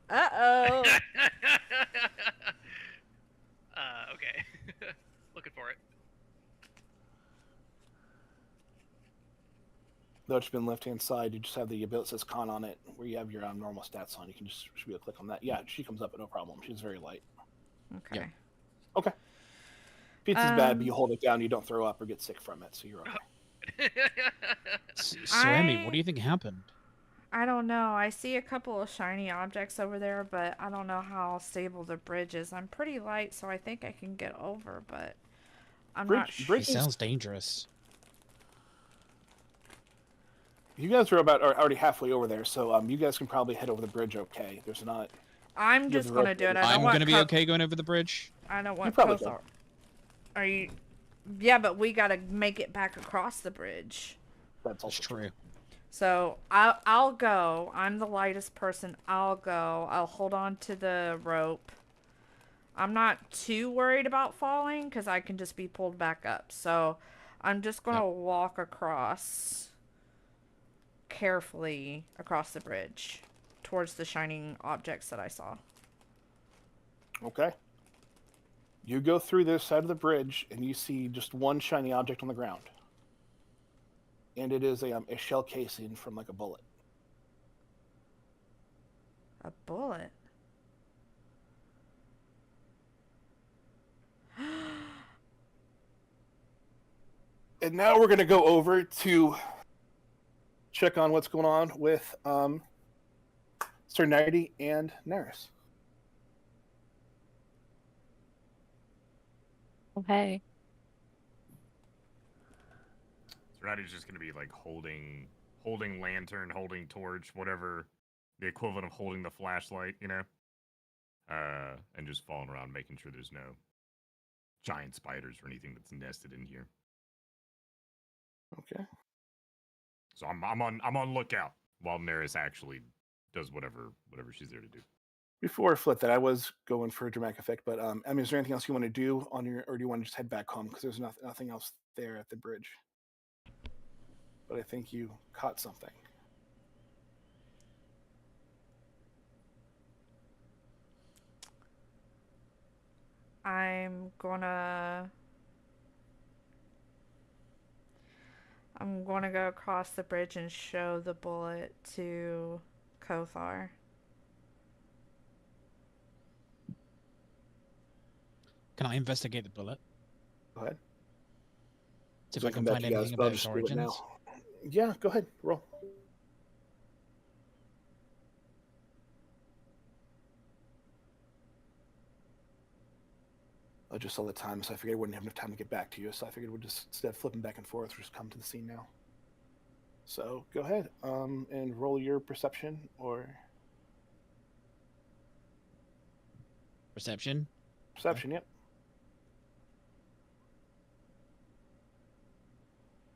Speaker 2: Uh-oh.
Speaker 6: Okay. Looking for it.
Speaker 1: Though it's been left-hand side, you just have the ability that says con on it, where you have your normal stats on. You can just should be able to click on that. Yeah, she comes up with no problem. She's very light.
Speaker 2: Okay.
Speaker 4: Yeah.
Speaker 1: Okay. Pizza's bad, but you hold it down, you don't throw up or get sick from it, so you're okay.
Speaker 4: So Emmy, what do you think happened?
Speaker 2: I don't know. I see a couple of shiny objects over there, but I don't know how stable the bridge is. I'm pretty light, so I think I can get over, but I'm not sure.
Speaker 4: It sounds dangerous.
Speaker 1: You guys are already halfway over there, so you guys can probably head over the bridge okay. There's not...
Speaker 2: I'm just going to do it.
Speaker 4: I'm going to be okay going over the bridge.
Speaker 2: I don't want
Speaker 1: probably
Speaker 2: Kothar. Are you... Yeah, but we got to make it back across the bridge.
Speaker 1: That's also
Speaker 4: true.
Speaker 2: So I'll go. I'm the lightest person. I'll go. I'll hold on to the rope. I'm not too worried about falling because I can just be pulled back up. So I'm just going to walk across carefully across the bridge towards the shining objects that I saw.
Speaker 1: Okay. You go through this side of the bridge and you see just one shiny object on the ground. And it is a shell casing from like a bullet.
Speaker 2: A bullet?
Speaker 1: And now we're going to go over to check on what's going on with Sir Nighty and Neris.
Speaker 7: Okay.
Speaker 3: Ratty's just gonna be like holding lantern, holding torch, whatever the equivalent of holding the flashlight, you know, and just falling around, making sure there's no giant spiders or anything that's nested in here.
Speaker 1: Okay.
Speaker 3: So I'm on lookout while Neris actually does whatever she's there to do.
Speaker 1: Before I flip that, I was going for a dramatic effect, but Emmy, is there anything else you want to do on your, or do you want to just head back home because there's nothing else there at the bridge? But I think you caught something.
Speaker 2: I'm gonna go across the bridge and show the bullet to Kothar.
Speaker 4: Can I investigate the bullet?
Speaker 1: Go ahead.
Speaker 4: See if
Speaker 1: So
Speaker 4: I can
Speaker 1: come back
Speaker 4: find
Speaker 1: to you guys,
Speaker 4: anything
Speaker 1: but I'll
Speaker 4: about its
Speaker 1: just do it now.
Speaker 4: origins?
Speaker 1: Yeah, go ahead. Roll. I just saw the time, so I figured I wouldn't have enough time to get back to you. So I figured we'd just, instead of flipping back and forth, just come to the scene now. So go ahead and roll your perception or
Speaker 4: Perception?
Speaker 1: perception. Yep.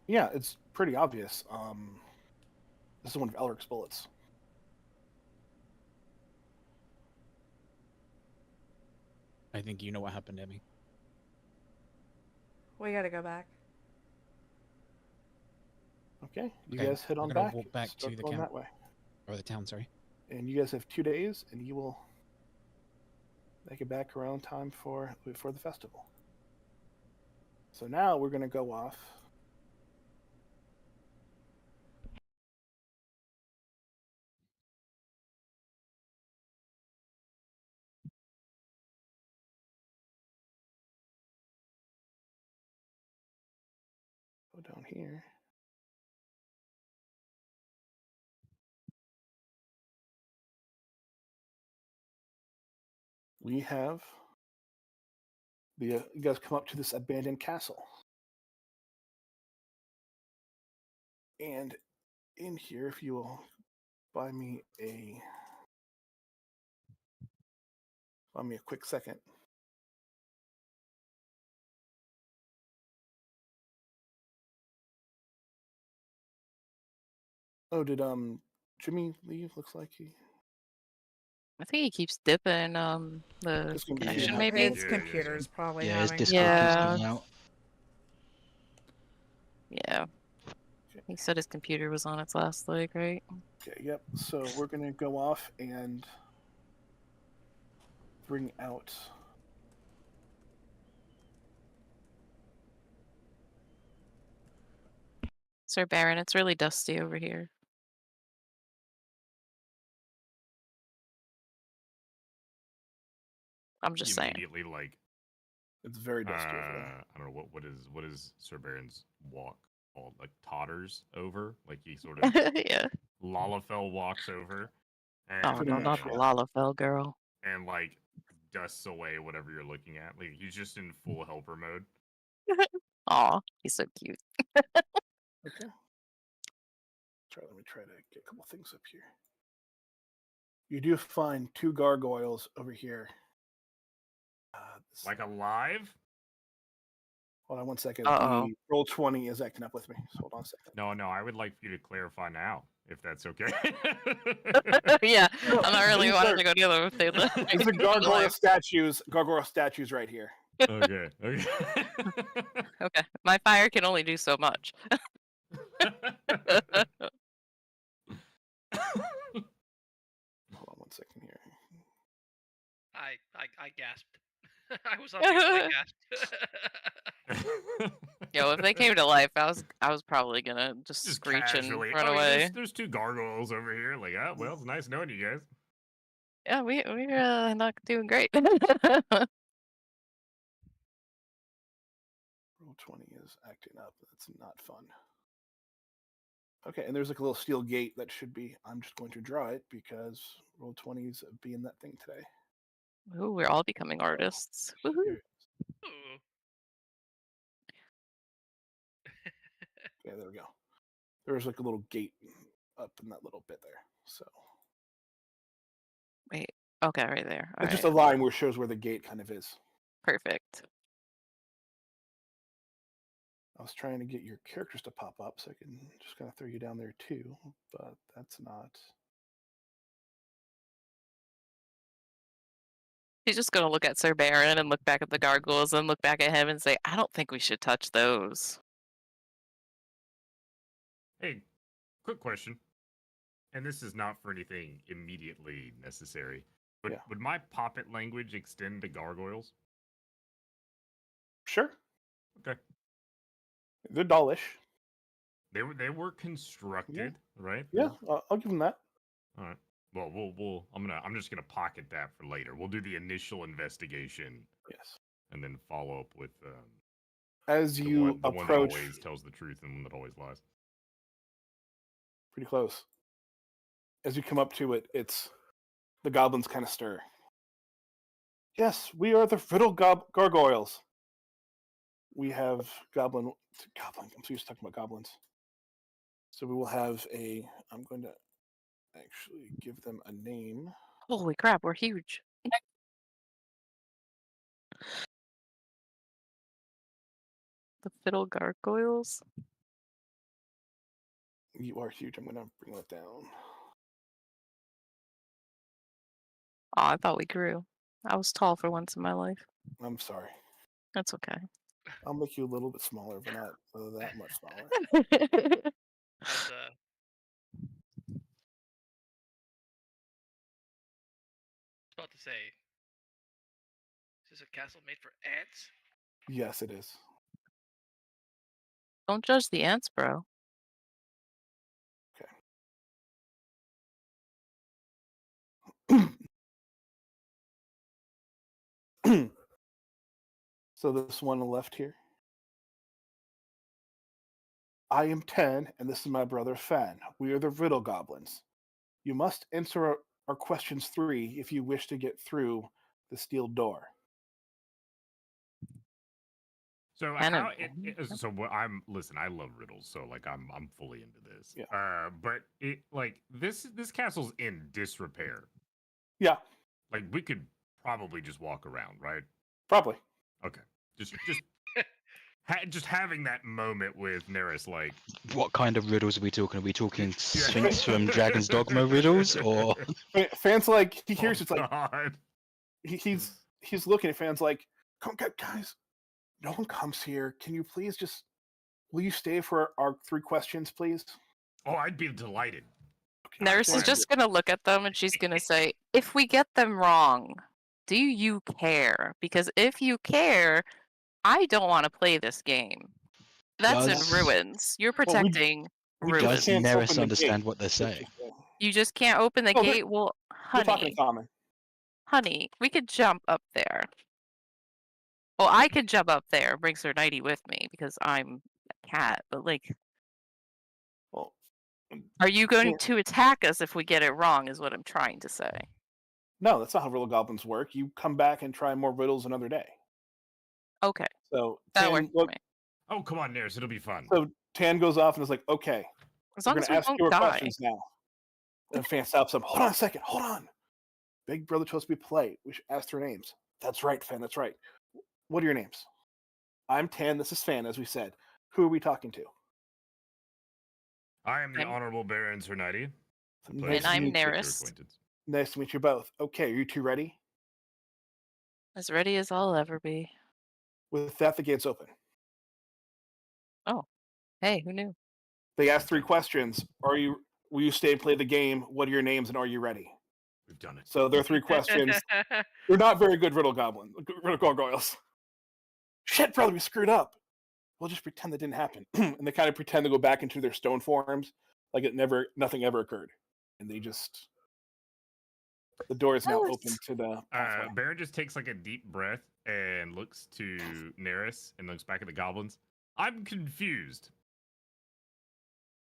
Speaker 1: Yeah, it's pretty obvious. This is one of Elric's bullets.
Speaker 4: I think you know what happened to me.
Speaker 2: We gotta go back.
Speaker 1: Okay, you
Speaker 4: Okay,
Speaker 1: guys head
Speaker 4: we're
Speaker 1: on
Speaker 4: gonna
Speaker 1: back.
Speaker 4: walk back
Speaker 1: Start
Speaker 4: to the
Speaker 1: going
Speaker 4: camp.
Speaker 1: that way.
Speaker 4: Or the town, sorry.
Speaker 1: And you guys have 2 days, and you will make it back around time for the festival. So now we're going to go off. Go down here. We have you guys come up to this abandoned castle. And in here, if you will buy me a quick second. Oh, did Jimmy leave? Looks like he.
Speaker 7: I think he keeps dipping the
Speaker 1: This can be
Speaker 7: connection,
Speaker 1: yeah.
Speaker 7: maybe?
Speaker 2: His
Speaker 3: Yeah,
Speaker 2: computer's probably
Speaker 5: Yeah, his
Speaker 2: having
Speaker 5: Discord keeps
Speaker 7: Yeah.
Speaker 2: problems.
Speaker 5: going out.
Speaker 7: Yeah. He said his computer was on its last leg, right?
Speaker 1: Okay, yep. So we're going to go off and bring out.
Speaker 7: Sir Baron, it's really dusty over here. I'm just saying.
Speaker 3: Immediately, like,
Speaker 1: It's very dusty over there.
Speaker 3: I don't know what is Sir Baron's walk called? Like totters over, like he sort of
Speaker 7: Yeah.
Speaker 3: Lalafell walks over, and
Speaker 7: Oh,
Speaker 1: Pretty
Speaker 7: no,
Speaker 1: much,
Speaker 7: not
Speaker 1: yeah.
Speaker 7: the Lalafell girl.
Speaker 3: and like dusts away whatever you're looking at. Like he's just in full helper mode.
Speaker 7: Aw, he's so cute.
Speaker 1: Okay. Let me try to get a couple things up here. You do find 2 gargoyles over here.
Speaker 3: Like alive?
Speaker 1: Hold on one second.
Speaker 7: Uh-oh.
Speaker 1: The roll 20 is acting up with me. So hold on a second.
Speaker 3: No, I would like for you to clarify now, if that's okay.
Speaker 7: Yeah, I'm not really
Speaker 1: These
Speaker 7: wanting
Speaker 1: are-
Speaker 7: to go the other way.
Speaker 1: These are gargoyle statues right here.
Speaker 3: Okay.
Speaker 7: Okay, my fire can only do so much.
Speaker 1: Hold on one second here.
Speaker 6: I gasped. I was on mute, and I gasped.
Speaker 7: Yo, if they came to life, I was probably gonna just screech
Speaker 3: casually.
Speaker 7: and run
Speaker 3: Oh, yeah,
Speaker 7: away.
Speaker 3: there's 2 gargoyles over here. Like, oh, well, it's nice knowing you guys.
Speaker 7: Yeah, we're not doing great.
Speaker 1: Roll 20 is acting up. That's not fun. Okay, and there's like a little steel gate that should be. I'm just going to draw it because roll 20s being that thing today.
Speaker 7: Ooh, we're all becoming artists. Woohoo.
Speaker 1: Here.
Speaker 6: Ooh.
Speaker 1: Yeah, there we go. There's like a little gate up in that little bit there. So
Speaker 7: Wait, okay, right there. All
Speaker 1: it's just
Speaker 7: right,
Speaker 1: a line where it shows where the gate kind of is.
Speaker 7: perfect.
Speaker 1: I was trying to get your characters to pop up so I can just kind of throw you down there too, but that's not.
Speaker 7: He's just gonna look at Sir Baron and look back at the gargoyles and look back at him and say, I don't think we should touch those.
Speaker 3: Hey, quick question. And this is not for anything immediately necessary. But
Speaker 1: Yeah.
Speaker 3: would my poppet language extend to gargoyles?
Speaker 1: Sure.
Speaker 3: Okay.
Speaker 1: They're dollish.
Speaker 3: They were constructed, right?
Speaker 1: Yeah, I'll give them that.
Speaker 3: All right. Well, I'm just gonna pocket that for later. We'll do the initial investigation
Speaker 1: Yes.
Speaker 3: and then follow up with
Speaker 1: As
Speaker 3: the
Speaker 1: you
Speaker 3: one that
Speaker 1: approach,
Speaker 3: always tells the truth and one that always lies.
Speaker 1: pretty close. As you come up to it, it's the goblins kind of stir. Yes, we are the Riddle Gargoyles. We have Goblin. I'm so used to talking about goblins. So we will have a. I'm going to actually give them a name.
Speaker 7: Holy crap, we're huge. The fiddle gargoyles.
Speaker 1: You are huge. I'm going to bring that down.
Speaker 7: Oh, I thought we grew. I was tall for once in my life.
Speaker 1: I'm sorry.
Speaker 7: That's okay.
Speaker 1: I'll make you a little bit smaller, but not that much smaller.
Speaker 6: That's about to say, is this a castle made for ants?
Speaker 1: Yes, it is.
Speaker 7: Don't judge the ants, bro.
Speaker 1: So this one on the left here. I am 10, and this is my brother Fan. We are the Riddle Goblins. You must answer our questions 3 if you wish to get through the steel door.
Speaker 3: So
Speaker 7: Kind of-
Speaker 3: so what listen, I love riddles, so like I'm fully into this.
Speaker 1: Yeah.
Speaker 3: But it like this castle's in disrepair.
Speaker 1: Yeah,
Speaker 3: Like we could probably just walk around, right?
Speaker 1: probably.
Speaker 3: Okay. Just just having that moment with Neris, like,
Speaker 5: What kind of riddles are we talking? Are we talking
Speaker 3: Yeah.
Speaker 5: Sphinx from Dragon's Dogma riddles, or
Speaker 1: Fan's like, he hears it's like,
Speaker 3: God.
Speaker 1: he's looking at Fan's like, come guys, no one comes here. Can you please will you stay for our 3 questions, please?
Speaker 3: Oh, I'd be delighted.
Speaker 1: Okay.
Speaker 7: Nurse is
Speaker 3: fine.
Speaker 7: just gonna look at them and she's gonna say, if we get them wrong, do you care? Because if you care, I don't want to play this game. That's
Speaker 5: Does-
Speaker 7: in ruins. You're
Speaker 1: Well,
Speaker 7: protecting
Speaker 1: we
Speaker 7: ruins.
Speaker 5: does
Speaker 1: can't
Speaker 5: Neris
Speaker 1: open the
Speaker 5: understand
Speaker 1: gate.
Speaker 5: what they're saying?
Speaker 7: You just can't open the
Speaker 1: No, they're-
Speaker 7: gate? Well,
Speaker 1: We're talking
Speaker 7: honey,
Speaker 1: in common.
Speaker 7: honey, we could jump up there. Well, I could jump up there, bring Sir Nighty with me because I'm a cat, but like,
Speaker 1: Well,
Speaker 7: are you going
Speaker 1: Yeah.
Speaker 7: to attack us if we get it wrong, is what I'm trying to say.
Speaker 1: no, that's not how Riddle Goblins work. You come back and try more riddles another day.
Speaker 7: Okay,
Speaker 1: So
Speaker 7: that
Speaker 1: Tan,
Speaker 7: works for me.
Speaker 3: Oh, come on, Neris, it'll be fun.
Speaker 1: so Tan goes off and is like, okay,
Speaker 7: As
Speaker 1: we're
Speaker 7: long
Speaker 1: going
Speaker 7: as
Speaker 1: to
Speaker 7: we
Speaker 1: ask
Speaker 7: don't
Speaker 1: you
Speaker 7: die.
Speaker 1: questions now. And Fan stops him. Hold on a second. Hold on. Big brother told us to be polite. We should ask their names. That's right, Fan. That's right. What are your names? I'm Tan. This is Fan, as we said. Who are we talking to?
Speaker 3: I am the
Speaker 7: I'm-
Speaker 3: Honorable Baron Sir Nighty.
Speaker 1: Nice
Speaker 7: And I'm
Speaker 1: to meet you.
Speaker 7: Neris.
Speaker 1: Nice to meet you both. Okay, are you 2 ready?
Speaker 7: As ready as I'll ever be.
Speaker 1: With that, the gate's open.
Speaker 7: Hey, who knew?
Speaker 1: They ask 3 questions. Will you stay and play the game? What are your names and are you ready?
Speaker 3: We've done it.
Speaker 1: So there are 3 questions. They're not very good riddle gargoyles. Shit, brother, we screwed up. We'll just pretend that didn't happen. And they kind of pretend to go back into their stone forms, like nothing ever occurred. And they just, the door is now
Speaker 7: That was-
Speaker 1: open to the pathway.
Speaker 3: Baron just takes like a deep breath and looks to Neris and looks back at the goblins. I'm confused.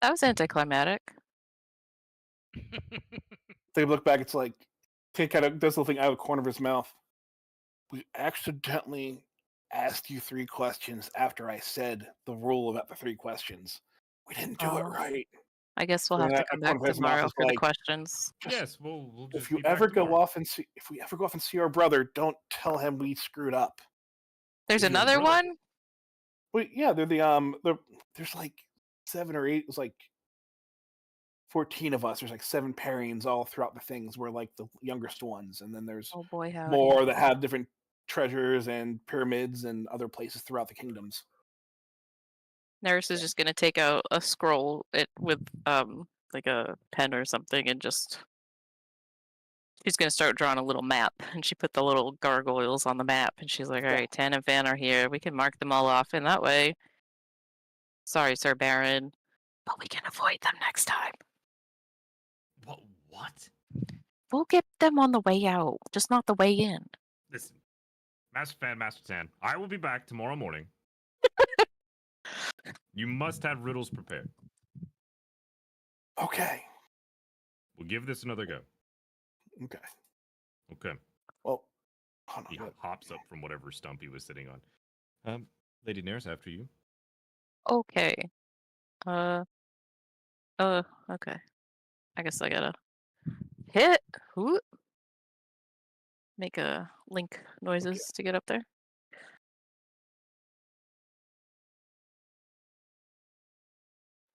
Speaker 7: That was anticlimactic.
Speaker 1: They look back. It's like he kind of does the thing out of the corner of his mouth. We accidentally asked you 3 questions after I said the rule about the 3 questions. We didn't do it
Speaker 7: Oh.
Speaker 1: right.
Speaker 7: I guess we'll
Speaker 1: And
Speaker 7: have to
Speaker 1: that
Speaker 7: come
Speaker 1: corner
Speaker 7: back
Speaker 1: of his mouth
Speaker 7: tomorrow
Speaker 1: is
Speaker 7: for the
Speaker 1: like,
Speaker 7: questions.
Speaker 1: Just-
Speaker 3: Yes, we'll just
Speaker 1: If you
Speaker 3: be back
Speaker 1: ever go
Speaker 3: tomorrow.
Speaker 1: off and see our brother, don't tell him we screwed up.
Speaker 7: There's
Speaker 3: Is it
Speaker 7: another
Speaker 3: really?
Speaker 7: one?
Speaker 1: But yeah, they're there's like 7 or 8. It was like 14 of us. There's like 7 pairings all throughout the things. We're like the youngest ones, and then there's
Speaker 7: Oh boy, how
Speaker 1: more that have different treasures and pyramids and other places throughout the kingdoms.
Speaker 7: Nurse is just gonna take out a scroll with like a pen or something and just She's gonna start drawing a little map, and she put the little gargoyles on the map, and she's like, "All right, Tan and Van are here. We can mark them all off, and that way." Sorry, Sir Baron, but we can avoid them next time.
Speaker 3: What?
Speaker 7: We'll get them on the way out, just not the way in.
Speaker 3: Listen, Master Tan, I will be back tomorrow morning. You must have riddles prepared.
Speaker 1: Okay.
Speaker 3: We'll give this another go.
Speaker 1: Okay.
Speaker 3: Okay.
Speaker 1: Well, hold on.
Speaker 3: He hops up from whatever stump he was sitting on. Lady Nares, after you.
Speaker 7: Okay. Okay. I guess I gotta hit. Whoop. Make a link noises to get up there.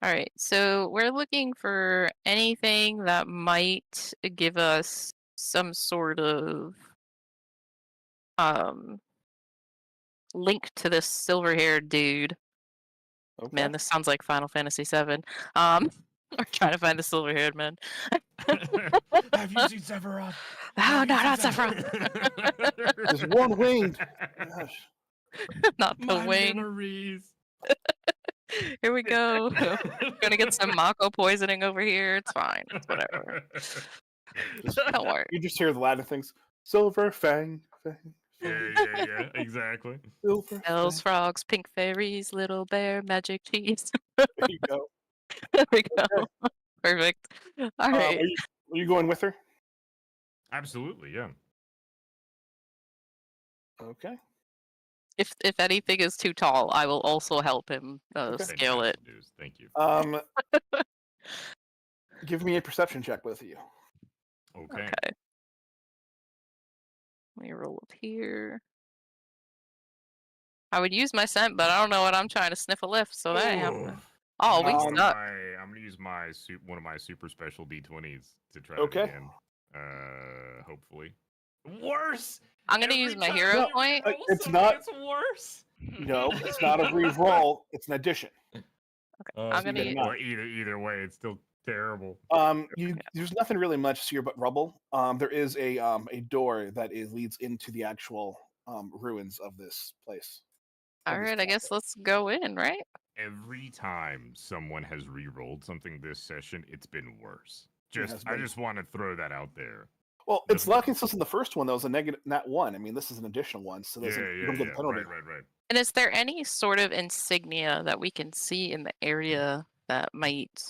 Speaker 7: All right, so we're looking for anything that might give us some sort of link to this silver-haired dude.
Speaker 1: Okay.
Speaker 7: Man, this sounds like Final Fantasy VII. We're trying to find the silver-haired man.
Speaker 3: Have you seen Sephiroth?
Speaker 7: Oh, no, not Sephiroth.
Speaker 1: There's one winged. Gosh.
Speaker 7: Not the
Speaker 3: My
Speaker 7: wing.
Speaker 3: memories.
Speaker 7: Here we go. Gonna get some Mako poisoning over here. It's fine. It's whatever. Don't worry.
Speaker 1: You just hear the Latin things. Silver fang.
Speaker 3: Yeah, exactly.
Speaker 1: Silver
Speaker 7: Elves,
Speaker 1: fang.
Speaker 7: frogs, pink fairies, little bear, magic cheese.
Speaker 1: There you go.
Speaker 7: There we go. Perfect. All right.
Speaker 1: Are you going with her?
Speaker 3: Absolutely, yeah.
Speaker 1: Okay.
Speaker 7: If anything is too tall, I will also help him scale it.
Speaker 3: Fantastic news. Thank you.
Speaker 1: Give me a perception check, both of you.
Speaker 3: Okay.
Speaker 7: Let me roll up here. I would use my scent, but I don't know what I'm trying to sniff a lift, so that ain't happening. Oh, we suck.
Speaker 3: I'm gonna use one of my super special D20s to try
Speaker 1: Okay.
Speaker 3: it again. Hopefully. Worse.
Speaker 7: I'm gonna use my hero point.
Speaker 1: It's not.
Speaker 3: It's worse.
Speaker 1: No, it's not a re-roll. It's an addition.
Speaker 7: I'm gonna use.
Speaker 3: Or either way, it's still terrible.
Speaker 1: There's nothing really much here but rubble. There is a door that leads into the actual ruins of this place.
Speaker 7: All right, I guess let's go in, right?
Speaker 3: Every time someone has re-rolled something this session, it's been worse.
Speaker 1: has
Speaker 3: I
Speaker 1: been.
Speaker 3: just want to throw that out there.
Speaker 1: Well, it's lucky since in the first one that was a negative, not one. I mean, this is an additional one, so you don't get the penalty.
Speaker 3: Right.
Speaker 7: And is there any sort of insignia that we can see in the area that might,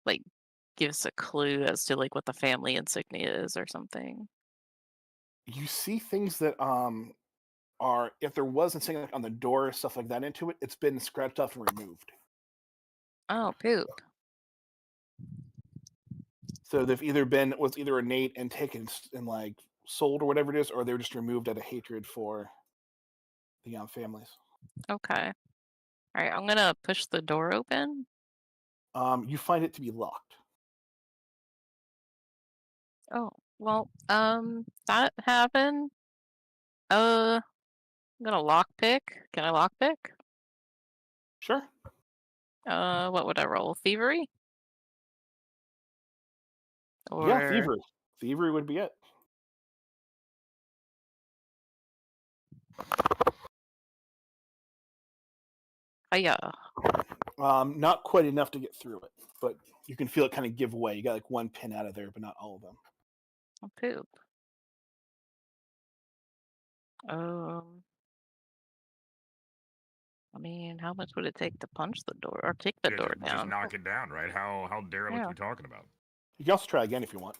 Speaker 7: like, give us a clue as to like what the family insignia is or something?
Speaker 1: You see things that are, if there wasn't something like on the door or stuff like that into it, it's been scratched off and removed.
Speaker 7: Oh, poop.
Speaker 1: So they've was either innate and taken and like sold or whatever it is, or they're just removed out of hatred for the families.
Speaker 7: Okay. All right, I'm gonna push the door open.
Speaker 1: You find it to be locked.
Speaker 7: Oh, well, that happened. I'm gonna lockpick. Can I lockpick?
Speaker 1: Sure.
Speaker 7: What would I roll? Thievery? Or...
Speaker 1: Yeah, thievery. Thievery would be it.
Speaker 7: Yeah.
Speaker 1: Not quite enough to get through it, but you can feel it kind of give way. You got like one pin out of there, but not all of them.
Speaker 7: Oh, poop. I mean, how much would it take to punch the door or kick the door down?
Speaker 3: Just knock it down, right? How derelict are we talking about?
Speaker 1: You can also try again if you want.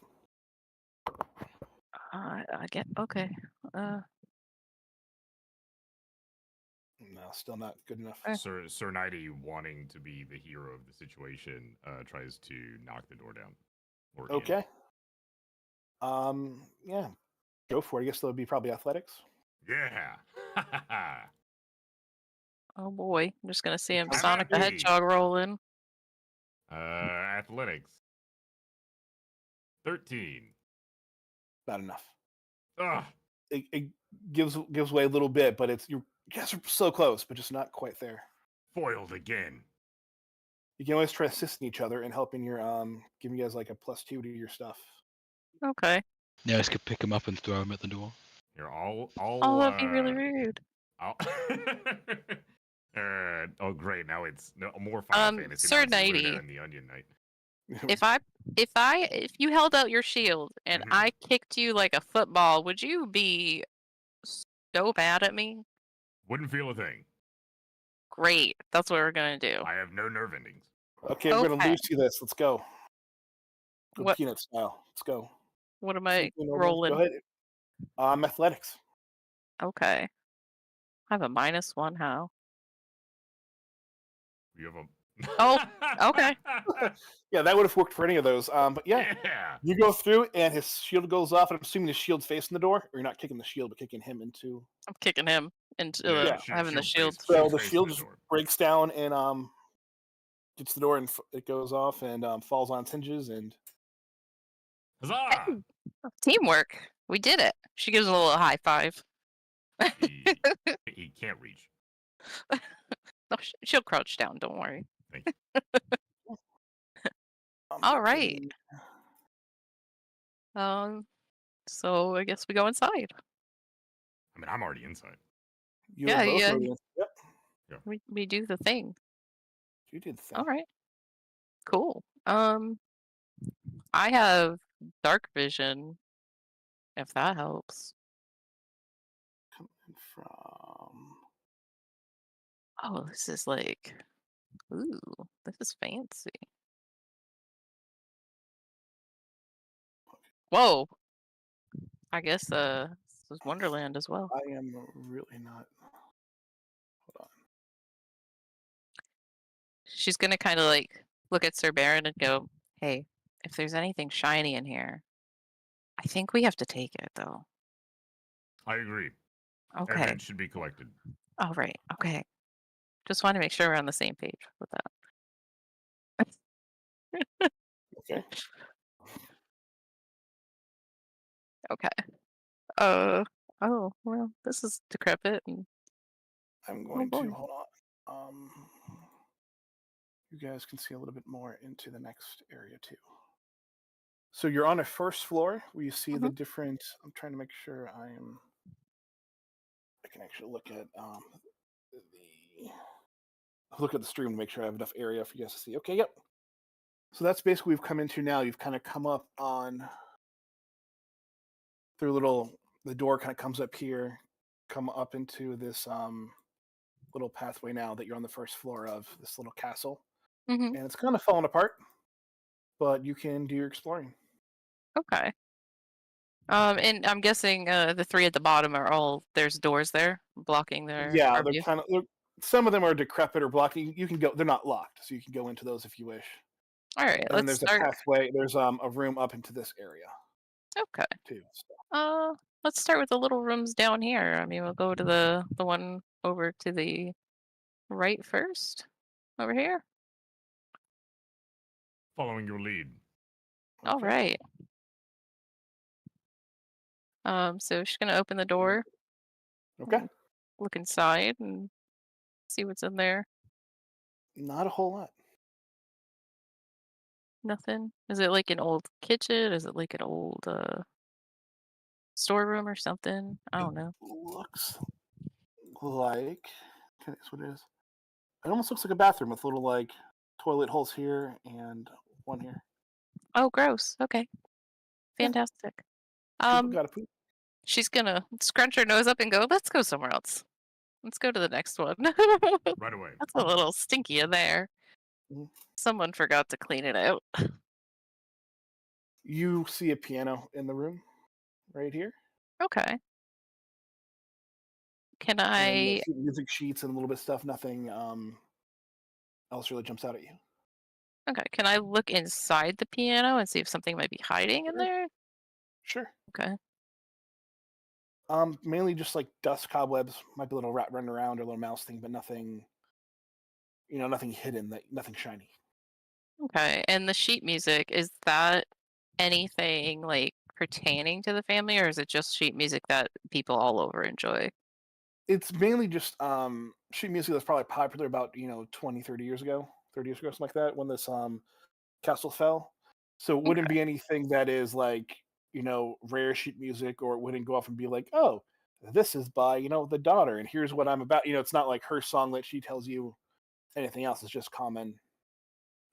Speaker 7: I get okay.
Speaker 1: No, still not good enough.
Speaker 3: Sir Knighty, wanting to be the hero of the situation, tries to knock the door down.
Speaker 1: Okay. Yeah. Go for it. I guess that would be probably athletics.
Speaker 3: Yeah.
Speaker 7: Oh boy, I'm just gonna see him Sonic the Hedgehog roll in.
Speaker 3: Athletics. 13.
Speaker 1: Not enough.
Speaker 3: Ugh.
Speaker 1: It gives way a little bit, but you guys are so close, but just not quite there.
Speaker 3: Foiled again.
Speaker 1: You can always try assisting each other and helping your giving you guys like a +2 to your stuff.
Speaker 7: Okay.
Speaker 5: Neris could pick him up and throw him at the door.
Speaker 3: Here, I'll
Speaker 7: Oh, that'd be really rude.
Speaker 3: I'll oh great, now it's more Final Fantasy.
Speaker 7: Sir
Speaker 3: Now it's Luna
Speaker 7: Knighty.
Speaker 3: and the Onion Knight.
Speaker 7: If you held out your shield and
Speaker 3: Mhm.
Speaker 7: I kicked you like a football, would you be so mad at me?
Speaker 3: Wouldn't feel a thing.
Speaker 7: Great. That's what we're gonna do.
Speaker 3: I have no nerve endings.
Speaker 1: Okay, we're gonna
Speaker 7: Okay.
Speaker 1: lose to this. Let's go. Go
Speaker 7: What
Speaker 1: peanut style. Let's go.
Speaker 7: what am I
Speaker 1: Something over-
Speaker 7: rolling?
Speaker 1: Go ahead. Athletics.
Speaker 7: Okay. I have a -1, how?
Speaker 3: You have a
Speaker 7: Oh, okay.
Speaker 1: Yeah, that would have worked for any of those. But yeah,
Speaker 3: Yeah.
Speaker 1: you go through and his shield goes off. And I'm assuming his shield's facing the door, or you're not kicking the shield, but kicking him into.
Speaker 7: I'm kicking him into
Speaker 3: Yeah,
Speaker 7: having the shield.
Speaker 3: face-
Speaker 1: So the
Speaker 3: facing
Speaker 1: shield just
Speaker 3: door.
Speaker 1: breaks down and gets the door and it goes off and falls on its hinges and.
Speaker 3: Huzzah!
Speaker 7: Teamwork. We did it. She gives a little high five.
Speaker 3: he can't reach.
Speaker 7: No, she'll crouch down. Don't worry.
Speaker 3: Thank you.
Speaker 7: All right. So I guess we go inside.
Speaker 3: I mean, I'm already inside.
Speaker 1: You
Speaker 7: Yeah,
Speaker 1: are both
Speaker 7: yeah.
Speaker 1: already in- Yep,
Speaker 7: We do the thing.
Speaker 1: you did the thing.
Speaker 7: All right. Cool. I have dark vision. If that helps.
Speaker 1: Coming from.
Speaker 7: Oh, this is like, ooh, this is fancy. Whoa. I guess this is Wonderland as well.
Speaker 1: I am really not. Hold on.
Speaker 7: She's gonna kind of like look at Sir Baron and go, "Hey, if there's anything shiny in here, I think we have to take it, though."
Speaker 3: I agree.
Speaker 7: Okay.
Speaker 3: Evidence should be collected.
Speaker 7: All right. Okay. Just want to make sure we're on the same page with that.
Speaker 1: Okay.
Speaker 7: Okay. Oh, well, this is decrepit. And
Speaker 1: I'm going
Speaker 7: boy.
Speaker 1: to hold on. You guys can see a little bit more into the next area too. So you're on a first floor where you see the different. I'm trying to make sure I can actually look at the stream to make sure I have enough area for you guys to see. Okay, yep. So that's basically what we've come into now. You've kind of come up on through the door kind of comes up here, come up into this little pathway now that you're on the first floor of this little castle.
Speaker 7: Mhm.
Speaker 1: And it's kind of falling apart, but you can do your exploring.
Speaker 7: Okay. And I'm guessing the three at the bottom are all there's doors there blocking their
Speaker 1: Yeah,
Speaker 7: our
Speaker 1: they're
Speaker 7: view.
Speaker 1: kind of some of them are decrepit or blocking. You can go; they're not locked, so you can go into those if you wish.
Speaker 7: All right,
Speaker 1: And then
Speaker 7: let's
Speaker 1: there's a
Speaker 7: start.
Speaker 1: pathway. There's a room up into this area
Speaker 7: Okay.
Speaker 1: too. So.
Speaker 7: Let's start with the little rooms down here. I mean, we'll go to the one over to the right first. Over here.
Speaker 3: Following your lead.
Speaker 7: All
Speaker 1: Okay.
Speaker 7: right. So she's gonna open the door.
Speaker 1: Okay.
Speaker 7: Look inside and see what's in there.
Speaker 1: Not a whole lot.
Speaker 7: Nothing. Is it like an old kitchen? Is it like an old storeroom or something? I don't know.
Speaker 1: Looks like that's what it is. It almost looks like a bathroom with little like toilet holes here and one here.
Speaker 7: Oh, gross. Okay.
Speaker 1: Yeah.
Speaker 7: Fantastic.
Speaker 1: People gotta poop.
Speaker 7: She's gonna scrunch her nose up and go, let's go somewhere else. Let's go to the next one.
Speaker 3: Right away.
Speaker 7: That's a little stinky in there.
Speaker 1: Mhm.
Speaker 7: Someone forgot to clean it out.
Speaker 1: You see a piano in the room, right here.
Speaker 7: Okay. Can
Speaker 1: And then you
Speaker 7: I?
Speaker 1: see music sheets and a little bit of stuff. Nothing else really jumps out at you.
Speaker 7: Okay. Can I look inside the piano and see if something might be hiding in
Speaker 1: Sure.
Speaker 7: there?
Speaker 1: Sure.
Speaker 7: Okay.
Speaker 1: Mainly just like dust, cobwebs. Might be a little rat running around or a little mouse thing, but nothing. Nothing hidden. Nothing shiny.
Speaker 7: Okay. And the sheet music, is that anything like pertaining to the family, or is it just sheet music that people all over enjoy?
Speaker 1: It's mainly just sheet music that's probably popular about 20, 30 years ago, something like that, when this castle fell. So it wouldn't be anything that is like rare sheet music, or it wouldn't go off and be like, oh, this is by, the daughter, and here's what I'm about. It's not like her song that she tells you anything else. It's just common,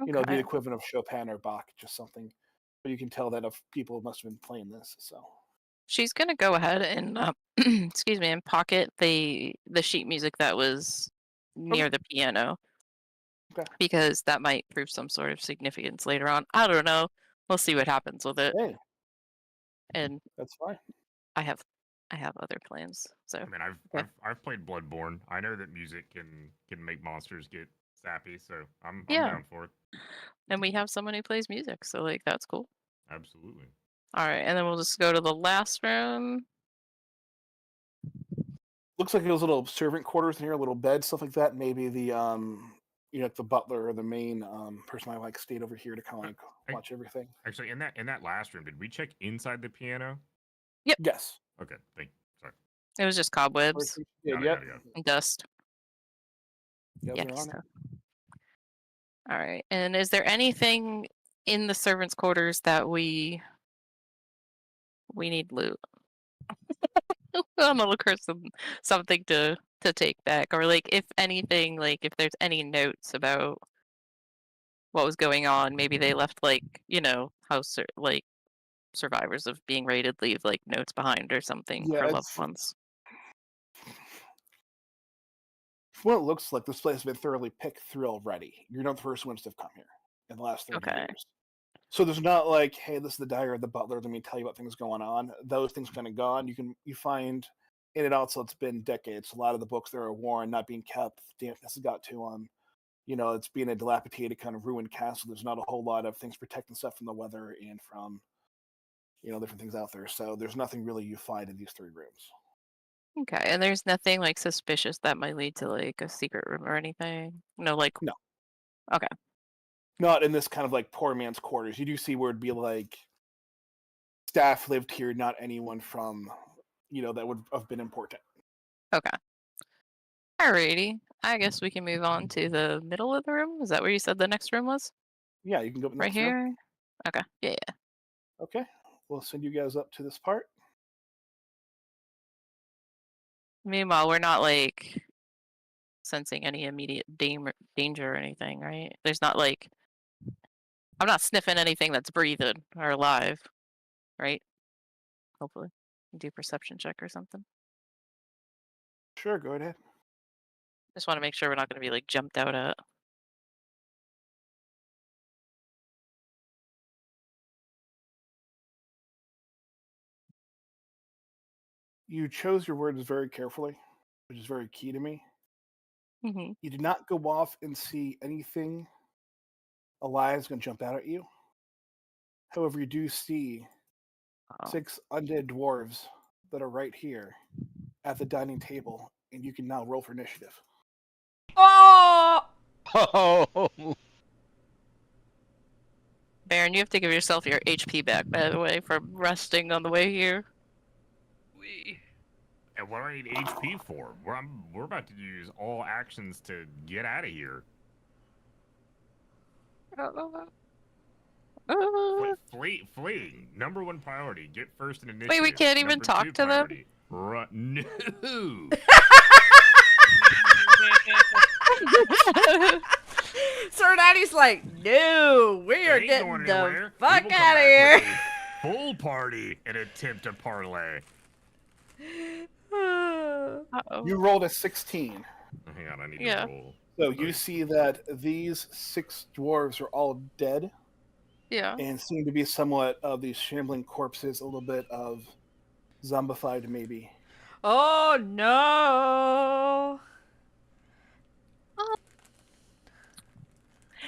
Speaker 1: the
Speaker 7: Okay.
Speaker 1: equivalent of Chopin or Bach, just something. But you can tell that if people must have been playing this, so.
Speaker 7: She's gonna go ahead and excuse me, and pocket the sheet music that was near the piano.
Speaker 1: Okay.
Speaker 7: Because that might prove some sort of significance later on. I don't know. We'll see what happens with it.
Speaker 1: Hey,
Speaker 7: And
Speaker 1: that's fine.
Speaker 7: I have other plans. So
Speaker 3: I mean,
Speaker 7: okay.
Speaker 3: I've played Bloodborne. I know that music can make monsters get sappy, so I'm
Speaker 7: Yeah.
Speaker 3: down for it.
Speaker 7: And we have someone who plays music, so like that's cool.
Speaker 3: Absolutely.
Speaker 7: All right, and then we'll just go to the last room.
Speaker 1: Looks like those little servant quarters in here, a little bed, stuff like that. Maybe the the butler or the main person I like stayed over here to kind of like watch everything.
Speaker 3: Actually, in that last room, did we check inside the piano?
Speaker 7: Yep.
Speaker 1: Yes.
Speaker 3: Okay, sorry.
Speaker 7: It was just cobwebs
Speaker 1: Yeah,
Speaker 3: Got it.
Speaker 7: and dust.
Speaker 1: Yep,
Speaker 7: Yeah.
Speaker 1: they're on it.
Speaker 7: All right. And is there anything in the servants' quarters that we need loot? I'm gonna look for something to take back, or like if anything, like if there's any notes about what was going on. Maybe they left like house like survivors of being raided leave like notes behind or something
Speaker 1: Yeah,
Speaker 7: for loved ones.
Speaker 1: Well, it looks like this place has been thoroughly picked through already. You're not the first ones to have come here in the last 30
Speaker 7: Okay.
Speaker 1: years. So there's not like, hey, this is the diary of the butler. Let me tell you what things going on. Those things kind of gone. You find in it also it's been decades. A lot of the books that are worn, not being kept, dampness has got to them. It's being a dilapidated kind of ruined castle. There's not a whole lot of things protecting stuff from the weather and from different things out there. So there's nothing really you find in these 3 rooms.
Speaker 7: Okay, and there's nothing like suspicious that might lead to like a secret room or anything. No. Okay.
Speaker 1: Not in this kind of like poor man's quarters. You do see where it'd be like staff lived here, not anyone from, that would have been important.
Speaker 7: Okay. Alrighty. I guess we can move on to the middle of the room. Is that where you said the next room was?
Speaker 1: Yeah, you can go
Speaker 7: Right here? Okay. Yeah.
Speaker 1: Okay. We'll send you guys up to this part.
Speaker 7: Meanwhile, we're not like sensing any immediate danger or anything, right? There's not like I'm not sniffing anything that's breathing or alive, right? Hopefully. Do perception check or something.
Speaker 1: Sure, go ahead.
Speaker 7: Just want to make sure we're not going to be like jumped out at.
Speaker 1: You chose your words very carefully, which is very key to me.
Speaker 7: Mm-hmm.
Speaker 1: You did not go off and see anything alive is going to jump out at you. However, you do see 6 undead dwarves that are right here at the dining table, and you can now roll for initiative.
Speaker 2: Oh!
Speaker 5: Oh,
Speaker 7: Baron, you have to give yourself your HP back, by the way, for resting on the way here.
Speaker 3: And what do I need HP for? We're about to use all actions to get out of here. Fleeing. Number 1 priority. Get first in initiative.
Speaker 7: Wait, we can't even
Speaker 3: Number
Speaker 7: talk
Speaker 3: 2
Speaker 7: to
Speaker 3: priority. No.
Speaker 2: Sir Daddy's like, no, we are
Speaker 3: Ain't
Speaker 2: getting
Speaker 3: going
Speaker 2: the
Speaker 3: anywhere.
Speaker 2: fuck
Speaker 3: We will come
Speaker 2: out of
Speaker 3: back
Speaker 2: here.
Speaker 3: with a full party and attempt to parlay.
Speaker 7: Uh-oh.
Speaker 1: You rolled a 16.
Speaker 3: Hang on, I need
Speaker 7: Yeah.
Speaker 3: to roll.
Speaker 1: So you see that these 6 dwarves are all dead
Speaker 7: Yeah.
Speaker 1: and seem to be somewhat of these shambling corpses, a little bit of zombified maybe.
Speaker 2: Oh no.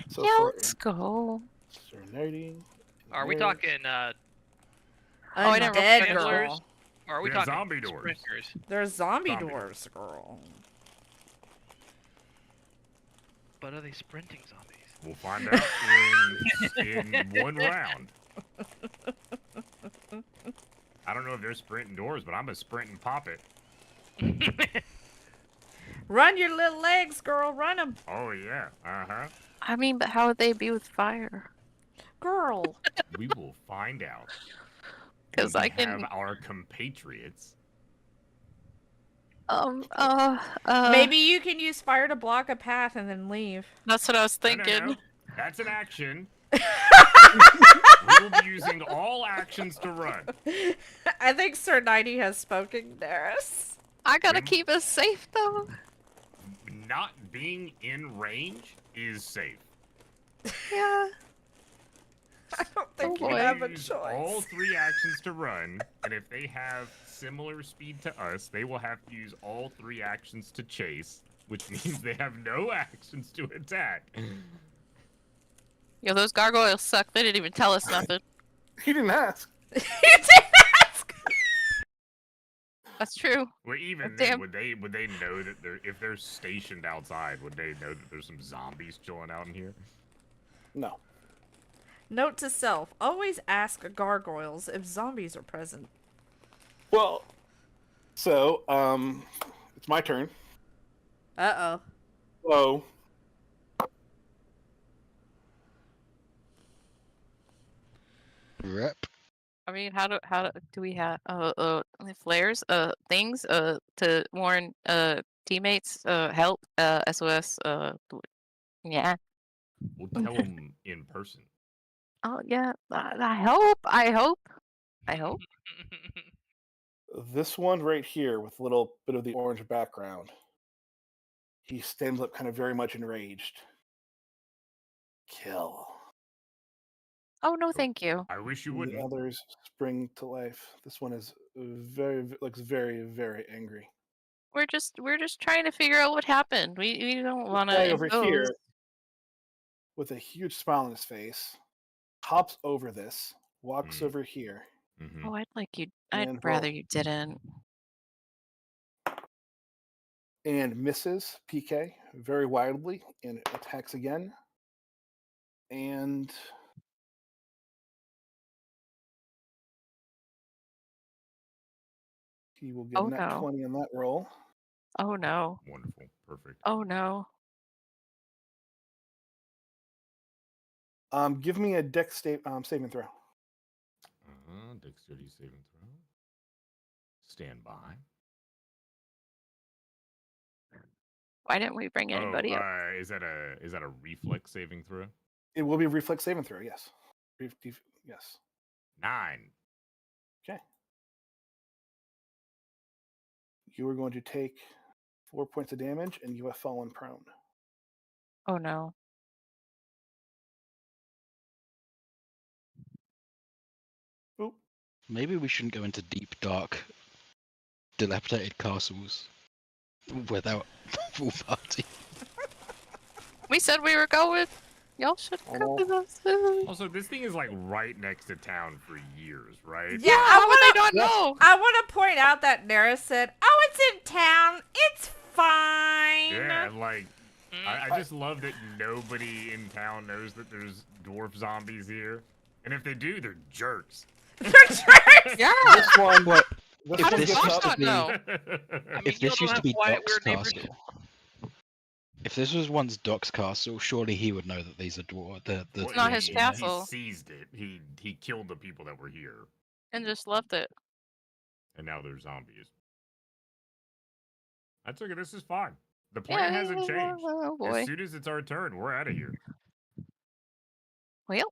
Speaker 1: So
Speaker 7: Yeah,
Speaker 1: for
Speaker 7: let's go.
Speaker 1: Serenity.
Speaker 6: Are we
Speaker 1: there.
Speaker 6: talking?
Speaker 7: Oh, I didn't
Speaker 2: Undead
Speaker 6: roll
Speaker 2: girl.
Speaker 6: Or are we
Speaker 3: Yeah,
Speaker 6: talking
Speaker 3: zombie doors.
Speaker 6: sprinters?
Speaker 2: They're zombie
Speaker 3: Zombie
Speaker 2: dwarves, girl.
Speaker 6: But are they sprinting zombies?
Speaker 3: We'll find out in 1 round. I don't know if they're sprinting doors, but I'm a sprint and pop it.
Speaker 2: Run your little legs, girl. Run them.
Speaker 3: Oh yeah, uh-huh.
Speaker 7: I mean, but how would they be with fire?
Speaker 2: Girl.
Speaker 3: We will find out.
Speaker 7: because
Speaker 3: We
Speaker 7: I can.
Speaker 3: have our compatriots.
Speaker 2: Maybe you can use fire to block a path and then leave.
Speaker 7: That's what I was
Speaker 3: No,
Speaker 7: thinking.
Speaker 3: no. That's an action. We will be using all actions to run.
Speaker 2: I think Sir 90 has spoken, Daris.
Speaker 7: I gotta
Speaker 3: We-
Speaker 7: keep us safe though.
Speaker 3: Not being in range is safe.
Speaker 7: Yeah.
Speaker 2: I don't think
Speaker 7: Oh
Speaker 2: you
Speaker 7: boy.
Speaker 2: have a
Speaker 3: Use
Speaker 2: choice.
Speaker 3: all 3 actions to run, and if they have similar speed to us, they will have to use all 3 actions to chase, which means they have no actions to attack.
Speaker 7: Yo, those gargoyles suck. They didn't even tell us nothing.
Speaker 1: He didn't ask.
Speaker 2: You did ask!
Speaker 7: That's true.
Speaker 3: Well, even
Speaker 7: Damn.
Speaker 3: then, would they know that if they're stationed outside, would they know that there's some zombies chilling out in here?
Speaker 1: No.
Speaker 2: Note to self, always ask gargoyles if zombies are present.
Speaker 1: Well, so, it's my turn.
Speaker 2: Uh-oh.
Speaker 1: So,
Speaker 5: Rep.
Speaker 7: I mean, how do we have flares, things, to warn teammates, help, SOS, yeah.
Speaker 3: We'll tell them in person.
Speaker 7: Oh yeah, I hope.
Speaker 1: this one right here with a little bit of the orange background, he stands up kind of very much enraged. Kill.
Speaker 7: Oh no, thank you.
Speaker 3: I wish you
Speaker 1: And
Speaker 3: wouldn't.
Speaker 1: the others spring to life. This one is looks very, very angry.
Speaker 7: We're just trying to figure out what happened. We don't want
Speaker 1: Guy
Speaker 7: to
Speaker 1: over here with a huge smile on his face hops over this, walks over here,
Speaker 3: Mm-hmm.
Speaker 7: Oh, I'd
Speaker 1: And
Speaker 7: rather
Speaker 1: roll.
Speaker 7: you didn't.
Speaker 1: and misses PK very wildly and attacks again. And he will get
Speaker 7: Oh,
Speaker 1: nat
Speaker 7: no.
Speaker 1: 20 on that roll.
Speaker 7: Oh no.
Speaker 3: Wonderful. Perfect.
Speaker 7: Oh no.
Speaker 1: Give me a dex saving throw.
Speaker 3: Dexterity saving throw. Stand by.
Speaker 7: Why didn't we bring anybody up?
Speaker 3: Is that a reflex saving throw?
Speaker 1: It will be a reflex saving throw, yes. Yes.
Speaker 3: 9.
Speaker 1: Okay. You are going to take 4 points of damage and you have fallen prone.
Speaker 7: Oh no.
Speaker 1: Oop.
Speaker 5: Maybe we shouldn't go into deep, dark, dilapidated castles without full party.
Speaker 7: We said we were going. Y'all should come with us.
Speaker 3: Also, this thing is like right next to town for years, right?
Speaker 2: Yeah,
Speaker 7: How would
Speaker 2: I
Speaker 7: they not know?
Speaker 2: I want to point out that Nara said, "Oh, it's in town. It's fine."
Speaker 3: Yeah, like I just love that nobody in town knows that there's dwarf zombies here, and if they do, they're jerks.
Speaker 2: They're jerks.
Speaker 7: Yeah.
Speaker 1: This one,
Speaker 5: What?
Speaker 1: this
Speaker 5: If
Speaker 1: one
Speaker 5: this
Speaker 1: gets
Speaker 5: used
Speaker 1: up.
Speaker 5: to be,
Speaker 7: know?
Speaker 5: if
Speaker 6: you
Speaker 5: this
Speaker 6: don't
Speaker 5: used to
Speaker 6: have
Speaker 5: be
Speaker 6: quiet,
Speaker 5: Doc's
Speaker 6: weird neighbors.
Speaker 5: castle, if this was once Doc's castle, surely he would know that these are the
Speaker 3: Well,
Speaker 7: not his
Speaker 3: he
Speaker 7: castle.
Speaker 3: seized it. He killed the people that were here,
Speaker 7: And just left it.
Speaker 3: and now they're zombies. That's okay. This is fine. The plan hasn't changed.
Speaker 7: Oh boy.
Speaker 3: As soon as it's our turn, we're out of here.
Speaker 7: Well,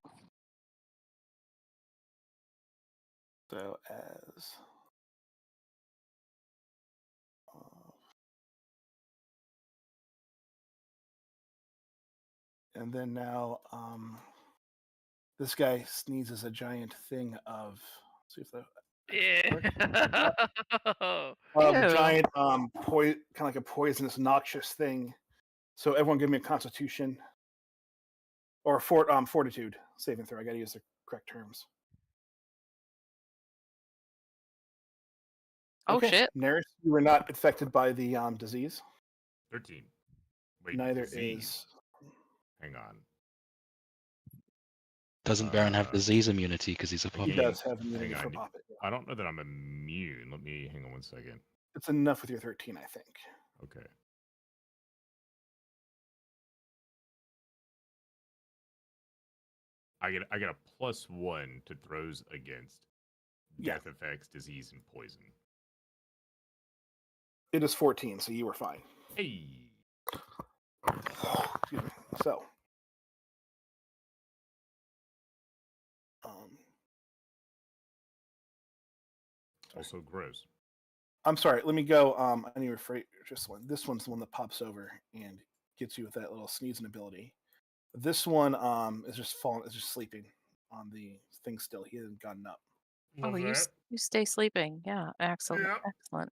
Speaker 1: So as and then now this guy sneezes a giant thing of see if that
Speaker 6: Yeah.
Speaker 7: Ew.
Speaker 1: giant kind of like a poisonous noxious thing. So everyone give me a constitution or fortitude saving throw. I got to use the correct terms.
Speaker 7: Oh
Speaker 1: Okay.
Speaker 7: shit.
Speaker 1: Neris, you were not affected by the disease.
Speaker 3: 13. Wait,
Speaker 1: Neither
Speaker 3: disease.
Speaker 1: is.
Speaker 3: Hang on.
Speaker 5: Doesn't Baron have disease immunity because he's a
Speaker 3: He
Speaker 1: He
Speaker 5: puppet?
Speaker 1: does have immunity
Speaker 3: Hang
Speaker 1: for
Speaker 3: on.
Speaker 1: Poppet.
Speaker 3: I don't know that I'm immune. Let me hang on 1 second.
Speaker 1: It's enough with your 13, I think.
Speaker 3: Okay. I get a +1 to throws against
Speaker 1: Yeah.
Speaker 3: death effects, disease, and poison.
Speaker 1: It is 14, so you were fine.
Speaker 3: Hey.
Speaker 1: Excuse me. So,
Speaker 3: Also gross.
Speaker 1: I'm sorry. Let me go. I need to rephrase just one. This one's the one that pops over and gets you with that little sneezing ability. This one is just falling. Is just sleeping on the thing still. He hasn't gotten up.
Speaker 3: Love
Speaker 7: Oh,
Speaker 3: that.
Speaker 7: you stay sleeping. Yeah, excellent.
Speaker 3: Yep.
Speaker 7: Excellent.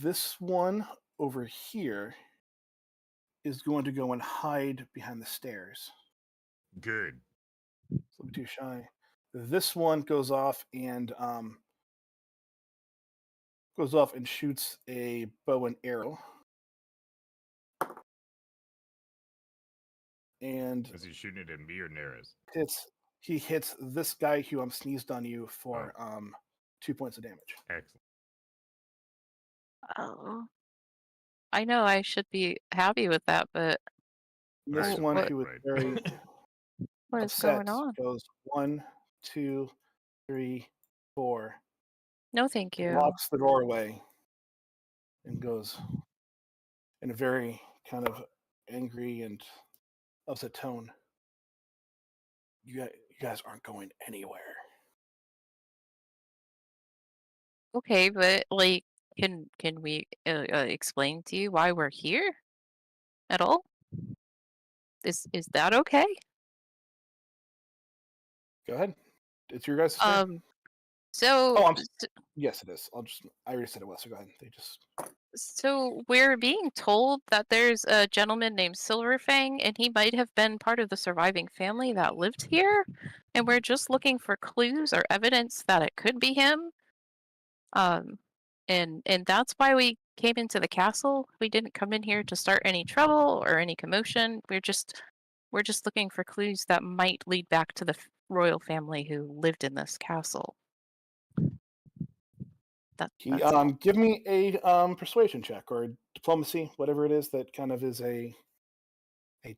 Speaker 1: This one over here is going to go and hide behind the stairs.
Speaker 3: Good.
Speaker 1: It's a little bit too shy. This one goes off and shoots a bow and arrow. And
Speaker 3: Is he shooting it at me or Neris?
Speaker 1: he hits this guy who sneezed on you for 2 points of damage.
Speaker 3: Excellent.
Speaker 7: Oh. I know I should be happy with that, but
Speaker 1: This
Speaker 3: Right,
Speaker 1: one
Speaker 3: right,
Speaker 1: who was
Speaker 3: right.
Speaker 1: very
Speaker 7: what is
Speaker 1: upset
Speaker 7: going on?
Speaker 1: goes 1, 2, 3, 4.
Speaker 7: No, thank you.
Speaker 1: Locks the doorway and goes in a very kind of angry and upset tone. You guys aren't going anywhere.
Speaker 7: Okay, but like, can we explain to you why we're here at all? Is that okay?
Speaker 1: Go ahead. It's your guys' turn.
Speaker 7: So
Speaker 1: Oh, yes, it is. I already said it was. So go ahead.
Speaker 7: So we're being told that there's a gentleman named Silverfang, and he might have been part of the surviving family that lived here, and we're just looking for clues or evidence that it could be him. And that's why we came into the castle. We didn't come in here to start any trouble or any commotion. We're just looking for clues that might lead back to the royal family who lived in this castle. That's all.
Speaker 1: Give me a persuasion check or diplomacy, whatever it is that kind of is a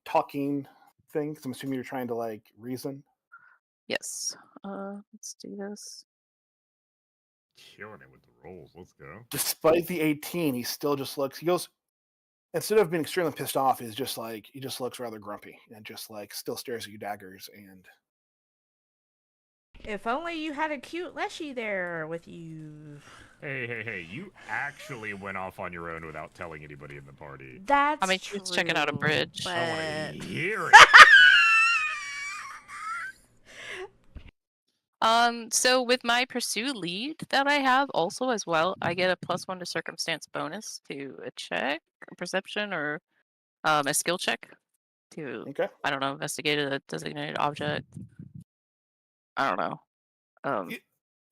Speaker 1: talking thing. 'Cause I'm assuming you're trying to like reason.
Speaker 7: Yes. Let's do this.
Speaker 3: Killing it with the rolls. Let's go.
Speaker 1: Despite the 18, he still just looks. He goes, instead of being extremely pissed off, he just looks rather grumpy and just like still stares at you daggers. And
Speaker 2: If only you had a cute Leshy there with you.
Speaker 3: Hey, you actually went off on your own without telling anybody in the party.
Speaker 2: That's
Speaker 7: I mean,
Speaker 2: true.
Speaker 7: she's checking out a bridge.
Speaker 2: But...
Speaker 3: I want to hear it.
Speaker 7: So with my pursue lead that I have also as well, I get a +1 to circumstance bonus to a check, a perception, or a skill check to,
Speaker 1: okay,
Speaker 7: I don't know, investigate a designated object. I don't know.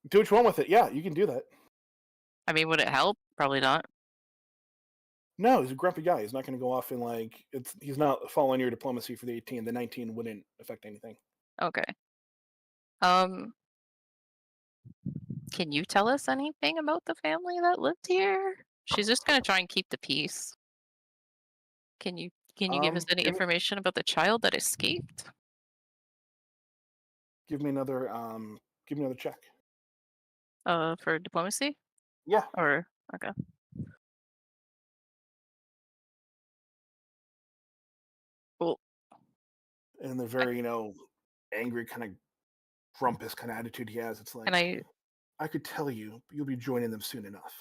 Speaker 1: Do what you want with it. Yeah, you can do that.
Speaker 7: I mean, would it help? Probably not.
Speaker 1: No, he's a grumpy guy. He's not going to go off and like he's not following your diplomacy for the 18. The 19 wouldn't affect anything.
Speaker 7: Okay. Can you tell us anything about the family that lived here? She's just gonna try and keep the peace. Can you give us any information about the child that escaped?
Speaker 1: Give me another check.
Speaker 7: For diplomacy?
Speaker 1: Yeah.
Speaker 7: Or okay. Cool.
Speaker 1: And the very, angry kind of grumpus kind of attitude he has. It's like,
Speaker 7: And
Speaker 1: I could tell you, you'll be joining them soon enough.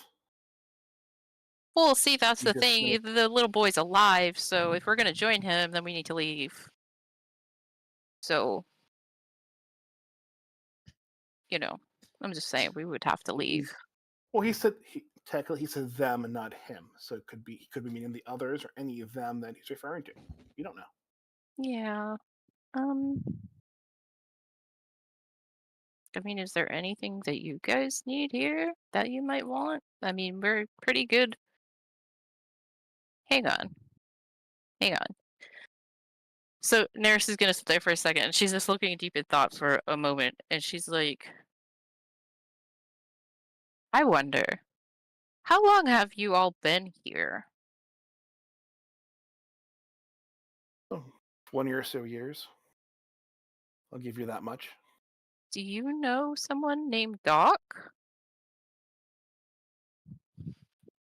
Speaker 7: well, see, that's
Speaker 1: You
Speaker 7: the
Speaker 1: just
Speaker 7: thing. The little boy's alive, so if we're gonna join him, then we need to leave. So, I'm just saying we would have to leave.
Speaker 1: Well, he said technically he said them and not him, so he could be meaning the others or any of them that he's referring to. You don't know.
Speaker 7: Yeah. I mean, is there anything that you guys need here that you might want? I mean, we're pretty good. Hang on. So Neris is gonna sit there for a second, and she's just looking deep in thought for a moment, and she's like, I wonder, how long have you all been here?
Speaker 1: 20 or so years. I'll give you that much.
Speaker 7: Do you know someone named Doc?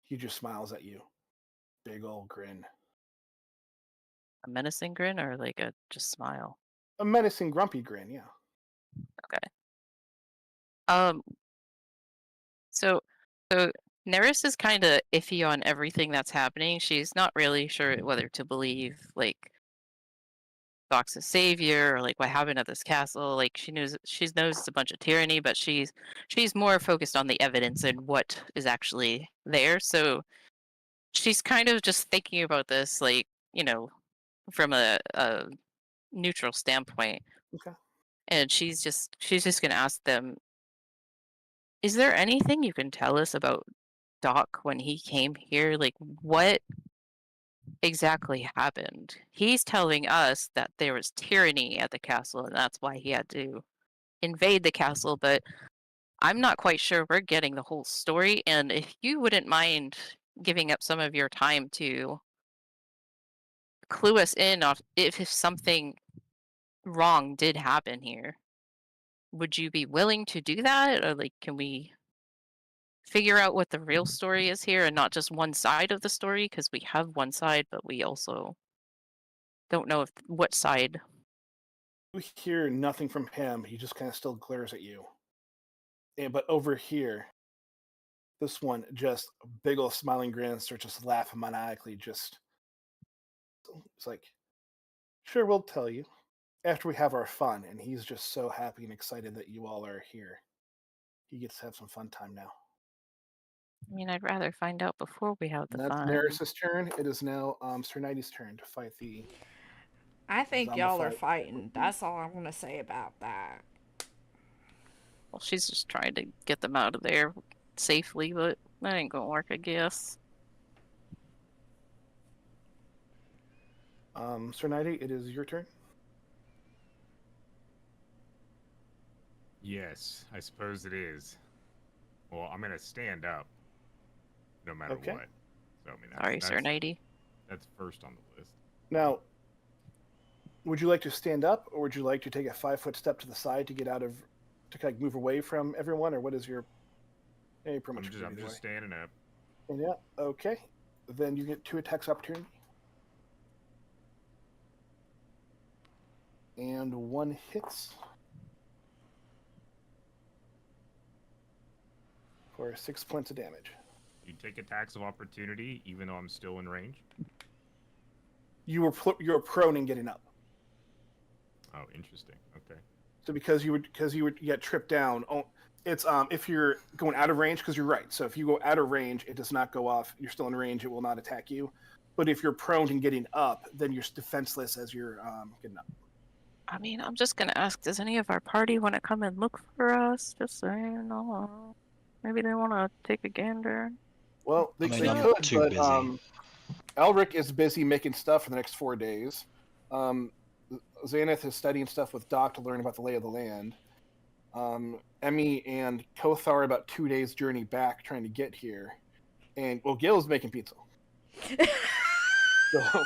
Speaker 1: He just smiles at you. Big old grin.
Speaker 7: A menacing grin or like a just smile?
Speaker 1: A menacing, grumpy grin, yeah.
Speaker 7: Okay. Um. So Neris is kind of iffy on everything that's happening. She's not really sure whether to believe like Doc's a savior or like what happened at this castle. Like she knows it's a bunch of tyranny, but she's more focused on the evidence and what is actually there. So she's kind of just thinking about this, like, from a neutral standpoint.
Speaker 1: Okay.
Speaker 7: And she's just gonna ask them, is there anything you can tell us about Doc when he came here? Like, what exactly happened? He's telling us that there was tyranny at the castle and that's why he had to invade the castle, but I'm not quite sure we're getting the whole story. And if you wouldn't mind giving up some of your time to clue us in on if something wrong did happen here, would you be willing to do that? Or like, can we figure out what the real story is here and not just one side of the story? Because we have one side, but we also don't know what side.
Speaker 1: You hear nothing from him. He just kind of still glares at you. But over here, this one just a big old smiling grin, starts just laughing maniacally. Just it's like, sure, we'll tell you after we have our fun. And he's just so happy and excited that you all are here. He gets to have some fun time now.
Speaker 7: I mean, I'd rather find out before we have the
Speaker 1: And that's
Speaker 7: fun.
Speaker 1: Neris' turn. It is now Sir Knighty's turn to fight the.
Speaker 2: I think y'all are
Speaker 1: Zombified.
Speaker 2: fighting. That's all I'm gonna say about that.
Speaker 7: Well, she's just trying to get them out of there safely, but that ain't gonna work, I guess.
Speaker 1: Sir Knighty, it is your turn.
Speaker 3: Yes, I suppose it is. Well, I'm gonna stand up, no matter
Speaker 1: Okay.
Speaker 3: what. So I mean,
Speaker 7: Sorry, Sir Knighty.
Speaker 3: That's first on the list.
Speaker 1: Now, would you like to stand up, or would you like to take a 5-foot step to the side to get out of, to kind of move away from everyone, or what is your? Yeah, you pretty much.
Speaker 3: I'm just standing up.
Speaker 1: And yeah, okay. Then you get 2 attacks opportunity. And 1 hits. For 6 points of damage.
Speaker 3: You take attacks of opportunity, even though I'm still in range.
Speaker 1: You were prone and getting up.
Speaker 3: Oh, interesting. Okay.
Speaker 1: So because you would get tripped down. It's if you're going out of range, because you're right. So if you go out of range, it does not go off. You're still in range. It will not attack you. But if you're prone and getting up, then you're defenseless as you're getting up.
Speaker 7: I mean, I'm just gonna ask, does any of our party want to come and look for us? Just saying, maybe they want to take a gander.
Speaker 1: Well, they
Speaker 5: I'm
Speaker 1: could,
Speaker 5: too
Speaker 1: but
Speaker 5: busy.
Speaker 1: Elric is busy making stuff for the next 4 days. Xanath is studying stuff with Doc to learn about the lay of the land. Emmy and Kothar are about 2 days' journey back trying to get here. And, well, Gil's making pizza. So,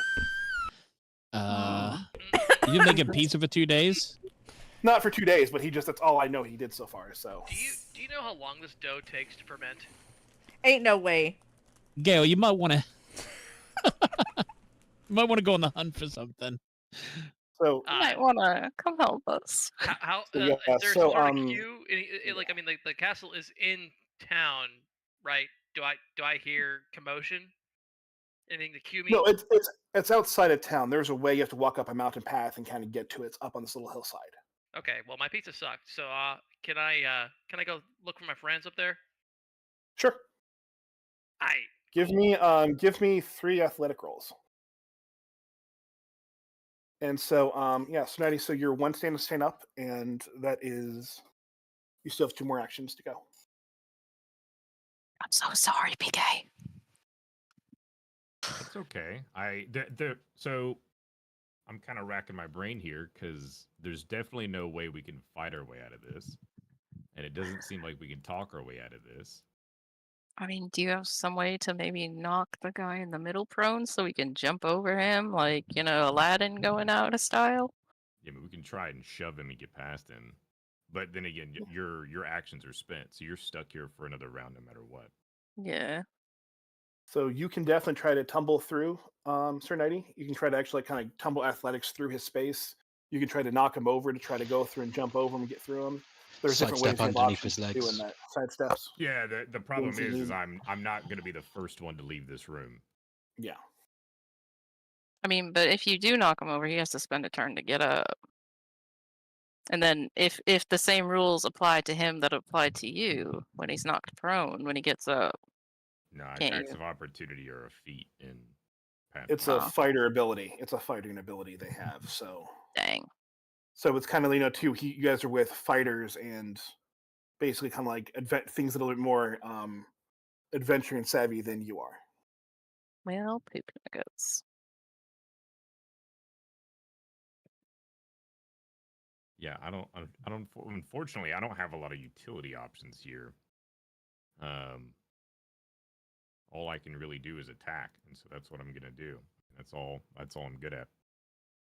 Speaker 4: You been making pizza for 2 days?
Speaker 1: not for 2 days, but that's all I know he did so far, so.
Speaker 6: Do you know how long this dough takes to ferment?
Speaker 2: Ain't no way.
Speaker 4: Gail, you might want to. You might want to go on the hunt for something.
Speaker 1: So,
Speaker 7: You might want to come help us.
Speaker 6: How
Speaker 1: So, yeah,
Speaker 6: is there
Speaker 1: so,
Speaker 6: some sort of queue? Like, I mean, the castle is in town, right? Do I hear commotion? Anything to cue me?
Speaker 1: no, it's outside of town. There's a way you have to walk up a mountain path and kind of get to it. It's up on this little hillside.
Speaker 6: Okay, well my pizza sucked, so can I go look for my friends up there?
Speaker 1: Sure. Give me 3 athletic rolls. And so, yeah, so Natty, so you're 1 stand to stand up, and that is, you still have 2 more actions to go.
Speaker 7: I'm so sorry, PK.
Speaker 3: It's okay. So I'm kind of racking my brain here because there's definitely no way we can fight our way out of this, and it doesn't seem like we can talk our way out of this.
Speaker 7: I mean, do you have some way to maybe knock the guy in the middle prone so we can jump over him, like, Aladdin going out of style?
Speaker 3: Yeah, but we can try and shove him and get past him. But then again, your actions are spent, so you're stuck here for another round no matter what.
Speaker 7: Yeah.
Speaker 1: So you can definitely try to tumble through Sir Nighty. You can try to actually kind of tumble athletics through his space. You can try to knock him over to try to go through and jump over him and get through him. There's different ways
Speaker 5: Sidestep
Speaker 1: you have
Speaker 5: underneath
Speaker 1: options
Speaker 5: his
Speaker 1: to doing
Speaker 5: legs.
Speaker 1: that. Side steps.
Speaker 3: Yeah, the problem
Speaker 1: Ones you
Speaker 3: is
Speaker 1: need.
Speaker 3: I'm not gonna be the first one to leave this room.
Speaker 1: Yeah.
Speaker 7: I mean, but if you do knock him over, he has to spend a turn to get up. And then if the same rules apply to him that apply to you when he's knocked prone, when he gets up,
Speaker 3: No,
Speaker 7: can't
Speaker 3: attacks
Speaker 7: you?
Speaker 3: of opportunity are a feat in
Speaker 1: It's
Speaker 3: Pathfinder.
Speaker 1: a fighter ability. It's a fighting ability they have. So it's kind of too. You guys are with fighters and basically kind of like things that are a little bit more adventure and savvy than you are.
Speaker 7: Well, poop nuggets.
Speaker 3: Yeah, I don't. Unfortunately, I don't have a lot of utility options here. All I can really do is attack, and so that's what I'm gonna do. That's all I'm good at.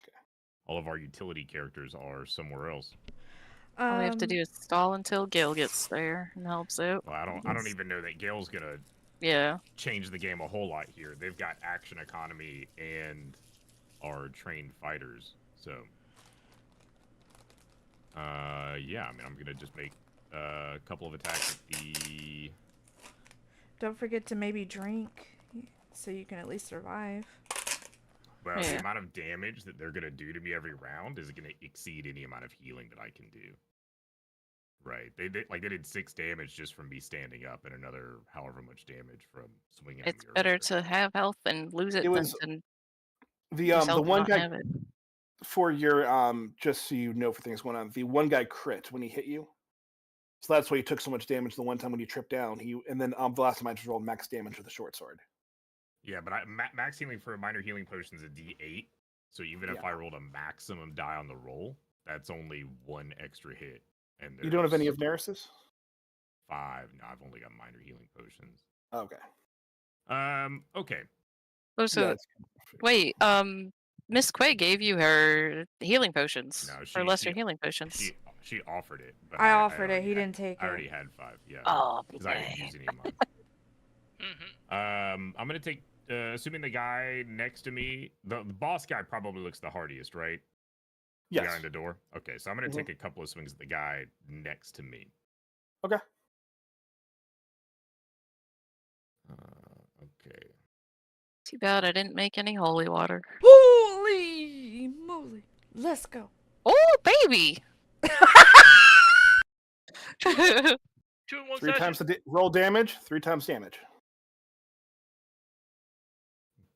Speaker 1: Okay.
Speaker 3: All of our utility characters are somewhere else.
Speaker 7: All we have to do is stall until Gil gets there and helps out.
Speaker 3: Well, I don't even know that Gale's gonna change the game a whole lot here. They've got action economy and are trained fighters, so yeah. I mean, I'm gonna just make a couple of attacks at the.
Speaker 2: Don't forget to maybe drink, so you can at least survive.
Speaker 3: Well, the amount of damage that they're gonna do to me every round is gonna exceed any amount of healing that I can do. Right, they did 6 damage just from me standing up, and another however much damage from swinging.
Speaker 7: It's better to have health and lose it than
Speaker 1: the one guy for your just so you know for things going on. The one guy crit when he hit you, so that's why he took so much damage the one time when you tripped down. And then the last time I just rolled max damage with a short sword.
Speaker 3: Yeah, but max healing for a minor healing potion is a D8. So even if I rolled a maximum die on the roll, that's only 1 extra hit. And
Speaker 1: you don't have any of Neris's?
Speaker 3: 5. No, I've only got minor healing potions.
Speaker 1: Okay.
Speaker 3: Okay.
Speaker 7: Oh, so wait. Miss Quay gave you her healing potions.
Speaker 3: No,
Speaker 7: her lesser healing potions.
Speaker 3: She offered it. But
Speaker 2: I offered it. He didn't take it.
Speaker 3: I already had 5. Yeah.
Speaker 7: Oh,
Speaker 3: because I didn't use any of mine. I'm gonna take. Assuming the guy next to me, the boss guy probably looks the hardiest, right?
Speaker 1: Yes.
Speaker 3: The guy in the door? Okay, so I'm going to take a couple of swings at the guy next to me.
Speaker 1: Okay.
Speaker 3: Okay.
Speaker 7: Too bad I didn't make any holy water.
Speaker 2: Holy moly. Let's go.
Speaker 7: Oh, baby!
Speaker 6: 2 in 1
Speaker 1: 3 times the roll damage, 3 times damage.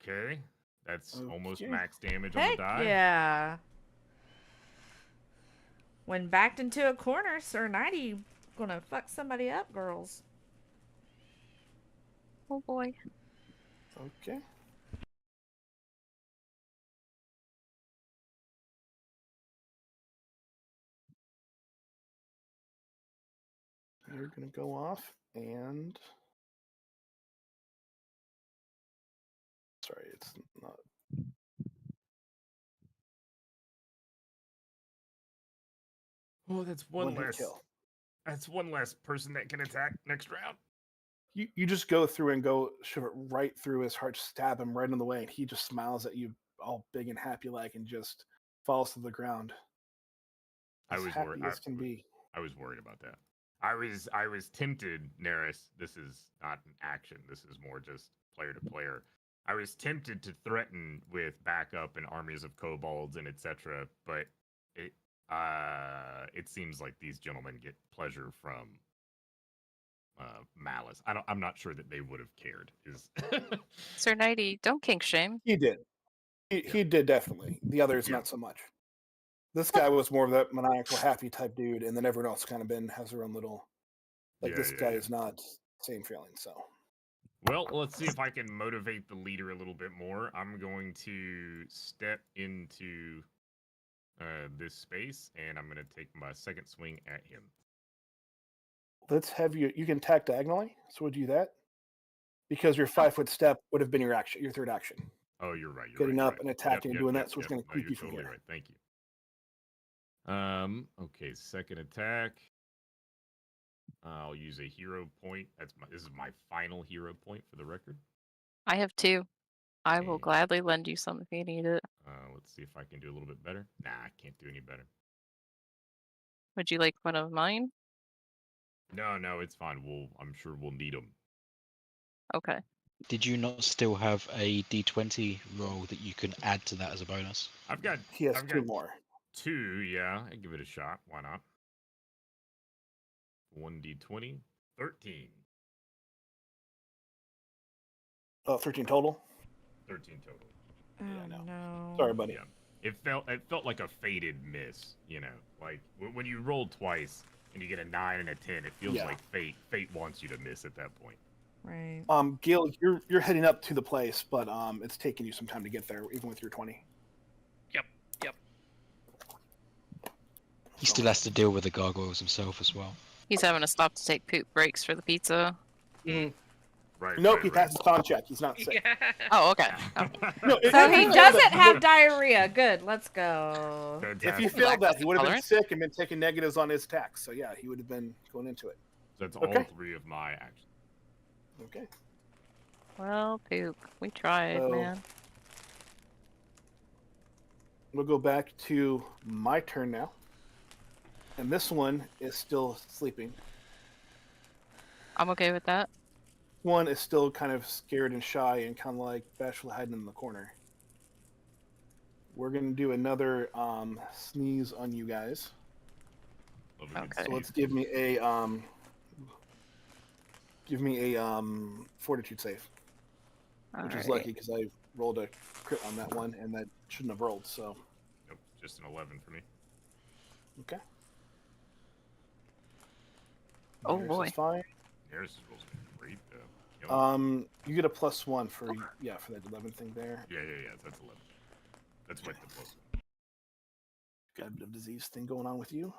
Speaker 3: Okay. That's almost max damage on the die.
Speaker 2: Yeah. When backed into a corner, Sir Nighty gonna fuck somebody up, girls.
Speaker 7: Oh boy.
Speaker 1: Okay. You're gonna go off and sorry, it's not.
Speaker 3: Oh, that's one less
Speaker 1: kill.
Speaker 3: That's one less person that can attack next round.
Speaker 1: You just go through and go shove it right through his heart, stab him right in the way, and he just smiles at you all big and happy like and just falls to the ground.
Speaker 3: I was worried.
Speaker 1: As can be.
Speaker 3: I was worried about that. I was tempted, Neris. This is not an action. This is more just player to player. I was tempted to threaten with backup and armies of kobolds and etc. But it seems like these gentlemen get pleasure from malice. I'm not sure that they would have cared.
Speaker 7: Sir Nighty, don't kink shame.
Speaker 1: He did. He did definitely. The others not so much. This guy was more of that maniacal, happy type dude, and then everyone else kind of has their own little. This guy is not same feeling. So.
Speaker 3: Well, let's see if I can motivate the leader a little bit more. I'm going to step into this space, and I'm going to take my second swing at him.
Speaker 1: Let's have you. You can attack diagonally, so we'll do that. Because your 5-foot step would have been your action, your third action.
Speaker 3: Oh, you're right.
Speaker 1: Getting up and attacking and doing that, so it's going to keep you from here.
Speaker 3: Right. Thank you. Okay, second attack. I'll use a hero point. This is my final hero point for the record.
Speaker 7: I have 2. I will
Speaker 3: And,
Speaker 7: gladly lend you some if you need it.
Speaker 3: let's see if I can do a little bit better. Nah, I can't do any better.
Speaker 7: Would you like one of mine?
Speaker 3: No, it's fine. I'm sure we'll need them.
Speaker 7: Okay.
Speaker 5: Did you not still have a d20 roll that you can add to that as a bonus?
Speaker 1: He has
Speaker 3: I've
Speaker 1: 2
Speaker 3: got
Speaker 1: more.
Speaker 3: 2. Yeah, I give it a shot. Why not? 1d20, 13.
Speaker 1: 13 total.
Speaker 3: 13 total.
Speaker 2: Oh,
Speaker 1: Yeah, no.
Speaker 2: no.
Speaker 1: Sorry, buddy.
Speaker 3: Yeah. It felt like a fated miss, you know. Like when you roll twice and you get a 9 and a 10, it feels
Speaker 1: Yeah.
Speaker 3: like fate wants you to miss at that point.
Speaker 2: Right.
Speaker 1: Gil, you're heading up to the place, but it's taking you some time to get there, even with your 20.
Speaker 6: Yep.
Speaker 5: He still has to deal with the gargoyles himself as well.
Speaker 7: He's having to stop to take poop breaks for the pizza.
Speaker 3: Right.
Speaker 1: Nope,
Speaker 3: right,
Speaker 1: he passed the con check. He's not sick.
Speaker 6: Yeah.
Speaker 7: Oh, okay.
Speaker 1: No,
Speaker 2: So he doesn't
Speaker 1: that,
Speaker 2: have diarrhea. Good. Let's go.
Speaker 1: if he
Speaker 3: Fantastic.
Speaker 1: failed that, he would have been
Speaker 7: Tolerant?
Speaker 1: sick and been taking negatives on his attacks. So yeah, he would have been going into it.
Speaker 3: That's
Speaker 1: Okay.
Speaker 3: all 3 of my actions.
Speaker 1: Okay.
Speaker 7: Well, poop. We tried,
Speaker 1: So-
Speaker 7: man.
Speaker 1: We'll go back to my turn now. And this one is still sleeping.
Speaker 7: I'm okay with that.
Speaker 1: One is still kind of scared and shy and kind of like bashfully hiding in the corner. We're going to do another sneeze on you guys.
Speaker 3: Love a good
Speaker 7: Okay.
Speaker 1: So
Speaker 3: sneeze.
Speaker 1: let's give me a fortitude save, which is lucky because I rolled a crit on that one and that shouldn't have rolled. So
Speaker 3: Nope, just an 11 for me.
Speaker 1: okay.
Speaker 7: Oh,
Speaker 1: Yours
Speaker 7: boy.
Speaker 1: is fine.
Speaker 3: Harris rolls great though. Killing it.
Speaker 1: You get a +1 for for that 11 thing there.
Speaker 3: Yeah. That's 11. That's with the plus.
Speaker 1: Got a bit of disease thing going on with you.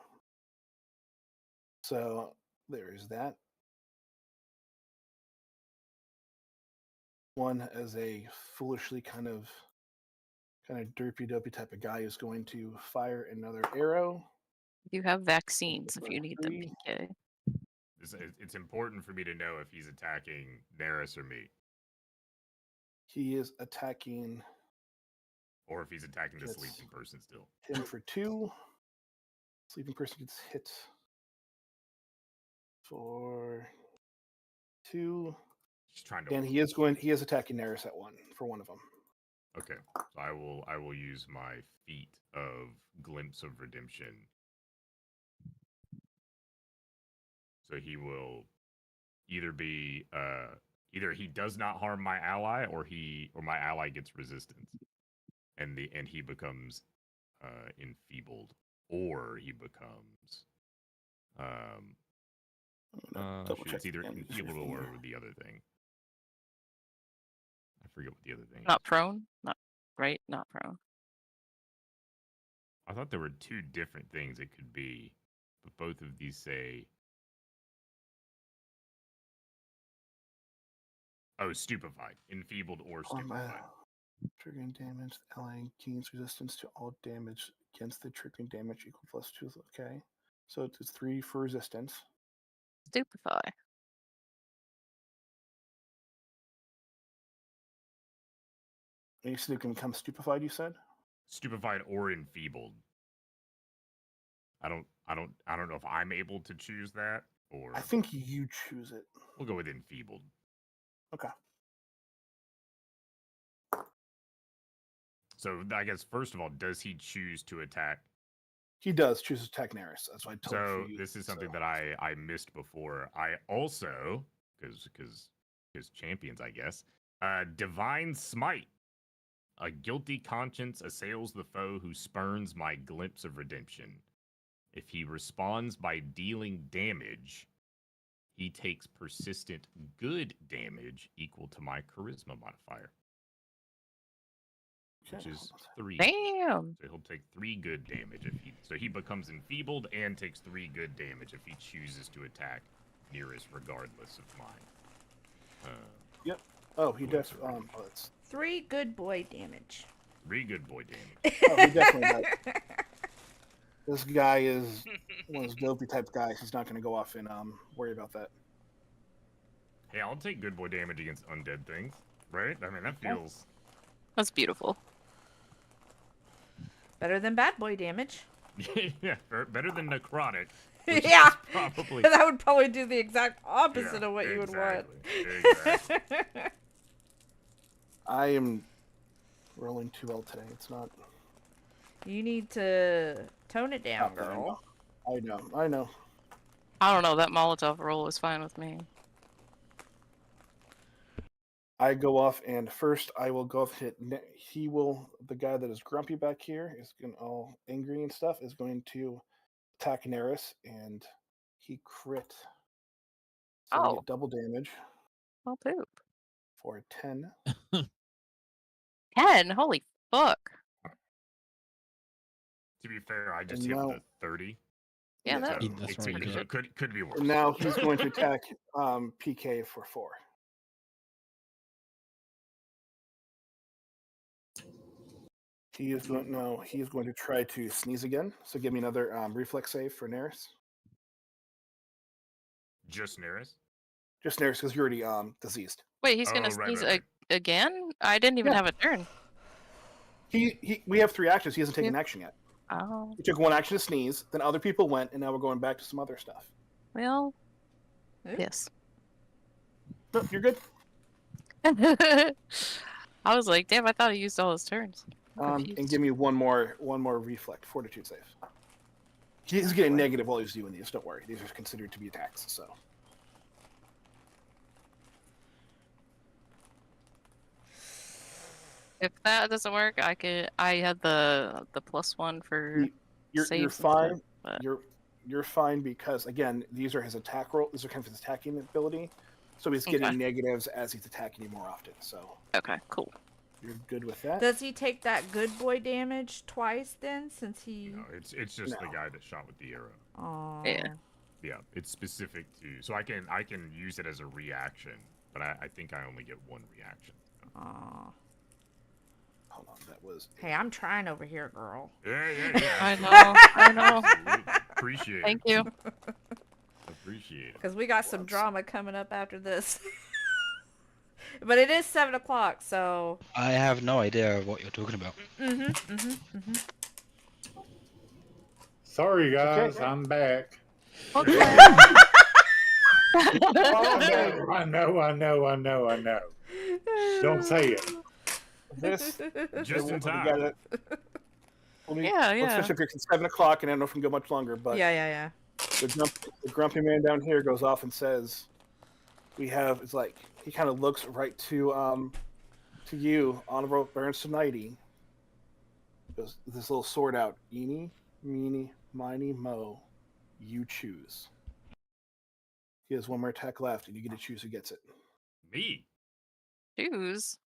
Speaker 1: So there is that. One as a foolishly kind of derpy dopey type of guy is going to fire another arrow.
Speaker 7: You have vaccines if you need them,
Speaker 1: 3.
Speaker 7: PK.
Speaker 3: It's important for me to know if he's attacking Neris or me,
Speaker 1: He is attacking
Speaker 3: or if he's attacking the
Speaker 1: That's-
Speaker 3: sleeping person still.
Speaker 1: him for 2. Sleeping person gets hit for 2.
Speaker 3: Just trying to.
Speaker 1: And he is attacking Neris at 1 for one of them.
Speaker 3: Okay, so I will use my feat of glimpse of redemption. So he will either be either he does not harm my ally, or my ally gets resistance, and he becomes enfeebled, or he becomes
Speaker 1: Double check
Speaker 3: it's either
Speaker 1: the damage
Speaker 3: enfeebled or
Speaker 1: here.
Speaker 3: the other thing. I forget what the other thing is.
Speaker 7: Not prone? Not right? Not prone.
Speaker 3: I thought there were 2 different things it could be, but both of these say. Oh, stupefied, enfeebled, or stupefied.
Speaker 1: Triggering damage. The ally gains resistance to all damage against the triggering damage equal +2. Okay. So it's 3 for resistance.
Speaker 7: Stupefy.
Speaker 1: And you said it can become stupefied, you said?
Speaker 3: Stupefied or enfeebled. I don't know if I'm able to choose that, or
Speaker 1: I think you choose it.
Speaker 3: we'll go with enfeebled.
Speaker 1: Okay.
Speaker 3: So I guess first of all, does he choose to attack?
Speaker 1: He does choose to attack Neris. That's why I told
Speaker 3: So
Speaker 1: you.
Speaker 3: this is something that I missed before. I also, because champions, I guess, divine smite. A guilty conscience assails the foe who spurns my glimpse of redemption. If he responds by dealing damage, he takes persistent good damage equal to my charisma modifier, which is 3.
Speaker 7: Damn.
Speaker 3: So he'll take 3 good damage so he becomes enfeebled and takes 3 good damage if he chooses to attack Nearest regardless of mine.
Speaker 1: Yep. Oh, he
Speaker 3: Cool,
Speaker 1: does.
Speaker 3: so
Speaker 1: Oh, it's
Speaker 2: 3 good boy damage.
Speaker 3: 3 good boy damage.
Speaker 1: oh, he definitely does. This guy is one of those dopey type guys. He's not going to go off and worry about that.
Speaker 3: Hey, I'll take good boy damage against undead things, right? I mean, that feels.
Speaker 7: That's beautiful.
Speaker 2: Better than bad boy damage.
Speaker 3: Yeah, better than necrotic. Which
Speaker 2: Yeah.
Speaker 3: is probably.
Speaker 2: That would probably do the exact opposite
Speaker 3: Yeah,
Speaker 2: of what you would want.
Speaker 3: Exactly.
Speaker 1: I am rolling too well today. It's not.
Speaker 2: You need to tone it down,
Speaker 1: not playing
Speaker 2: girl.
Speaker 1: well. I know.
Speaker 7: I don't know. That Molotov roll was fine with me.
Speaker 1: I go off, and first I will go off hit. He will. The guy that is grumpy back here is going all angry and stuff. Is going to attack Neris, and he crit. So we
Speaker 7: Oh.
Speaker 1: get double damage
Speaker 7: Oh, poop.
Speaker 1: for a 10.
Speaker 7: 10? Holy fuck.
Speaker 3: To be fair, I just
Speaker 1: And
Speaker 3: hit
Speaker 1: now-
Speaker 3: the 30.
Speaker 7: Yeah,
Speaker 1: Yes.
Speaker 7: that,
Speaker 3: So
Speaker 4: That's
Speaker 3: it
Speaker 4: right, you did.
Speaker 3: could be worse.
Speaker 1: And now he's going to attack PK for 4. He is going to try to sneeze again. So give me another reflex save for Neris.
Speaker 3: Just Neris?
Speaker 1: Just Neris because you're already diseased.
Speaker 7: wait, he's gonna
Speaker 3: Oh, right,
Speaker 7: sneeze
Speaker 3: right.
Speaker 7: again? I didn't even
Speaker 1: Yeah.
Speaker 7: have a turn.
Speaker 1: We have 3 actions. He hasn't taken
Speaker 7: Yeah.
Speaker 1: action yet.
Speaker 7: Oh,
Speaker 1: He took 1 action to sneeze. Then other people went, and now we're going back to some other stuff.
Speaker 7: well,
Speaker 2: Ooh.
Speaker 7: yes.
Speaker 1: No, you're good.
Speaker 7: I was like, damn, I thought he used all his turns. I'm
Speaker 1: And
Speaker 7: confused.
Speaker 1: give me one more reflect fortitude save. He's getting negative while he's doing these. Don't worry; these are considered to be attacks. So
Speaker 7: If that doesn't work, I had the +1 for
Speaker 1: you're
Speaker 7: saves and
Speaker 1: fine.
Speaker 7: stuff, but-
Speaker 1: You're fine because again, these are his attack roll. These are kind of his attacking ability. So he's getting
Speaker 7: Okay.
Speaker 1: negatives as he's attacking you more often. So
Speaker 7: Okay, cool.
Speaker 1: you're good with that.
Speaker 2: Does he take that good boy damage twice then, since he?
Speaker 3: No, it's just the
Speaker 1: No.
Speaker 3: guy that shot with the arrow.
Speaker 2: Oh.
Speaker 7: Yeah.
Speaker 3: Yeah, it's specific to. So I can use it as a reaction, but I think I only get 1 reaction.
Speaker 2: Aw.
Speaker 1: Hold on, that was
Speaker 2: Hey, I'm trying over here, girl.
Speaker 3: Yeah.
Speaker 7: I know.
Speaker 3: Absolutely. Appreciate
Speaker 7: Thank
Speaker 3: it.
Speaker 7: you.
Speaker 3: Appreciate it.
Speaker 2: Because we got some
Speaker 1: Once.
Speaker 2: drama coming up after this. But it is 7 o'clock, so.
Speaker 5: I have no idea what you're talking about.
Speaker 8: Sorry, guys,
Speaker 1: Okay.
Speaker 8: I'm back.
Speaker 7: Okay.
Speaker 8: I know. Don't say it.
Speaker 1: this.
Speaker 3: Just in
Speaker 1: We
Speaker 3: time.
Speaker 1: got it.
Speaker 7: Yeah,
Speaker 1: Let's
Speaker 7: yeah.
Speaker 1: finish up here. It's 7 o'clock, and I don't know if we can go much longer. But
Speaker 2: Yeah.
Speaker 1: the grumpy man down here goes off and says, it's like he kind of looks right to you, Honorable Baron Knighty. Goes this little sword out. Eeny, meeny, miny, mo. You choose. He has 1 more attack left, and you get to choose who gets it.
Speaker 3: Me.
Speaker 7: Choose.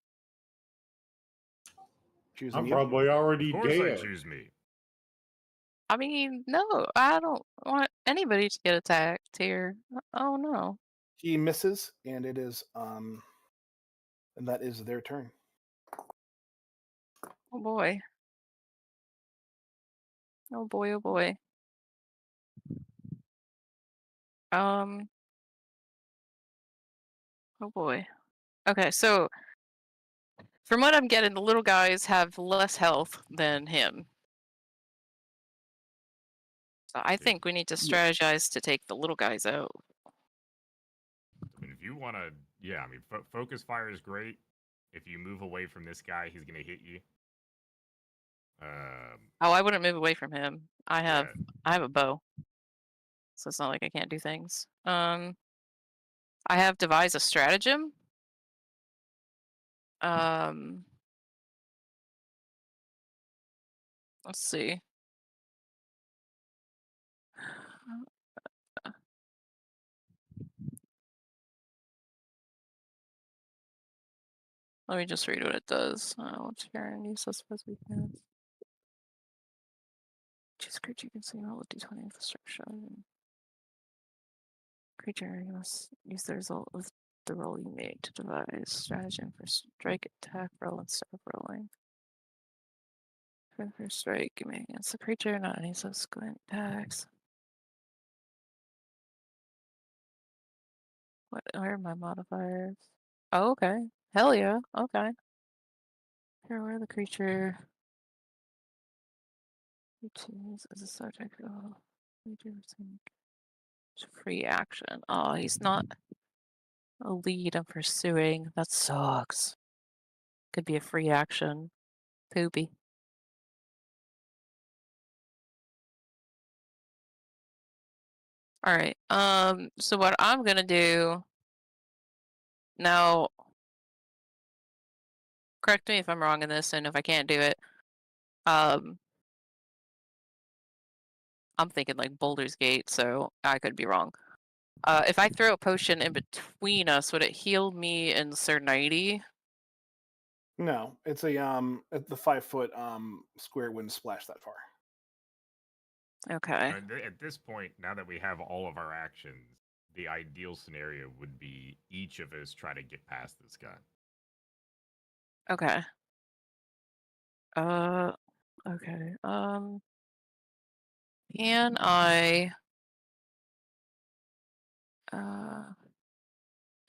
Speaker 1: Choosing
Speaker 8: I'm
Speaker 1: you.
Speaker 8: probably already
Speaker 3: Of course I
Speaker 8: dead.
Speaker 3: choose me.
Speaker 7: I mean, no, I don't want anybody to get attacked here. Oh no.
Speaker 1: He misses, and it is and that is their turn.
Speaker 7: Oh boy. Oh boy, oh boy. Oh boy. Okay, so from what I'm getting, the little guys have less health than him. So I think we need to strategize to take the little guys out.
Speaker 3: I mean, if you want to, yeah. I mean, focus fire is great. If you move away from this guy, he's gonna hit you.
Speaker 7: Oh, I wouldn't move away from him. I have
Speaker 3: Yeah.
Speaker 7: a bow. So it's not like I can't do things. I have devise a stratagem. Let's see. Let me just read what it does. What's your useless weakness? Choose creature you can see roll a d20 infrastructure. Creature, you must use the result of the roll you made to devise stratagem for strike, attack, roll instead of rolling. First strike, you may against the creature, not any subsequent attacks. Where are my modifiers? Oh, okay. Hell yeah. Okay. Here, where the creature. Choose as a subject. Oh, it's a free action. Oh, he's not a lead I'm pursuing. That sucks. Could be a free action. Poopy. Alright. So what I'm gonna do now, correct me if I'm wrong in this, and if I can't do it, I'm thinking like Boulder's Gate, so I could be wrong. If I throw a potion in between us, would it heal me in Sir90?
Speaker 1: No, it's a at the 5 foot square wouldn't splash that far.
Speaker 7: Okay.
Speaker 3: At this point, now that we have all of our actions, the ideal scenario would be each of us try to get past this guy.
Speaker 7: Okay. Okay. Can I?